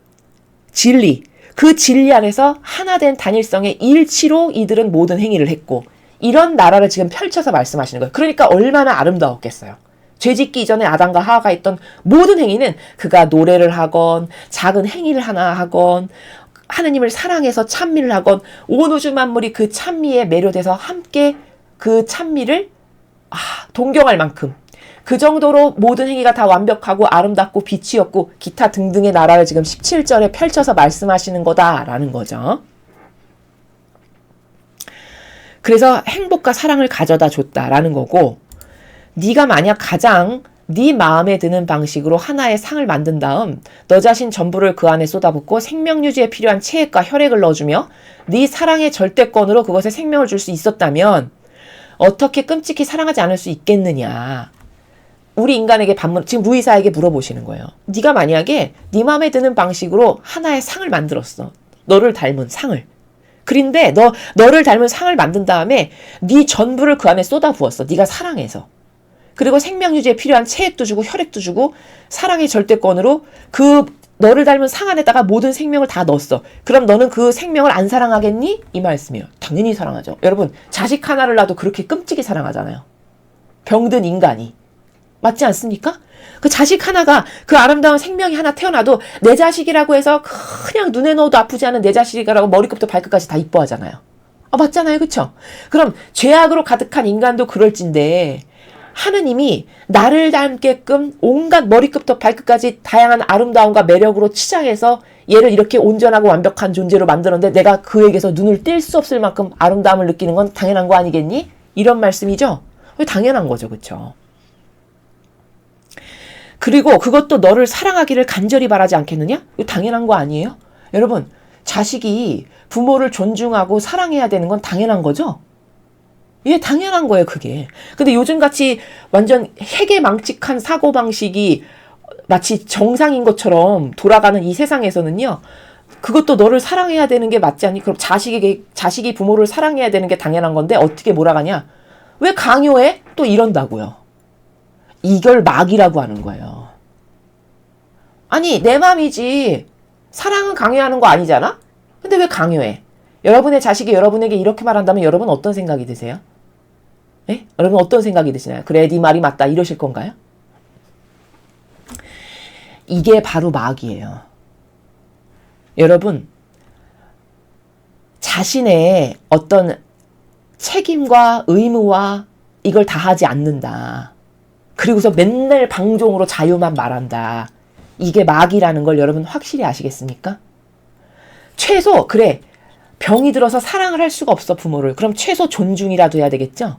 진리, 그 진리 안에서 하나된 단일성의 일치로 이들은 모든 행위를 했고, 이런 나라를 지금 펼쳐서 말씀하시는 거예요. 그러니까 얼마나 아름다웠겠어요. 죄짓기 이전에 아담과 하와가 했던 모든 행위는 그가 노래를 하건 작은 행위를 하나 하건 하느님을 사랑해서 찬미를 하건 온 우주 만물이 그 찬미에 매료돼서 함께 그 찬미를 동경할 만큼 그 정도로 모든 행위가 다 완벽하고 아름답고 빛이었고 기타 등등의 나라를 지금 17절에 펼쳐서 말씀하시는 거다라는 거죠. 그래서 행복과 사랑을 가져다 줬다라는 거고, 네가 만약 가장 네 마음에 드는 방식으로 하나의 상을 만든 다음 너 자신 전부를 그 안에 쏟아붓고 생명 유지에 필요한 체액과 혈액을 넣어주며 네 사랑의 절대권으로 그것에 생명을 줄 수 있었다면 어떻게 끔찍히 사랑하지 않을 수 있겠느냐. 우리 인간에게 지금 루이사에게 물어보시는 거예요. 네가 만약에 네 마음에 드는 방식으로 하나의 상을 만들었어. 너를 닮은 상을. 그런데 너를 닮은 상을 만든 다음에 네 전부를 그 안에 쏟아부었어. 네가 사랑해서. 그리고 생명 유지에 필요한 체액도 주고 혈액도 주고 사랑의 절대권으로 그 너를 닮은 상 안에다가 모든 생명을 다 넣었어. 그럼 너는 그 생명을 안 사랑하겠니? 이 말씀이에요. 당연히 사랑하죠. 여러분, 자식 하나를 낳아도 그렇게 끔찍이 사랑하잖아요. 병든 인간이. 맞지 않습니까? 그 자식 하나가, 그 아름다운 생명이 하나 태어나도 내 자식이라고 해서 그냥 눈에 넣어도 아프지 않은 내 자식이라고 머리끝부터 발끝까지 다 이뻐하잖아요. 맞잖아요. 그쵸? 그럼 죄악으로 가득한 인간도 그럴진데 하느님이 나를 닮게끔 온갖 머리끝부터 발끝까지 다양한 아름다움과 매력으로 치장해서 얘를 이렇게 온전하고 완벽한 존재로 만들었는데 내가 그에게서 눈을 뗄 수 없을 만큼 아름다움을 느끼는 건 당연한 거 아니겠니? 이런 말씀이죠. 당연한 거죠. 그쵸? 그리고 그것도 너를 사랑하기를 간절히 바라지 않겠느냐? 이거 당연한 거 아니에요? 여러분, 자식이 부모를 존중하고 사랑해야 되는 건 당연한 거죠? 예, 당연한 거예요, 그게. 근데 요즘같이 완전 해괴망측한 사고방식이 마치 정상인 것처럼 돌아가는 이 세상에서는요, 그것도 너를 사랑해야 되는 게 맞지 않니? 그럼 자식이 부모를 사랑해야 되는 게 당연한 건데, 어떻게 몰아가냐? 왜 강요해? 또 이런다고요. 이걸 막이라고 하는 거예요. 아니, 내 맘이지. 사랑은 강요하는 거 아니잖아? 근데 왜 강요해? 여러분의 자식이 여러분에게 이렇게 말한다면 여러분 어떤 생각이 드세요? 예? 여러분 어떤 생각이 드시나요? 그래, 네 말이 맞다 이러실 건가요? 이게 바로 막이에요. 여러분, 자신의 어떤 책임과 의무와 이걸 다 하지 않는다. 그리고서 맨날 방종으로 자유만 말한다. 이게 막이라는 걸 여러분 확실히 아시겠습니까? 최소 그래, 병이 들어서 사랑을 할 수가 없어 부모를. 그럼 최소 존중이라도 해야 되겠죠?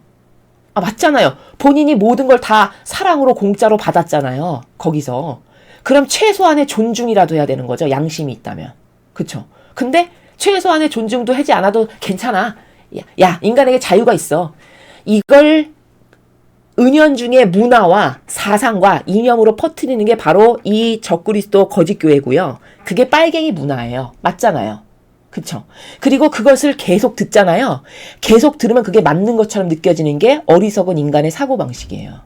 맞잖아요. 본인이 모든 걸 다 사랑으로 공짜로 받았잖아요. 거기서. 그럼 최소한의 존중이라도 해야 되는 거죠. 양심이 있다면. 그쵸? 근데 최소한의 존중도 하지 않아도 괜찮아. 야, 인간에게 자유가 있어. 이걸 은연중에 문화와 사상과 이념으로 퍼뜨리는 게 바로 이 적그리스도 거짓교회고요. 그게 빨갱이 문화예요. 맞잖아요. 그쵸? 그리고 그것을 계속 듣잖아요. 계속 들으면 그게 맞는 것처럼 느껴지는 게 어리석은 인간의 사고방식이에요.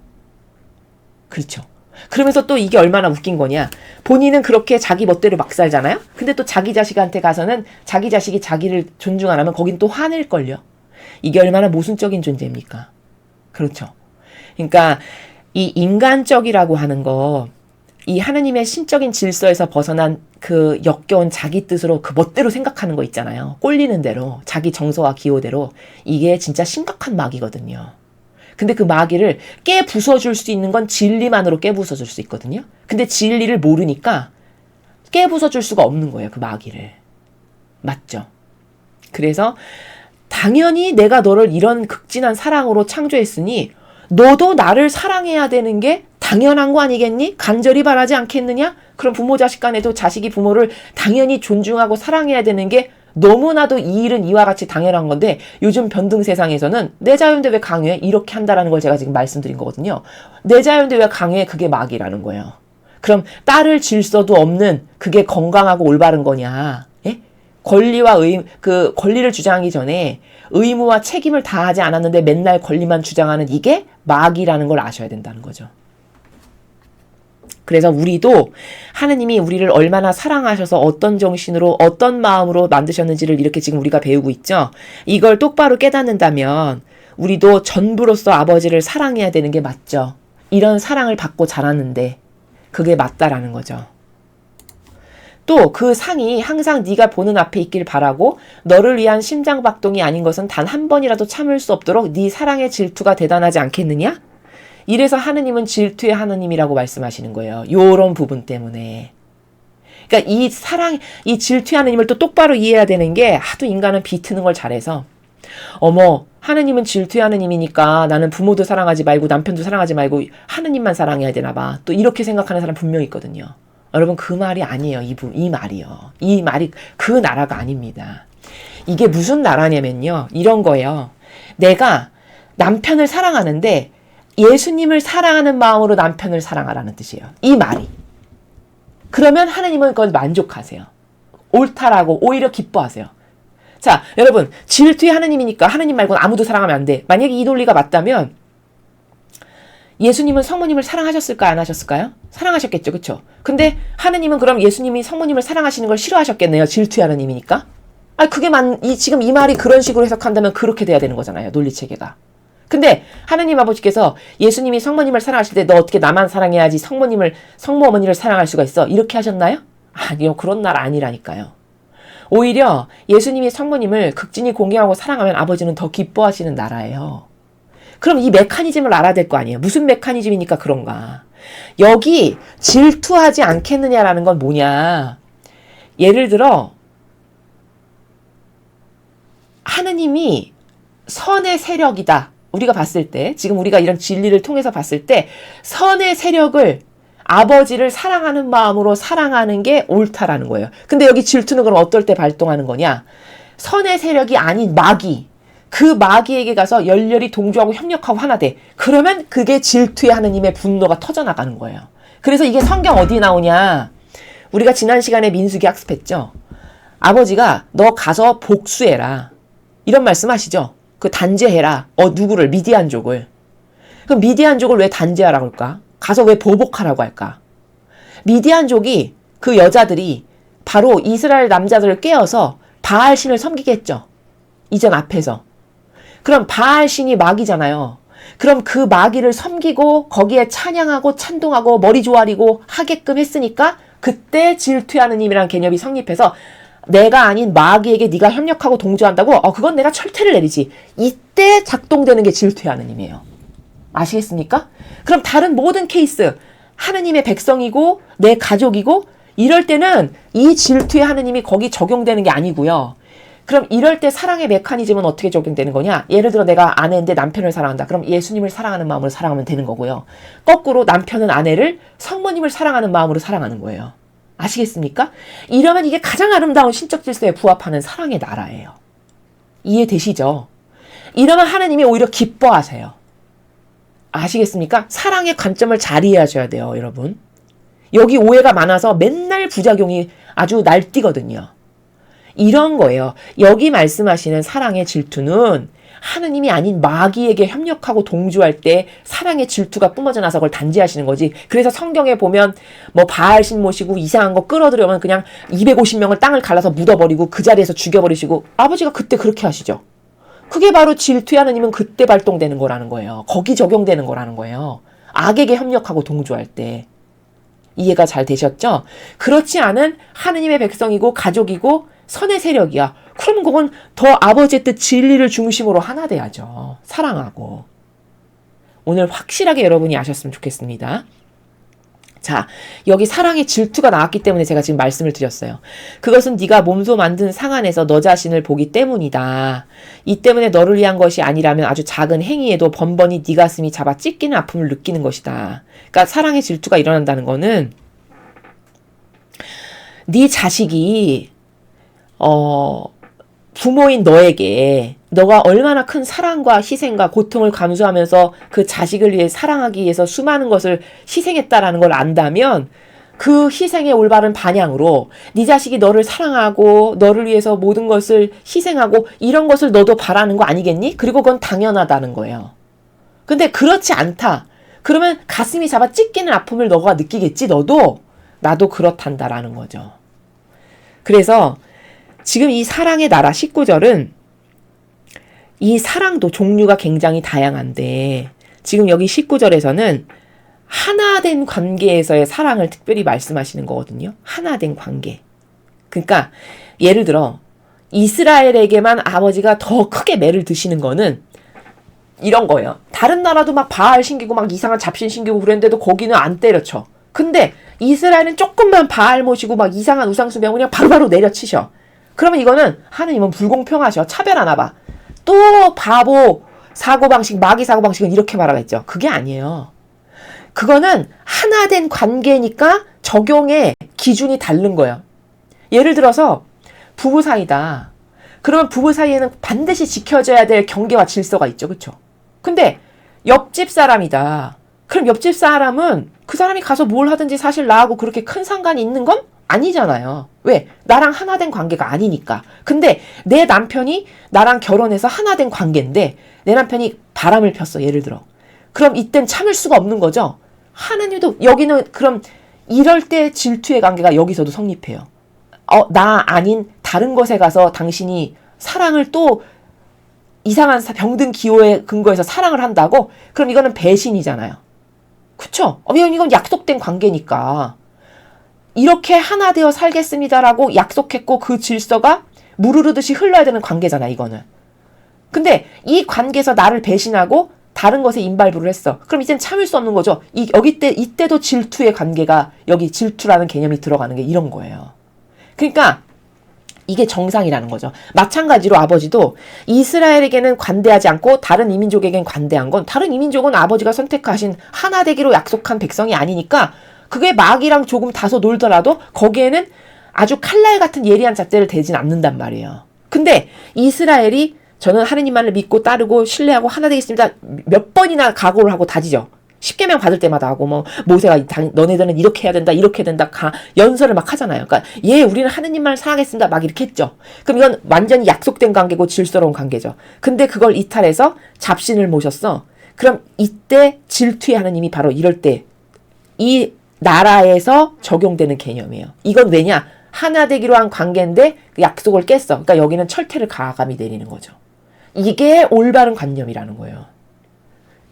그렇죠? 그러면서 또 이게 얼마나 웃긴 거냐. 본인은 그렇게 자기 멋대로 막 살잖아요. 근데 또 자기 자식한테 가서는 자기 자식이 자기를 존중 안 하면 거긴 또 화낼걸요. 이게 얼마나 모순적인 존재입니까? 그렇죠? 그러니까 이 인간적이라고 하는 거, 이 하느님의 신적인 질서에서 벗어난 그 역겨운 자기 뜻으로 그 멋대로 생각하는 거 있잖아요. 꼴리는 대로, 자기 정서와 기호대로. 이게 진짜 심각한 마귀거든요. 근데 그 마귀를 깨부숴줄 수 있는 건 진리만으로 깨부숴줄 수 있거든요. 근데 진리를 모르니까 깨부숴줄 수가 없는 거예요. 그 마귀를. 맞죠? 그래서 당연히 내가 너를 이런 극진한 사랑으로 창조했으니 너도 나를 사랑해야 되는 게 당연한 거 아니겠니? 간절히 바라지 않겠느냐? 그럼 부모 자식 간에도 자식이 부모를 당연히 존중하고 사랑해야 되는 게 너무나도 이 일은 이와 같이 당연한 건데 요즘 변등 세상에서는 내 자유인데 왜 강요해? 이렇게 한다라는 걸 제가 지금 말씀드린 거거든요. 내 자유인데 왜 강요해? 그게 막이라는 거예요. 그럼 따를 질서도 없는 그게 건강하고 올바른 거냐? 예? 권리를 주장하기 전에 의무와 책임을 다하지 않았는데 맨날 권리만 주장하는 이게 막이라는 걸 아셔야 된다는 거죠. 그래서 우리도 하느님이 우리를 얼마나 사랑하셔서 어떤 정신으로 어떤 마음으로 만드셨는지를 이렇게 지금 우리가 배우고 있죠. 이걸 똑바로 깨닫는다면 우리도 전부로서 아버지를 사랑해야 되는 게 맞죠. 이런 사랑을 받고 자랐는데 그게 맞다라는 거죠. 또 그 상이 항상 네가 보는 앞에 있길 바라고 너를 위한 심장박동이 아닌 것은 단 한 번이라도 참을 수 없도록 네 사랑의 질투가 대단하지 않겠느냐? 이래서 하느님은 질투의 하느님이라고 말씀하시는 거예요. 요런 부분 때문에. 그러니까 이 질투의 하느님을 또 똑바로 이해해야 되는 게 하도 인간은 비트는 걸 잘해서 어머, 하느님은 질투의 하느님이니까 나는 부모도 사랑하지 말고 남편도 사랑하지 말고 하느님만 사랑해야 되나 봐. 또 이렇게 생각하는 사람 분명히 있거든요. 여러분 그 말이 아니에요. 이 말이요. 이 말이 그 나라가 아닙니다. 이게 무슨 나라냐면요. 이런 거예요. 내가 남편을 사랑하는데 예수님을 사랑하는 마음으로 남편을 사랑하라는 뜻이에요. 이 말이. 그러면 하나님은 그걸 만족하세요. 옳다라고 오히려 기뻐하세요. 자, 여러분, 질투의 하나님이니까 하나님 말고는 아무도 사랑하면 안 돼. 만약에 이 논리가 맞다면 예수님은 성모님을 사랑하셨을까요? 안 하셨을까요? 사랑하셨겠죠. 그렇죠? 근데 하나님은 그럼 예수님이 성모님을 사랑하시는 걸 싫어하셨겠네요. 질투의 하나님이니까. 그게 지금 이 말이 그런 식으로 해석한다면 그렇게 돼야 되는 거잖아요. 논리체계가. 근데 하나님 아버지께서 예수님이 성모님을 사랑하실 때 너 어떻게 나만 사랑해야지 성모 어머니를 사랑할 수가 있어? 이렇게 하셨나요? 아니요. 그런 날 아니라니까요. 오히려 예수님이 성모님을 극진히 공경하고 사랑하면 아버지는 더 기뻐하시는 나라예요. 그럼 이 메커니즘을 알아야 될 거 아니에요. 무슨 메커니즘이니까 그런가. 여기 질투하지 않겠느냐라는 건 뭐냐. 예를 들어 하느님이 선의 세력이다. 우리가 봤을 때, 지금 우리가 이런 진리를 통해서 봤을 때 선의 세력을 아버지를 사랑하는 마음으로 사랑하는 게 옳다라는 거예요. 근데 여기 질투는 그럼 어떨 때 발동하는 거냐? 선의 세력이 아닌 마귀, 그 마귀에게 가서 열렬히 동조하고 협력하고 하나 돼. 그러면 그게 질투의 하느님의 분노가 터져나가는 거예요. 그래서 이게 성경 어디에 나오냐? 우리가 지난 시간에 민수기 학습했죠? 아버지가 너 가서 복수해라. 이런 말씀 하시죠? 그 단죄해라. 누구를? 미디안족을. 그럼 미디안족을 왜 단죄하라고 할까? 가서 왜 보복하라고 할까? 미디안족이 그 여자들이 바로 이스라엘 남자들을 깨어서 바알신을 섬기게 했죠. 이전 앞에서. 그럼 바알신이 마귀잖아요. 그럼 그 마귀를 섬기고 거기에 찬양하고 찬동하고 머리 조아리고 하게끔 했으니까 그때 질투의 하느님이라는 개념이 성립해서 내가 아닌 마귀에게 네가 협력하고 동조한다고? 그건 내가 철퇴를 내리지. 이때 작동되는 게 질투의 하느님이에요. 아시겠습니까? 그럼 다른 모든 케이스, 하느님의 백성이고 내 가족이고 이럴 때는 이 질투의 하느님이 거기 적용되는 게 아니고요. 그럼 이럴 때 사랑의 메커니즘은 어떻게 적용되는 거냐? 예를 들어 내가 아내인데 남편을 사랑한다. 그럼 예수님을 사랑하는 마음으로 사랑하면 되는 거고요. 거꾸로 남편은 아내를 성모님을 사랑하는 마음으로 사랑하는 거예요. 아시겠습니까? 이러면 이게 가장 아름다운 신적 질서에 부합하는 사랑의 나라예요. 이해되시죠? 이러면 하나님이 오히려 기뻐하세요. 아시겠습니까? 사랑의 관점을 잘 이해하셔야 돼요, 여러분. 여기 오해가 많아서 맨날 부작용이 아주 날뛰거든요. 이런 거예요. 여기 말씀하시는 사랑의 질투는 하느님이 아닌 마귀에게 협력하고 동조할 때 사랑의 질투가 뿜어져 나서 그걸 단죄하시는 거지. 그래서 성경에 보면 뭐 바알신 모시고 이상한 거 끌어들여오면 그냥 250명을 땅을 갈라서 묻어버리고 그 자리에서 죽여버리시고 아버지가 그때 그렇게 하시죠. 그게 바로 질투의 하느님은 그때 발동되는 거라는 거예요. 거기 적용되는 거라는 거예요. 악에게 협력하고 동조할 때. 이해가 잘 되셨죠? 그렇지 않은 하느님의 백성이고 가족이고 선의 세력이야. 그럼 그건 더 아버지의 뜻 진리를 중심으로 하나 돼야죠. 사랑하고. 오늘 확실하게 여러분이 아셨으면 좋겠습니다. 자, 여기 사랑의 질투가 나왔기 때문에 제가 지금 말씀을 드렸어요. 그것은 네가 몸소 만든 상 안에서 너 자신을 보기 때문이다. 이 때문에 너를 위한 것이 아니라면 아주 작은 행위에도 번번이 네 가슴이 잡아 찢기는 아픔을 느끼는 것이다. 그러니까 사랑의 질투가 일어난다는 거는 네 자식이 부모인 너에게 너가 얼마나 큰 사랑과 희생과 고통을 감수하면서 그 자식을 위해 사랑하기 위해서 수많은 것을 희생했다라는 걸 안다면 그 희생의 올바른 반향으로 네 자식이 너를 사랑하고 너를 위해서 모든 것을 희생하고 이런 것을 너도 바라는 거 아니겠니? 그리고 그건 당연하다는 거예요. 근데 그렇지 않다. 그러면 가슴이 잡아 찢기는 아픔을 너가 느끼겠지. 너도 나도 그렇단다라는 거죠. 그래서 지금 이 사랑의 나라 19절은 이 사랑도 종류가 굉장히 다양한데 지금 여기 19절에서는 하나된 관계에서의 사랑을 특별히 말씀하시는 거거든요. 하나된 관계. 그러니까 예를 들어 이스라엘에게만 아버지가 더 크게 매를 드시는 거는 이런 거예요. 다른 나라도 막 바알 신기고 막 이상한 잡신 신기고 그랬는데도 거기는 안 때려쳐. 근데 이스라엘은 조금만 바알 모시고 막 이상한 우상숭배하고 그냥 바로바로 내려치셔. 그러면 이거는 하느님은 불공평하셔. 차별하나 봐. 또 바보 사고방식, 마귀 사고방식은 이렇게 말하겠죠. 그게 아니에요. 그거는 하나된 관계니까 적용의 기준이 다른 거예요. 예를 들어서 부부 사이다. 그러면 부부 사이에는 반드시 지켜져야 될 경계와 질서가 있죠. 그렇죠? 근데 옆집 사람이다. 그럼 옆집 사람은 그 사람이 가서 뭘 하든지 사실 나하고 그렇게 큰 상관이 있는 건 아니잖아요. 왜? 나랑 하나 된 관계가 아니니까. 근데 내 남편이 나랑 결혼해서 하나 된 관계인데 내 남편이 바람을 폈어. 예를 들어. 그럼 이땐 참을 수가 없는 거죠. 하나님도 여기는 그럼 이럴 때 질투의 관계가 여기서도 성립해요. 나 아닌 다른 것에 가서 당신이 사랑을 또 이상한 병든 기호에 근거해서 사랑을 한다고? 그럼 이거는 배신이잖아요. 그쵸? 이건 약속된 관계니까. 이렇게 하나 되어 살겠습니다라고 약속했고 그 질서가 무르르듯이 흘러야 되는 관계잖아, 이거는. 근데 이 관계에서 나를 배신하고 다른 것에 임발부를 했어. 그럼 이젠 참을 수 없는 거죠. 이때도 질투의 관계가 여기 질투라는 개념이 들어가는 게 이런 거예요. 그러니까 이게 정상이라는 거죠. 마찬가지로 아버지도 이스라엘에게는 관대하지 않고 다른 이민족에겐 관대한 건 다른 이민족은 아버지가 선택하신 하나 되기로 약속한 백성이 아니니까 그게 마귀랑 조금 다소 놀더라도 거기에는 아주 칼날 같은 예리한 잣대를 대진 않는단 말이에요. 근데 이스라엘이 저는 하느님만을 믿고 따르고 신뢰하고 하나 되겠습니다. 몇 번이나 각오를 하고 다지죠. 십계명 받을 때마다 하고 모세가 너네들은 이렇게 해야 된다 이렇게 된다 연설을 막 하잖아요. 그러니까 우리는 하느님만을 사랑하겠습니다 막 이렇게 했죠. 그럼 이건 완전히 약속된 관계고 질서로운 관계죠. 근데 그걸 이탈해서 잡신을 모셨어. 그럼 이때 질투의 하느님이 바로 이럴 때 이 나라에서 적용되는 개념이에요. 이건 왜냐? 하나 되기로 한 관계인데 그 약속을 깼어. 그러니까 여기는 철퇴를 가감히 내리는 거죠. 이게 올바른 관념이라는 거예요.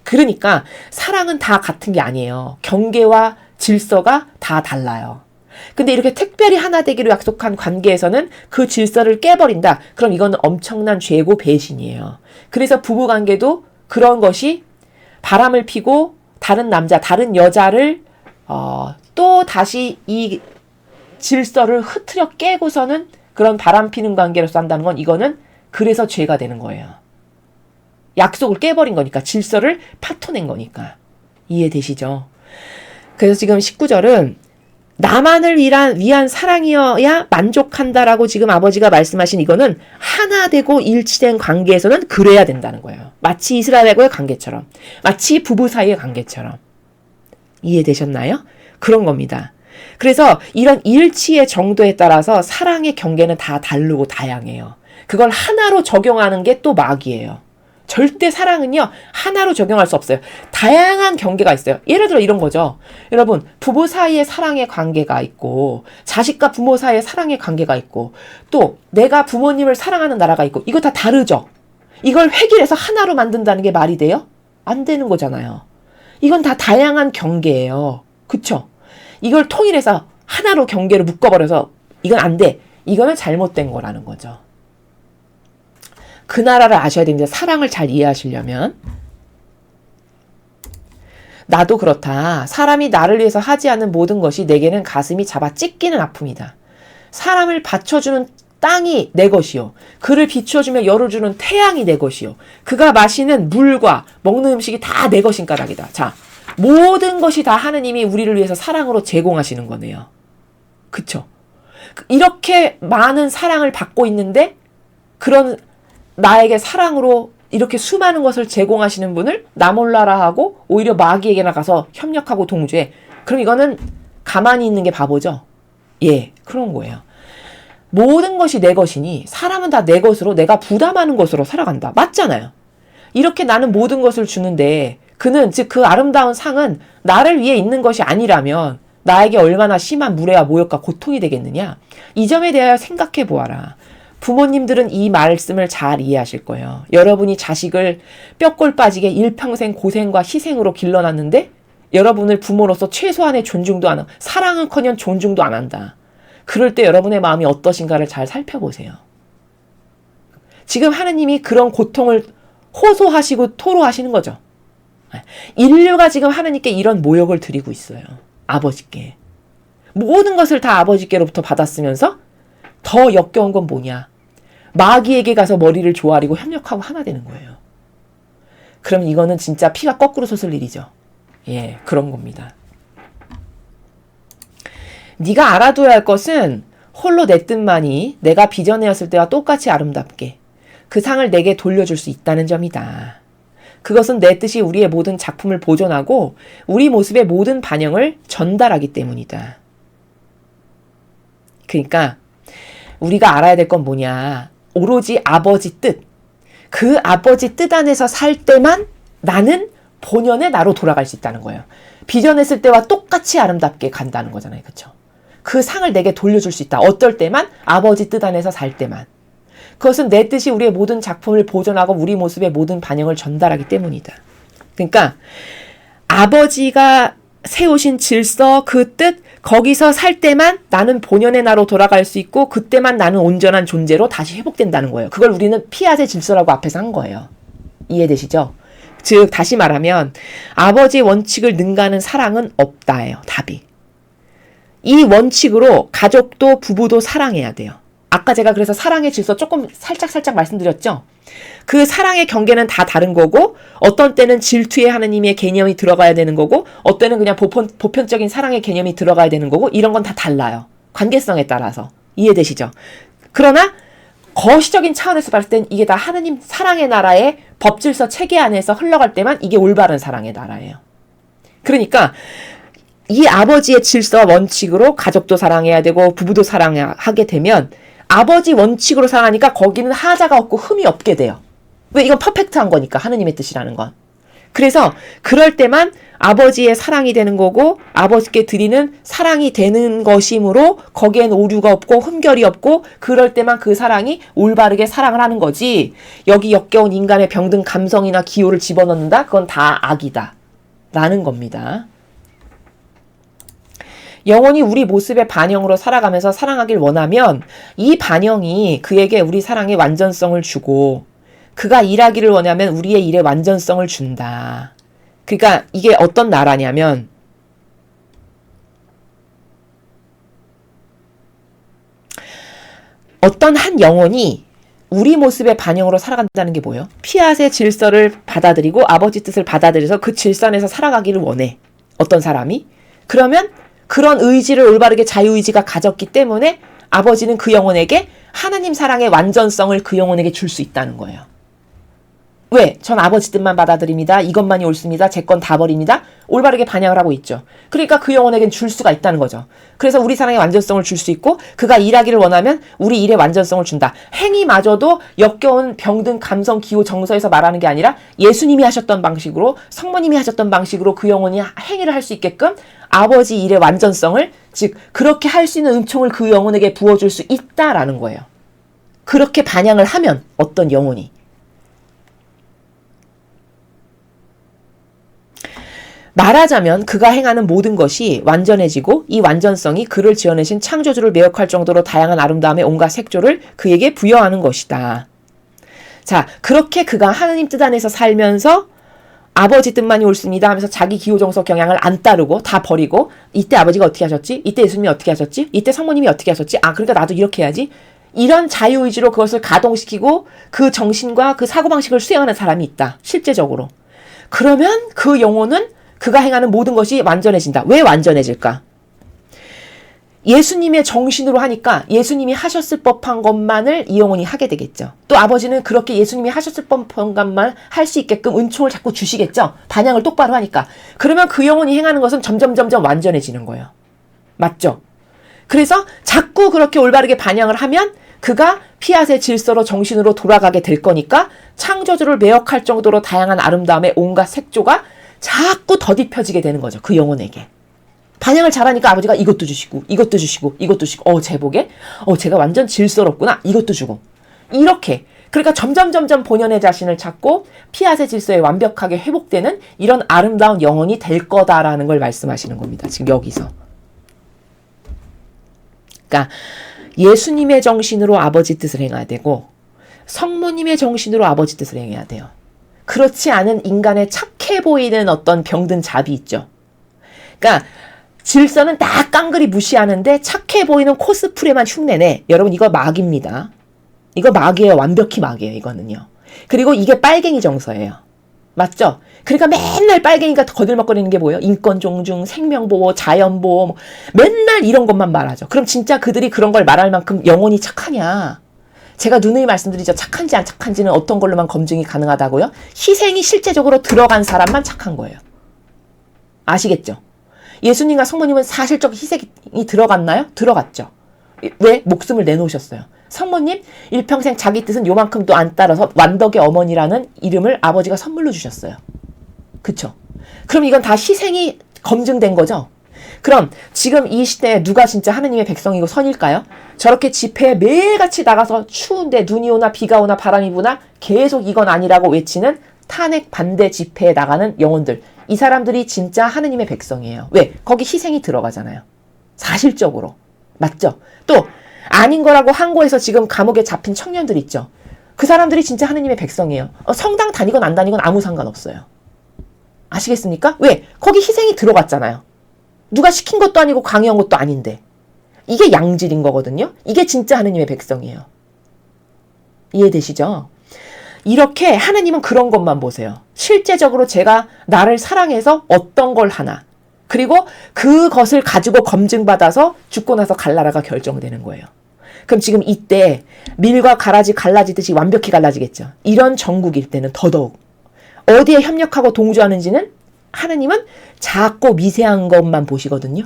그러니까 사랑은 다 같은 게 아니에요. 경계와 질서가 다 달라요. 근데 이렇게 특별히 하나 되기로 약속한 관계에서는 그 질서를 깨버린다. 그럼 이거는 엄청난 죄고 배신이에요. 그래서 부부관계도 그런 것이 바람을 피고 다른 남자, 다른 여자를 또 다시 이 질서를 흐트려 깨고서는 그런 바람 피는 관계로서 한다는 건 이거는 그래서 죄가 되는 거예요. 약속을 깨버린 거니까 질서를 파토낸 거니까. 이해되시죠? 그래서 지금 19절은 나만을 위한 사랑이어야 만족한다라고 지금 아버지가 말씀하신 이거는 하나 되고 일치된 관계에서는 그래야 된다는 거예요. 마치 이스라엘과의 관계처럼. 마치 부부 사이의 관계처럼. 이해되셨나요? 그런 겁니다. 그래서 이런 일치의 정도에 따라서 사랑의 경계는 다 다르고 다양해요. 그걸 하나로 적용하는 게 또 마귀예요. 절대 사랑은요 하나로 적용할 수 없어요. 다양한 경계가 있어요. 예를 들어 이런 거죠. 여러분 부부 사이의 사랑의 관계가 있고 자식과 부모 사이의 사랑의 관계가 있고 또 내가 부모님을 사랑하는 나라가 있고 이거 다 다르죠. 이걸 획일해서 하나로 만든다는 게 말이 돼요? 안 되는 거잖아요. 이건 다 다양한 경계예요. 그쵸? 이걸 통일해서 하나로 경계를 묶어버려서 이건 안 돼. 이거는 잘못된 거라는 거죠. 그 나라를 아셔야 됩니다. 사랑을 잘 이해하시려면. 나도 그렇다. 사람이 나를 위해서 하지 않는 모든 것이 내게는 가슴이 잡아 찢기는 아픔이다. 사람을 받쳐주는 땅이 내 것이요. 그를 비춰주며 열을 주는 태양이 내 것이요. 그가 마시는 물과 먹는 음식이 다 내 것인 까닭이다. 자, 모든 것이 다 하느님이 우리를 위해서 사랑으로 제공하시는 거네요. 그쵸? 이렇게 많은 사랑을 받고 있는데 그런 나에게 사랑으로 이렇게 수많은 것을 제공하시는 분을 나 몰라라 하고 오히려 마귀에게나 가서 협력하고 동조해. 그럼 이거는 가만히 있는 게 바보죠? 예, 그런 거예요. 모든 것이 내 것이니 사람은 다 내 것으로 내가 부담하는 것으로 살아간다. 맞잖아요. 이렇게 나는 모든 것을 주는데 그는 즉 그 아름다운 상은 나를 위해 있는 것이 아니라면 나에게 얼마나 심한 무례와 모욕과 고통이 되겠느냐. 이 점에 대하여 생각해 보아라. 부모님들은 이 말씀을 잘 이해하실 거예요. 여러분이 자식을 뼈골 빠지게 일평생 고생과 희생으로 길러놨는데 여러분을 부모로서 최소한의 존중도 안 하고 사랑은커녕 존중도 안 한다. 그럴 때 여러분의 마음이 어떠신가를 잘 살펴보세요. 지금 하느님이 그런 고통을 호소하시고 토로하시는 거죠. 인류가 지금 하느님께 이런 모욕을 드리고 있어요. 아버지께. 모든 것을 다 아버지께로부터 받았으면서 더 역겨운 건 뭐냐? 마귀에게 가서 머리를 조아리고 협력하고 하나 되는 거예요. 그럼 이거는 진짜 피가 거꾸로 솟을 일이죠. 예, 그런 겁니다. 네가 알아둬야 할 것은 홀로 내 뜻만이 내가 빚어내었을 때와 똑같이 아름답게 그 상을 내게 돌려줄 수 있다는 점이다. 그것은 내 뜻이 우리의 모든 작품을 보존하고 우리 모습의 모든 반영을 전달하기 때문이다. 그러니까 우리가 알아야 될 건 뭐냐. 오로지 아버지 뜻. 그 아버지 뜻 안에서 살 때만 나는 본연의 나로 돌아갈 수 있다는 거예요. 빚어냈을 때와 똑같이 아름답게 간다는 거잖아요. 그렇죠? 그 상을 내게 돌려줄 수 있다. 어떨 때만? 아버지 뜻 안에서 살 때만. 그것은 내 뜻이 우리의 모든 작품을 보존하고 우리 모습의 모든 반영을 전달하기 때문이다. 그러니까 아버지가 세우신 질서, 그 뜻, 거기서 살 때만 나는 본연의 나로 돌아갈 수 있고 그때만 나는 온전한 존재로 다시 회복된다는 거예요. 그걸 우리는 피앗의 질서라고 앞에서 한 거예요. 이해되시죠? 즉 다시 말하면 아버지의 원칙을 능가하는 사랑은 없다예요. 답이. 이 원칙으로 가족도 부부도 사랑해야 돼요. 아까 제가 그래서 사랑의 질서 조금 살짝 말씀드렸죠. 그 사랑의 경계는 다 다른 거고 어떤 때는 질투의 하느님의 개념이 들어가야 되는 거고 어떤 때는 그냥 보편적인 사랑의 개념이 들어가야 되는 거고 이런 건 다 달라요. 관계성에 따라서. 이해되시죠? 그러나 거시적인 차원에서 봤을 땐 이게 다 하느님 사랑의 나라의 법질서 체계 안에서 흘러갈 때만 이게 올바른 사랑의 나라예요. 그러니까 이 아버지의 질서와 원칙으로 가족도 사랑해야 되고 부부도 사랑하게 되면 아버지 원칙으로 사랑하니까 거기는 하자가 없고 흠이 없게 돼요. 왜? 이건 퍼펙트한 거니까 하느님의 뜻이라는 건. 그래서 그럴 때만 아버지의 사랑이 되는 거고 아버지께 드리는 사랑이 되는 것이므로 거기엔 오류가 없고 흠결이 없고 그럴 때만 그 사랑이 올바르게 사랑을 하는 거지 여기 역겨운 인간의 병든 감성이나 기호를 집어넣는다? 그건 다 악이다. 라는 겁니다. 영원히 우리 모습의 반영으로 살아가면서 사랑하길 원하면 이 반영이 그에게 우리 사랑의 완전성을 주고 그가 일하기를 원하면 우리의 일에 완전성을 준다. 그러니까 이게 어떤 나라냐면 어떤 한 영혼이 우리 모습의 반영으로 살아간다는 게 뭐예요? 피앗의 질서를 받아들이고 아버지 뜻을 받아들여서 그 질서 안에서 살아가기를 원해. 어떤 사람이? 그러면 그런 의지를 올바르게 자유의지가 가졌기 때문에 아버지는 그 영혼에게 하나님 사랑의 완전성을 그 영혼에게 줄 수 있다는 거예요. 왜? 전 아버지 뜻만 받아들입니다. 이것만이 옳습니다. 제 건 다 버립니다. 올바르게 반영을 하고 있죠. 그러니까 그 영혼에겐 줄 수가 있다는 거죠. 그래서 우리 사랑의 완전성을 줄 수 있고 그가 일하기를 원하면 우리 일의 완전성을 준다. 행위마저도 역겨운 병든 감성, 기호, 정서에서 말하는 게 아니라 예수님이 하셨던 방식으로 성모님이 하셨던 방식으로 그 영혼이 행위를 할 수 있게끔 아버지 일의 완전성을 즉 그렇게 할 수 있는 은총을 그 영혼에게 부어줄 수 있다라는 거예요. 그렇게 반영을 하면 어떤 영혼이 말하자면 그가 행하는 모든 것이 완전해지고 이 완전성이 그를 지어내신 창조주를 매혹할 정도로 다양한 아름다움의 온갖 색조를 그에게 부여하는 것이다. 자, 그렇게 그가 하느님 뜻 안에서 살면서 아버지 뜻만이 옳습니다 하면서 자기 기호정서 경향을 안 따르고 다 버리고 이때 아버지가 어떻게 하셨지? 이때 예수님이 어떻게 하셨지? 이때 성모님이 어떻게 하셨지? 아, 그러니까 나도 이렇게 해야지. 이런 자유의지로 그것을 가동시키고 그 정신과 그 사고방식을 수행하는 사람이 있다. 실제적으로. 그러면 그 영혼은 그가 행하는 모든 것이 완전해진다. 왜 완전해질까? 예수님의 정신으로 하니까 예수님이 하셨을 법한 것만을 이 영혼이 하게 되겠죠. 또 아버지는 그렇게 예수님이 하셨을 법한 것만 할 수 있게끔 은총을 자꾸 주시겠죠. 반향을 똑바로 하니까. 그러면 그 영혼이 행하는 것은 점점 완전해지는 거예요. 맞죠? 그래서 자꾸 그렇게 올바르게 반향을 하면 그가 피앗의 질서로 정신으로 돌아가게 될 거니까 창조주를 매혹할 정도로 다양한 아름다움의 온갖 색조가 자꾸 더딥혀지게 되는 거죠. 그 영혼에게. 반영을 잘하니까 아버지가 이것도 주시고 이것도 주시고 이것도 주시고 제복에 제가 완전 질서롭구나 이것도 주고 이렇게 그러니까 점점 본연의 자신을 찾고 피앗의 질서에 완벽하게 회복되는 이런 아름다운 영혼이 될 거다라는 걸 말씀하시는 겁니다. 지금 여기서. 그러니까 예수님의 정신으로 아버지 뜻을 행해야 되고 성모님의 정신으로 아버지 뜻을 행해야 돼요. 그렇지 않은 인간의 착해 보이는 어떤 병든 잡이 있죠. 그러니까 질서는 다 깡그리 무시하는데 착해 보이는 코스프레만 흉내내. 여러분 이거 막입니다. 이거 막이에요. 완벽히 막이에요. 이거는요. 그리고 이게 빨갱이 정서예요. 맞죠? 그러니까 맨날 빨갱이가 거들먹거리는 게 뭐예요? 인권 존중, 생명보호, 자연보호 맨날 이런 것만 말하죠. 그럼 진짜 그들이 그런 걸 말할 만큼 영혼이 착하냐? 제가 누누이 말씀드리죠. 착한지 안 착한지는 어떤 걸로만 검증이 가능하다고요? 희생이 실제적으로 들어간 사람만 착한 거예요. 아시겠죠? 예수님과 성모님은 사실적 희생이 들어갔나요? 들어갔죠. 왜? 목숨을 내놓으셨어요. 성모님 일평생 자기 뜻은 요만큼도 안 따라서 완덕의 어머니라는 이름을 아버지가 선물로 주셨어요. 그쵸? 그럼 이건 다 희생이 검증된 거죠? 그럼 지금 이 시대에 누가 진짜 하느님의 백성이고 선일까요? 저렇게 집회에 매일같이 나가서 추운데 눈이 오나 비가 오나 바람이 부나 계속 이건 아니라고 외치는 탄핵 반대 집회에 나가는 영혼들. 이 사람들이 진짜 하느님의 백성이에요. 왜? 거기 희생이 들어가잖아요. 사실적으로. 맞죠? 또 아닌 거라고 항고해서 지금 감옥에 잡힌 청년들 있죠. 그 사람들이 진짜 하느님의 백성이에요. 성당 다니건 안 다니건 아무 상관없어요. 아시겠습니까? 왜? 거기 희생이 들어갔잖아요. 누가 시킨 것도 아니고 강요한 것도 아닌데. 이게 양질인 거거든요. 이게 진짜 하느님의 백성이에요. 이해되시죠? 이렇게 하느님은 그런 것만 보세요. 실제적으로 제가 나를 사랑해서 어떤 걸 하나. 그리고 그것을 가지고 검증받아서 죽고 나서 갈라라가 결정되는 거예요. 그럼 지금 이때 밀과 가라지 갈라지듯이 완벽히 갈라지겠죠. 이런 정국일 때는 더더욱 어디에 협력하고 동조하는지는 하느님은 작고 미세한 것만 보시거든요.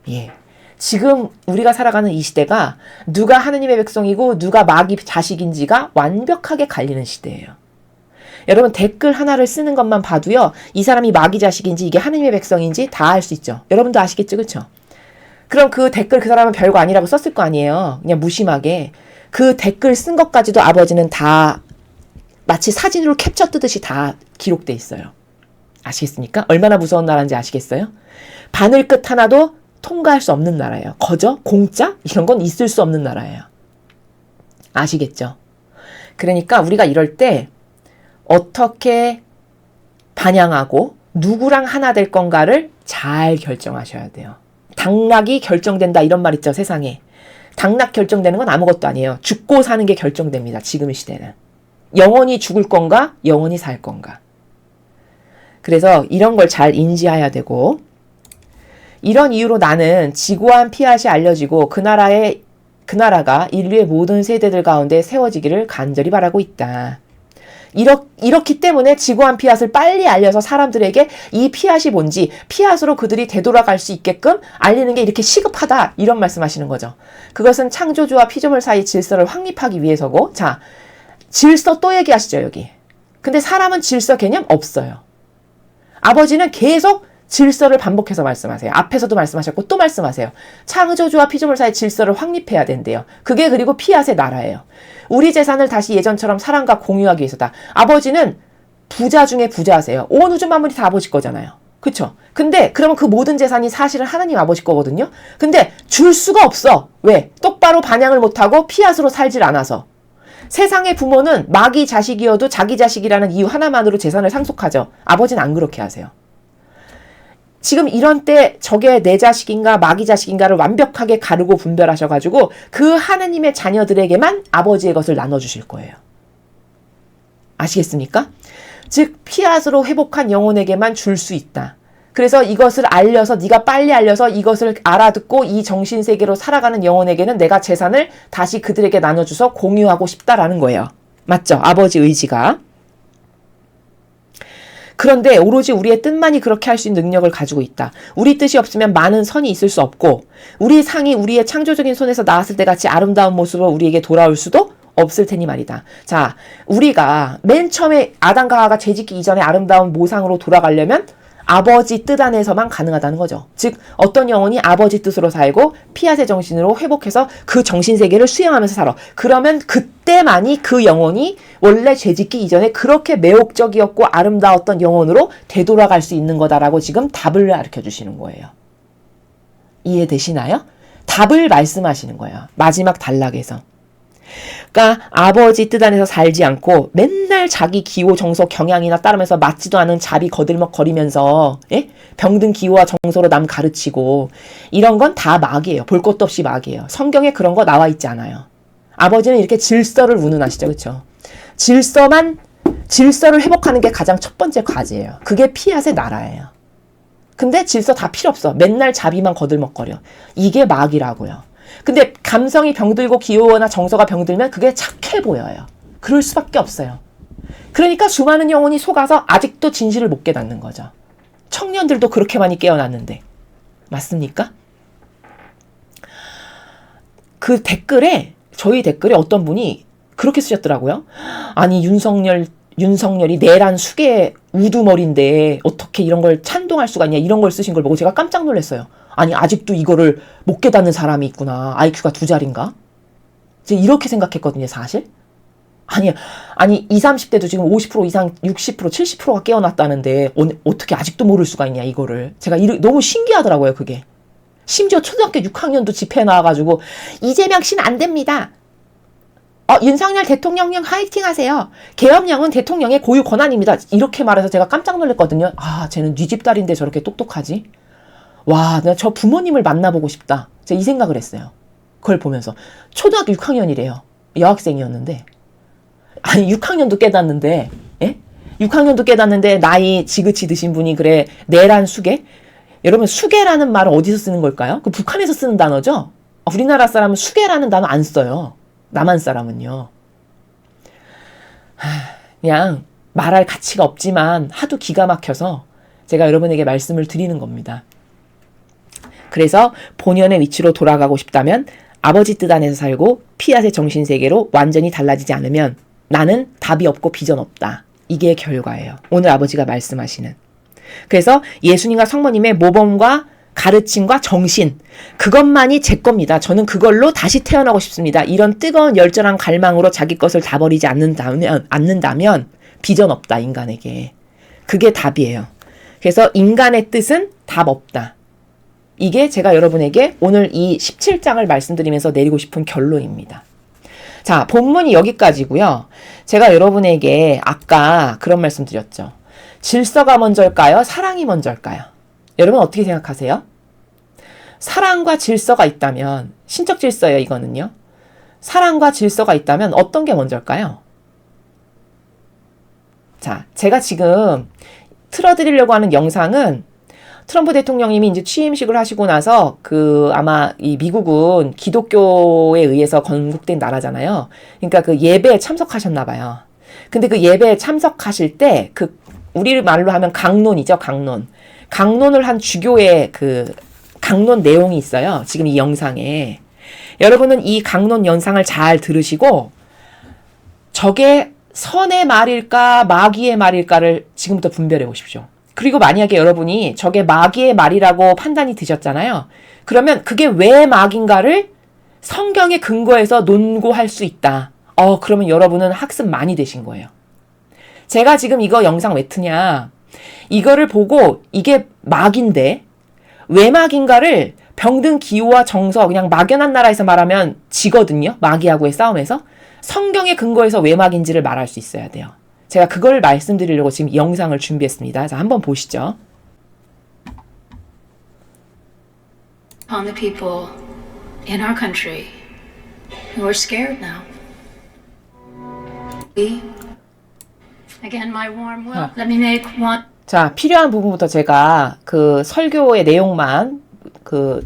예. 지금 우리가 살아가는 이 시대가 누가 하느님의 백성이고 누가 마귀 자식인지가 완벽하게 갈리는 시대예요. 여러분 댓글 하나를 쓰는 것만 봐도요. 이 사람이 마귀 자식인지 이게 하느님의 백성인지 다 알 수 있죠. 여러분도 아시겠죠? 그렇죠? 그럼 그 댓글 그 사람은 별거 아니라고 썼을 거 아니에요. 그냥 무심하게. 그 댓글 쓴 것까지도 아버지는 다 마치 사진으로 캡처 뜨듯이 다 기록돼 있어요. 아시겠습니까? 얼마나 무서운 나라인지 아시겠어요? 바늘 끝 하나도 통과할 수 없는 나라예요. 거저? 공짜? 이런 건 있을 수 없는 나라예요. 아시겠죠? 그러니까 우리가 이럴 때 어떻게 반향하고 누구랑 하나 될 건가를 잘 결정하셔야 돼요. 당락이 결정된다 이런 말 있죠, 세상에. 당락 결정되는 건 아무것도 아니에요. 죽고 사는 게 결정됩니다. 지금의 시대는. 영원히 죽을 건가? 영원히 살 건가? 그래서 이런 걸 잘 인지해야 되고 이런 이유로 나는 지고한 피앗이 알려지고 그 나라가 인류의 모든 세대들 가운데 세워지기를 간절히 바라고 있다. 이렇기 때문에 지고한 피앗을 빨리 알려서 사람들에게 이 피앗이 뭔지 피앗으로 그들이 되돌아갈 수 있게끔 알리는 게 이렇게 시급하다 이런 말씀하시는 거죠. 그것은 창조주와 피조물 사이 질서를 확립하기 위해서고 자 질서 또 얘기하시죠 여기. 근데 사람은 질서 개념 없어요. 아버지는 계속 질서를 반복해서 말씀하세요. 앞에서도 말씀하셨고 또 말씀하세요. 창조주와 피조물 사이 질서를 확립해야 된대요. 그게 그리고 피앗의 나라예요. 우리 재산을 다시 예전처럼 사람과 공유하기 위해서다. 아버지는 부자 중에 부자세요. 온 우주 만물이 다 아버지 거잖아요. 그쵸? 근데 그러면 그 모든 재산이 사실은 하나님 아버지 거거든요. 근데 줄 수가 없어. 왜? 똑바로 반향을 못하고 피앗으로 살질 않아서. 세상의 부모는 마귀 자식이어도 자기 자식이라는 이유 하나만으로 재산을 상속하죠. 아버지는 안 그렇게 하세요. 지금 이런 때 저게 내 자식인가 마귀 자식인가를 완벽하게 가르고 분별하셔가지고 그 하느님의 자녀들에게만 아버지의 것을 나눠주실 거예요. 아시겠습니까? 즉 피앗으로 회복한 영혼에게만 줄 수 있다. 그래서 이것을 알려서 네가 빨리 알려서 이것을 알아듣고 이 정신세계로 살아가는 영혼에게는 내가 재산을 다시 그들에게 나눠줘서 공유하고 싶다라는 거예요. 맞죠? 아버지 의지가. 그런데 오로지 우리의 뜻만이 그렇게 할 수 있는 능력을 가지고 있다. 우리 뜻이 없으면 많은 선이 있을 수 없고 우리 상이 우리의 창조적인 손에서 나왔을 때 같이 아름다운 모습으로 우리에게 돌아올 수도 없을 테니 말이다. 자, 우리가 맨 처음에 아담과 하와가 죄짓기 이전에 아름다운 모상으로 돌아가려면 아버지 뜻 안에서만 가능하다는 거죠. 즉 어떤 영혼이 아버지 뜻으로 살고 피앗의 정신으로 회복해서 그 정신세계를 수행하면서 살아. 그러면 그때만이 그 영혼이 원래 죄짓기 이전에 그렇게 매혹적이었고 아름다웠던 영혼으로 되돌아갈 수 있는 거다라고 지금 답을 가르쳐 주시는 거예요. 이해되시나요? 답을 말씀하시는 거예요. 마지막 단락에서. 그러니까 아버지 뜻 안에서 살지 않고 맨날 자기 기호, 정서, 경향이나 따르면서 맞지도 않은 자비 거들먹거리면서 병든 기호와 정서로 남 가르치고 이런 건 다 마귀예요. 볼 것도 없이 마귀예요. 성경에 그런 거 나와 있지 않아요. 아버지는 이렇게 질서를 운운하시죠. 그렇죠? 질서를 회복하는 게 가장 첫 번째 과제예요. 그게 피앗의 나라예요. 근데 질서 다 필요 없어. 맨날 자비만 거들먹거려. 이게 마귀라고요. 근데 감성이 병들고 기호나 정서가 병들면 그게 착해 보여요. 그럴 수밖에 없어요. 그러니까 수많은 영혼이 속아서 아직도 진실을 못 깨닫는 거죠. 청년들도 그렇게 많이 깨어났는데. 맞습니까? 그 댓글에, 저희 댓글에 어떤 분이 그렇게 쓰셨더라고요. 아니, 윤석열이 내란 수계 우두머리인데 어떻게 이런 걸 찬동할 수가 있냐, 이런 걸 쓰신 걸 보고 제가 깜짝 놀랐어요. 아니, 아직도 이거를 못 깨닫는 사람이 있구나. IQ가 2자리인가? 제가 이렇게 생각했거든요, 사실. 아니 20, 30대도 지금 50% 이상 60%, 70%가 깨어났다는데 어떻게 아직도 모를 수가 있냐, 이거를. 제가 너무 신기하더라고요, 그게. 심지어 초등학교 6학년도 집회에 나와가지고 이재명 씨는 안 됩니다. 윤석열 대통령령 화이팅 하세요. 계엄령은 대통령의 고유 권한입니다. 이렇게 말해서 제가 깜짝 놀랐거든요. 아, 쟤는 네 집 딸인데 저렇게 똑똑하지? 와, 내가 저 부모님을 만나보고 싶다. 제가 이 생각을 했어요. 그걸 보면서. 초등학교 6학년이래요. 여학생이었는데. 아니, 6학년도 깨닫는데, 예? 6학년도 깨닫는데 나이 지긋이 드신 분이 그래, 내란 수계? 여러분, 수계라는 말은 어디서 쓰는 걸까요? 그 북한에서 쓰는 단어죠? 우리나라 사람은 수계라는 단어 안 써요. 남한 사람은요. 그냥 말할 가치가 없지만 하도 기가 막혀서 제가 여러분에게 말씀을 드리는 겁니다. 그래서 본연의 위치로 돌아가고 싶다면 아버지 뜻 안에서 살고 피앗의 정신세계로 완전히 달라지지 않으면 나는 답이 없고 비전 없다. 이게 결과예요. 오늘 아버지가 말씀하시는. 그래서 예수님과 성모님의 모범과 가르침과 정신, 그것만이 제 겁니다. 저는 그걸로 다시 태어나고 싶습니다. 이런 뜨거운 열정한 갈망으로 자기 것을 다 버리지 않는다면 비전 없다, 인간에게. 그게 답이에요. 그래서 인간의 뜻은 답 없다. 이게 제가 여러분에게 오늘 이 17장을 말씀드리면서 내리고 싶은 결론입니다. 자, 본문이 여기까지고요. 제가 여러분에게 아까 그런 말씀 드렸죠. 질서가 먼저일까요? 사랑이 먼저일까요? 여러분 어떻게 생각하세요? 사랑과 질서가 있다면, 신적 질서예요, 이거는요. 사랑과 질서가 있다면 어떤 게 먼저일까요? 자, 제가 지금 틀어드리려고 하는 영상은 트럼프 대통령님이 이제 취임식을 하시고 나서 아마 이 미국은 기독교에 의해서 건국된 나라잖아요. 그러니까 그 예배에 참석하셨나 봐요. 근데 그 예배에 참석하실 때 우리 말로 하면 강론이죠, 강론. 강론을 한 주교의 강론 내용이 있어요. 지금 이 영상에. 여러분은 이 강론 영상을 잘 들으시고 저게 선의 말일까 마귀의 말일까를 지금부터 분별해 보십시오. 그리고 만약에 여러분이 저게 마귀의 말이라고 판단이 드셨잖아요. 그러면 그게 왜 마귀인가를 성경에 근거해서 논고할 수 있다. 그러면 여러분은 학습 많이 되신 거예요. 제가 지금 이거 영상 왜 트냐. 이거를 보고 이게 마귀인데 왜 마귀인가를 병든 기호와 정서, 그냥 막연한 나라에서 말하면 지거든요. 마귀하고의 싸움에서. 성경에 근거해서 왜 마귀인지를 말할 수 있어야 돼요. 제가 그걸 말씀드리려고 지금 이 영상을 준비했습니다. 자, 한번 보시죠. On the people in our country who are scared now. Again, my warm welcome. Let me make one. 자, 필요한 부분부터 제가 설교의 내용만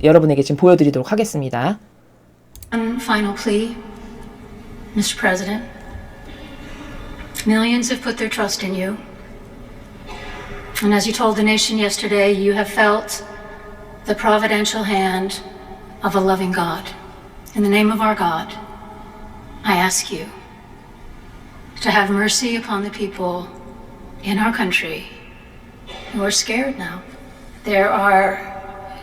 여러분에게 지금 보여드리도록 하겠습니다. One final plea, Mr. President. Millions have put their trust in you. And as you told the nation yesterday, you have felt the providential hand of a loving God. In the name of our God, I ask you to have mercy upon the people in our country who are scared now. There are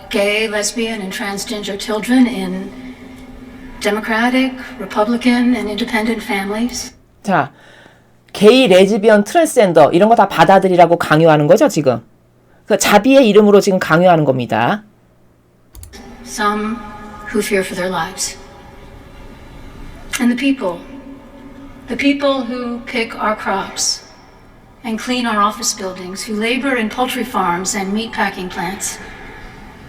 gay, lesbian, and transgender children in Democratic, Republican, and independent families. 자, 게이, 레즈비언, 트랜스젠더 이런 거 다 받아들이라고 강요하는 거죠, 지금. 자비의 이름으로 지금 강요하는 겁니다. Some who fear for their lives. And the people who pick our crops and clean our office buildings, who labor in poultry farms and meatpacking plants,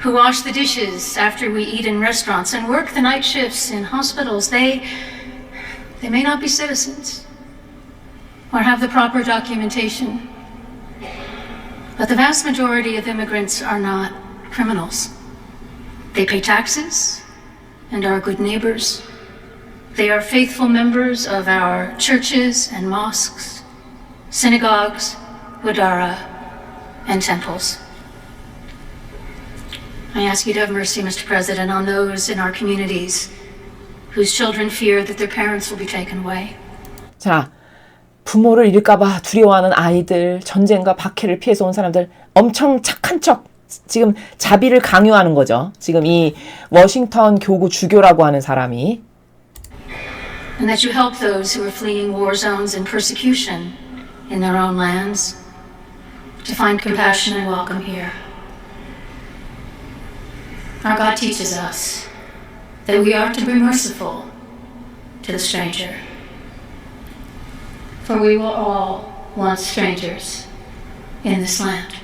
who wash the dishes after we eat in restaurants and work the night shifts in hospitals, they may not be citizens or have the proper documentation, but the vast majority of immigrants are not criminals. They pay taxes and our good neighbors. They are faithful members of our churches and mosques, synagogues, wadara, and temples. I ask you to have mercy, Mr. President, on those in our communities whose children fear that their parents will be taken away. 자, 부모를 잃을까봐 두려워하는 아이들, 전쟁과 박해를 피해서 온 사람들, 엄청 착한 척 지금 자비를 강요하는 거죠. 지금 이 워싱턴 교구 주교라고 하는 사람이. And that you help those who are fleeing war zones and persecution in their own lands to find compassion and welcome here. Our God teaches us that we are to be merciful to the stranger, for we were all once strangers in this land.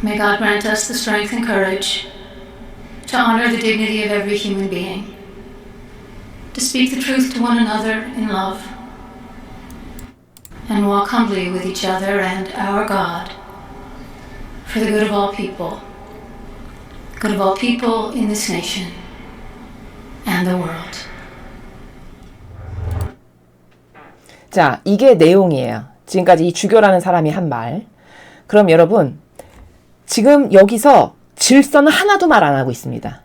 May God grant us the strength and courage to honor the dignity of every human being, to speak the truth to one another in love, and walk humbly with each other and our God for the good of all people in this nation and the world. 자, 이게 내용이에요. 지금까지 이 주교라는 사람이 한 말. 그럼 여러분, 지금 여기서 질서는 하나도 말 안 하고 있습니다.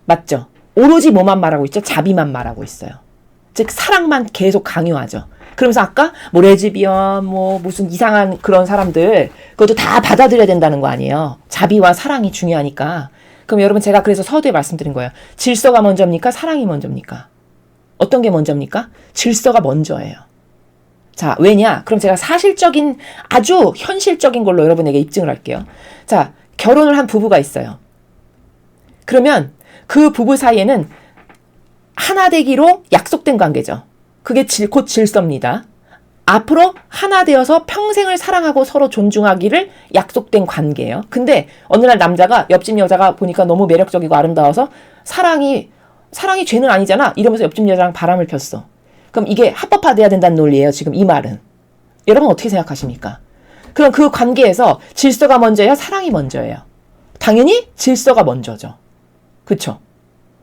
맞죠? 오로지 뭐만 말하고 있죠? 자비만 말하고 있어요. 즉 사랑만 계속 강요하죠. 그러면서 아까 뭐 레즈비언 뭐 무슨 이상한 그런 사람들 그것도 다 받아들여야 된다는 거 아니에요. 자비와 사랑이 중요하니까. 그럼 여러분 제가 그래서 서두에 말씀드린 거예요. 질서가 먼저입니까? 사랑이 먼저입니까? 어떤 게 먼저입니까? 질서가 먼저예요. 자, 왜냐? 그럼 제가 사실적인 아주 현실적인 걸로 여러분에게 입증을 할게요. 자, 결혼을 한 부부가 있어요. 그러면 그 부부 사이에는 하나 되기로 약속된 관계죠. 그게 곧 질서입니다. 앞으로 하나 되어서 평생을 사랑하고 서로 존중하기를 약속된 관계예요. 근데 어느 날 남자가 옆집 여자가 보니까 너무 매력적이고 아름다워서 사랑이 죄는 아니잖아 이러면서 옆집 여자랑 바람을 폈어. 그럼 이게 합법화돼야 된다는 논리예요. 지금 이 말은. 여러분 어떻게 생각하십니까? 그럼 그 관계에서 질서가 먼저예요? 사랑이 먼저예요? 당연히 질서가 먼저죠. 그쵸?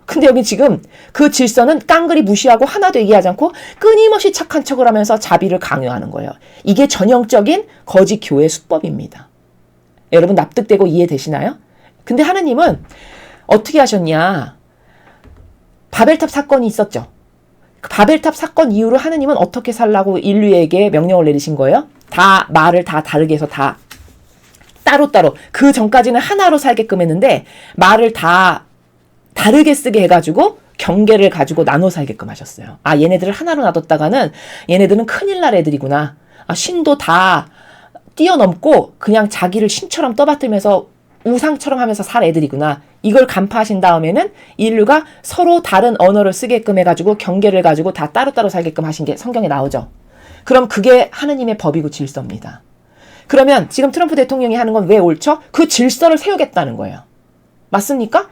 근데 여기 지금 그 질서는 깡그리 무시하고 하나도 얘기하지 않고 끊임없이 착한 척을 하면서 자비를 강요하는 거예요. 이게 전형적인 거짓 교회 수법입니다. 여러분 납득되고 이해되시나요? 근데 하느님은 어떻게 하셨냐? 바벨탑 사건이 있었죠. 그 바벨탑 사건 이후로 하느님은 어떻게 살라고 인류에게 명령을 내리신 거예요? 다 말을 다 다르게 해서 다 따로따로 그 전까지는 하나로 살게끔 했는데 말을 다 다르게 쓰게 해가지고 경계를 가지고 나눠 살게끔 하셨어요. 아, 얘네들을 하나로 놔뒀다가는 얘네들은 큰일 날 애들이구나. 아, 신도 다 뛰어넘고 그냥 자기를 신처럼 떠받들면서 우상처럼 하면서 살 애들이구나. 이걸 간파하신 다음에는 인류가 서로 다른 언어를 쓰게끔 해가지고 경계를 가지고 다 따로따로 살게끔 하신 게 성경에 나오죠. 그럼 그게 하느님의 법이고 질서입니다. 그러면 지금 트럼프 대통령이 하는 건 왜 옳죠? 그 질서를 세우겠다는 거예요. 맞습니까?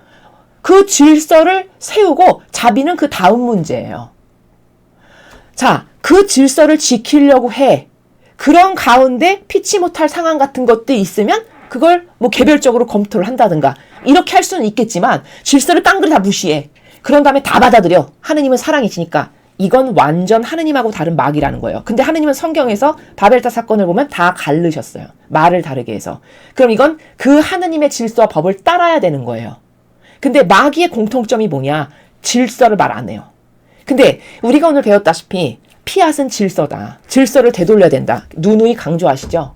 그 질서를 세우고 자비는 그 다음 문제예요. 자, 그 질서를 지키려고 해. 그런 가운데 피치 못할 상황 같은 것들이 있으면 그걸 뭐 개별적으로 검토를 한다든가 이렇게 할 수는 있겠지만 질서를 깡그리 다 무시해. 그런 다음에 다 받아들여. 하느님은 사랑이시니까. 이건 완전 하느님하고 다른 마귀라는 거예요. 근데 하느님은 성경에서 바벨탑 사건을 보면 다 갈르셨어요. 말을 다르게 해서. 그럼 이건 그 하느님의 질서와 법을 따라야 되는 거예요. 근데 마귀의 공통점이 뭐냐? 질서를 말 안 해요. 근데 우리가 오늘 배웠다시피 피앗은 질서다. 질서를 되돌려야 된다. 누누이 강조하시죠?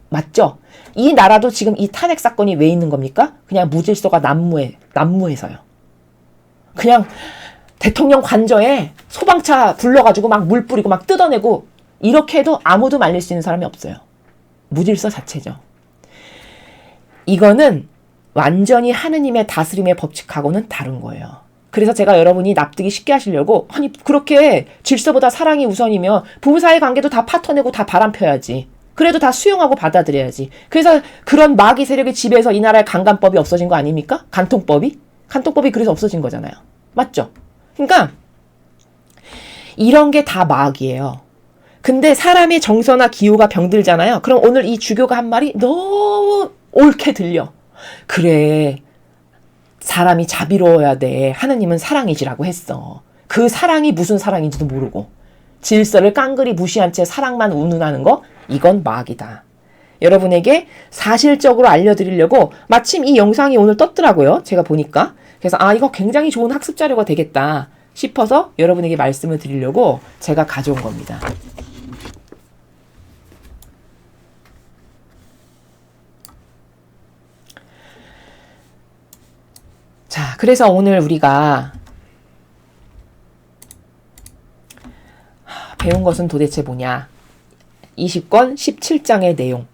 맞죠? 이 나라도 지금 이 탄핵 사건이 왜 있는 겁니까? 그냥 무질서가 난무해서요. 그냥 대통령 관저에 소방차 불러가지고 막 물 뿌리고 막 뜯어내고 이렇게 해도 아무도 말릴 수 있는 사람이 없어요. 무질서 자체죠. 이거는 완전히 하느님의 다스림의 법칙하고는 다른 거예요. 그래서 제가 여러분이 납득이 쉽게 하시려고 아니 그렇게 질서보다 사랑이 우선이면 부부 사이 관계도 다 파토내고 다 바람 펴야지. 그래도 다 수용하고 받아들여야지. 그래서 그런 마귀 세력의 지배에서 이 나라의 강간법이 없어진 거 아닙니까? 간통법이? 간통법이 그래서 없어진 거잖아요. 맞죠? 그러니까 이런 게 다 마귀예요. 근데 사람의 정서나 기호가 병들잖아요. 그럼 오늘 이 주교가 한 말이 너무 옳게 들려. 그래, 사람이 자비로워야 돼. 하느님은 사랑이지라고 했어. 그 사랑이 무슨 사랑인지도 모르고 질서를 깡그리 무시한 채 사랑만 운운하는 거, 이건 마귀다. 여러분에게 사실적으로 알려드리려고 마침 이 영상이 오늘 떴더라고요. 제가 보니까. 그래서 이거 굉장히 좋은 학습 자료가 되겠다 싶어서 여러분에게 말씀을 드리려고 제가 가져온 겁니다. 자, 그래서 오늘 우리가 배운 것은 도대체 뭐냐? 20권 17장의 내용.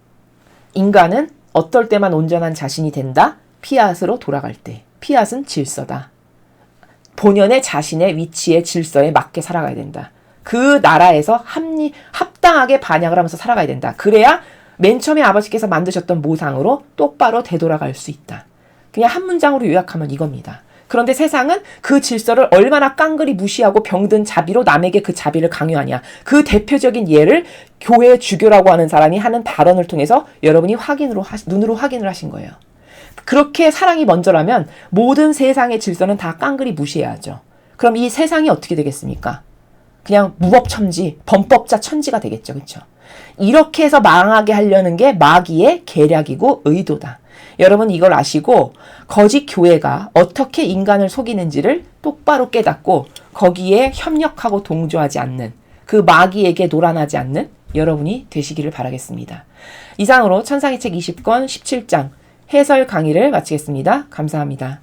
인간은 어떨 때만 온전한 자신이 된다? 피앗으로 돌아갈 때. 피앗은 질서다. 본연의 자신의 위치의 질서에 맞게 살아가야 된다. 그 나라에서 합당하게 반영을 하면서 살아가야 된다. 그래야 맨 처음에 아버지께서 만드셨던 모상으로 똑바로 되돌아갈 수 있다. 그냥 한 문장으로 요약하면 이겁니다. 그런데 세상은 그 질서를 얼마나 깡그리 무시하고 병든 자비로 남에게 그 자비를 강요하냐. 그 대표적인 예를 교회 주교라고 하는 사람이 하는 발언을 통해서 여러분이 눈으로 확인을 하신 거예요. 그렇게 사랑이 먼저라면 모든 세상의 질서는 다 깡그리 무시해야죠. 그럼 이 세상이 어떻게 되겠습니까? 그냥 무법천지, 범법자 천지가 되겠죠. 그렇죠? 이렇게 해서 망하게 하려는 게 마귀의 계략이고 의도다. 여러분 이걸 아시고 거짓 교회가 어떻게 인간을 속이는지를 똑바로 깨닫고 거기에 협력하고 동조하지 않는, 그 마귀에게 노란하지 않는 여러분이 되시기를 바라겠습니다. 이상으로 천상의 책 20권 17장 해설 강의를 마치겠습니다. 감사합니다.